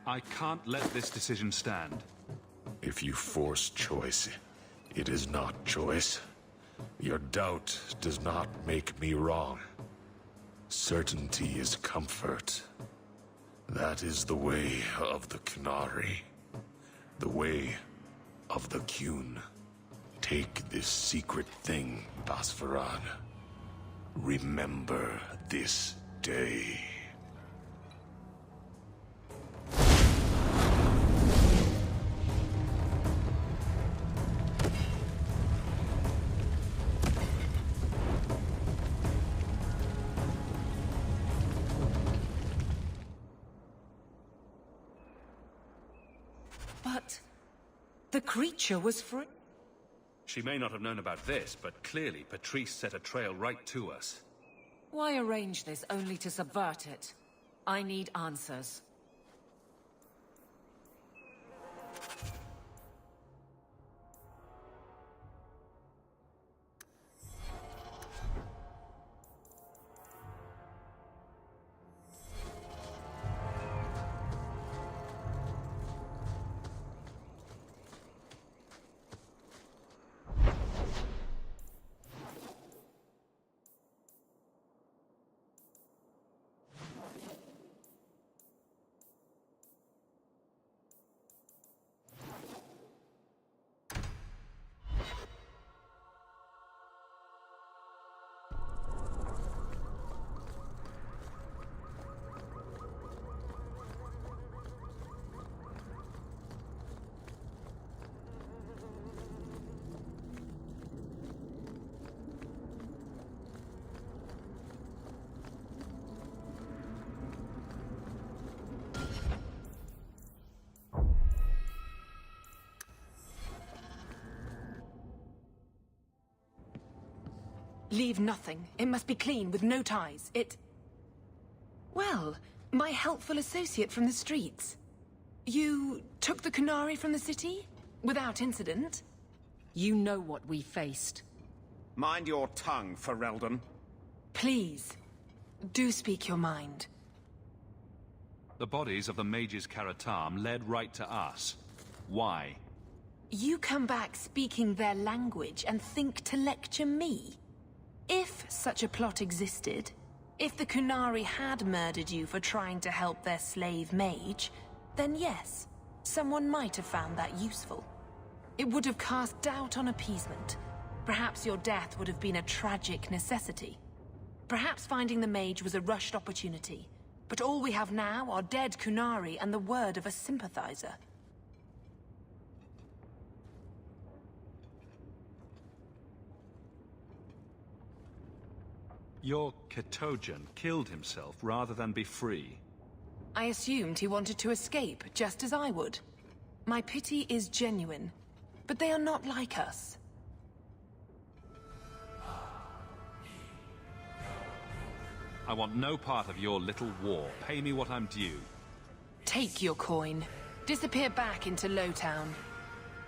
I can't let this decision stand. If you force choice, it is not choice. Your doubt does not make me wrong. Certainty is comfort. That is the way of the Qunari. The way of the Qun. Take this secret thing, Basfarad. Remember this day. But the creature was free. She may not have known about this, but clearly Patrice set a trail right to us. Why arrange this only to subvert it? I need answers. Leave nothing. It must be clean, with no ties. Well, my helpful associate from the streets. You took the Qunari from the city? Without incident? You know what we faced. Mind your tongue, Ferelden. Please, do speak your mind. The bodies of the mages Karatam led right to us. Why? You come back speaking their language and think to lecture me? If such a plot existed, if the Qunari had murdered you for trying to help their slave mage, then yes, someone might have found that useful. It would have cast doubt on appeasement. Perhaps your death would have been a tragic necessity. Perhaps finding the mage was a rushed opportunity. But all we have now are dead Qunari and the word of a sympathizer. Your Ketojan killed himself rather than be free. I assumed he wanted to escape, just as I would. My pity is genuine, but they are not like us. I want no part of your little war. Pay me what I'm due. Take your coin. Disappear back into Lowtown.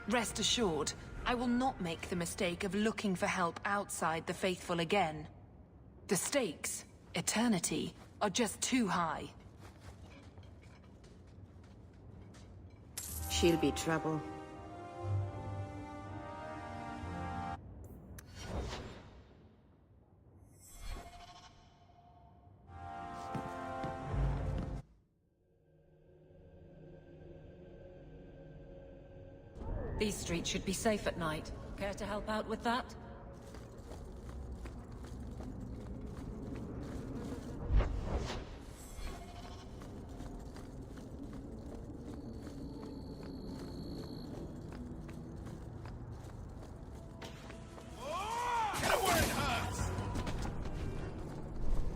Rest assured, I will not make the mistake of looking for help outside the Faithful again. The stakes, eternity, are just too high. She'll be trouble. These streets should be safe at night. Care to help out with that?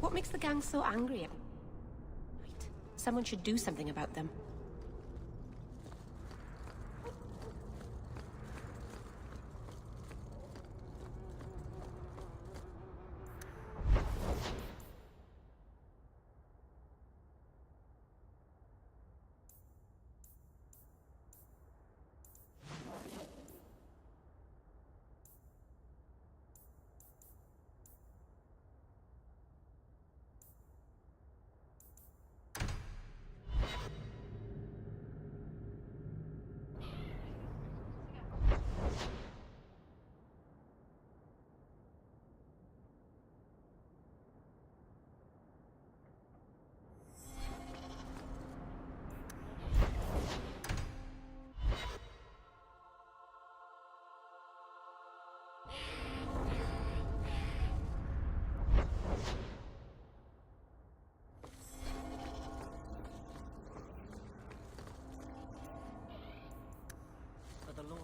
What makes the gang so angry? Right. Someone should do something about them. For the Lord.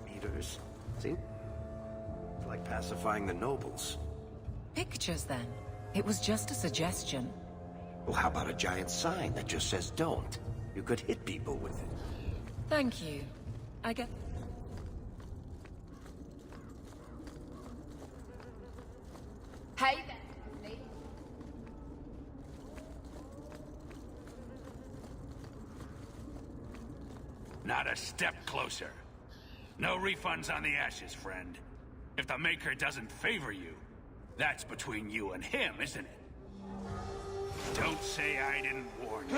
Meters. See? It's like pacifying the nobles. Pictures, then? It was just a suggestion. Well, how about a giant sign that just says don't? You could hit people with it. Thank you. I get... Hey there, lady. Not a step closer. No refunds on the ashes, friend. If the Maker doesn't favor you, that's between you and him, isn't it? Don't say I didn't warn you.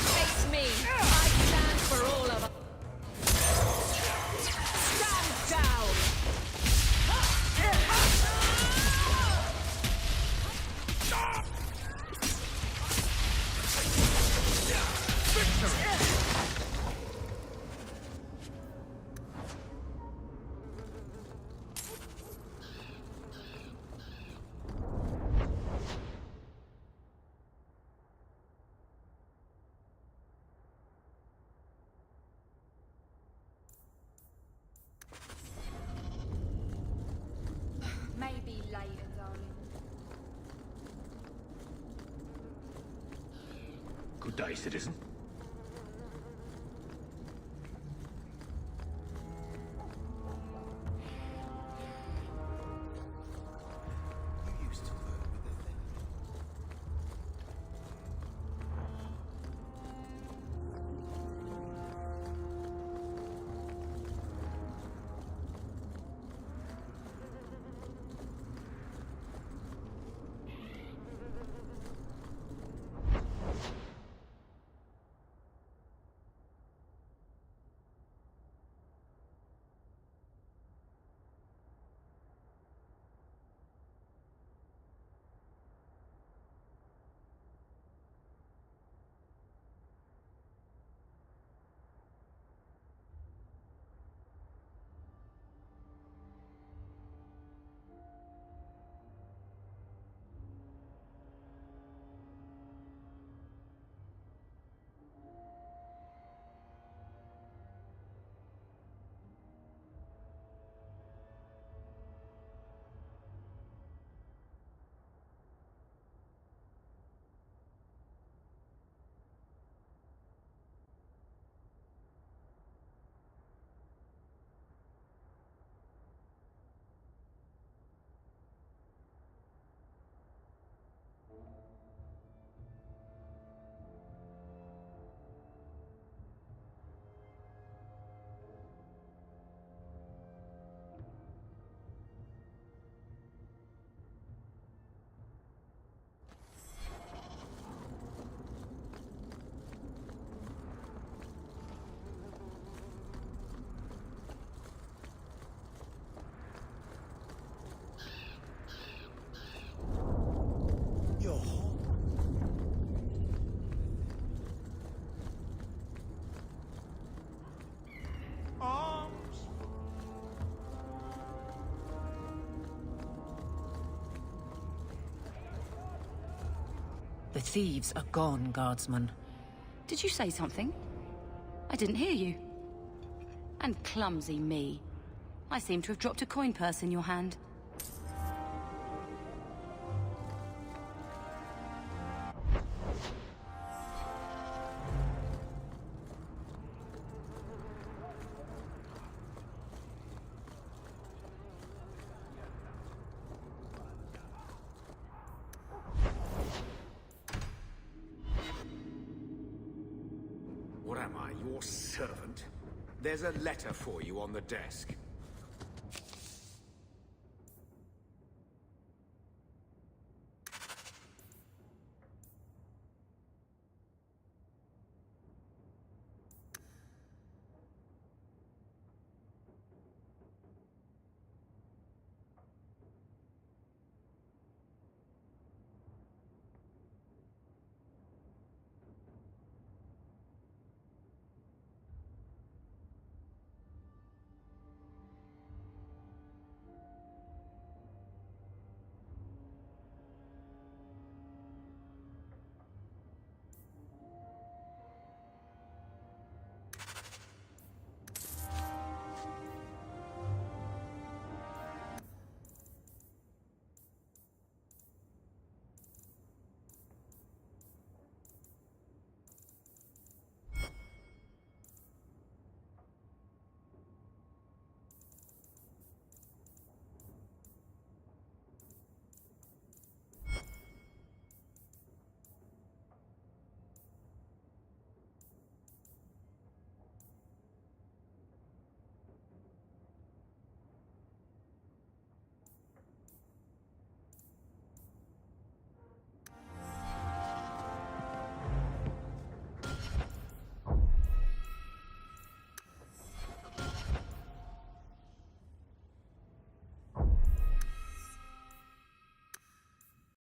Face me. I stand for all of us. Stand down. Maybe later, darling. Good day, citizen. You used to work with it then. The thieves are gone, guardsman. Did you say something? I didn't hear you. And clumsy me. I seem to have dropped a coin purse in your hand. What am I, your servant? There's a letter for you on the desk.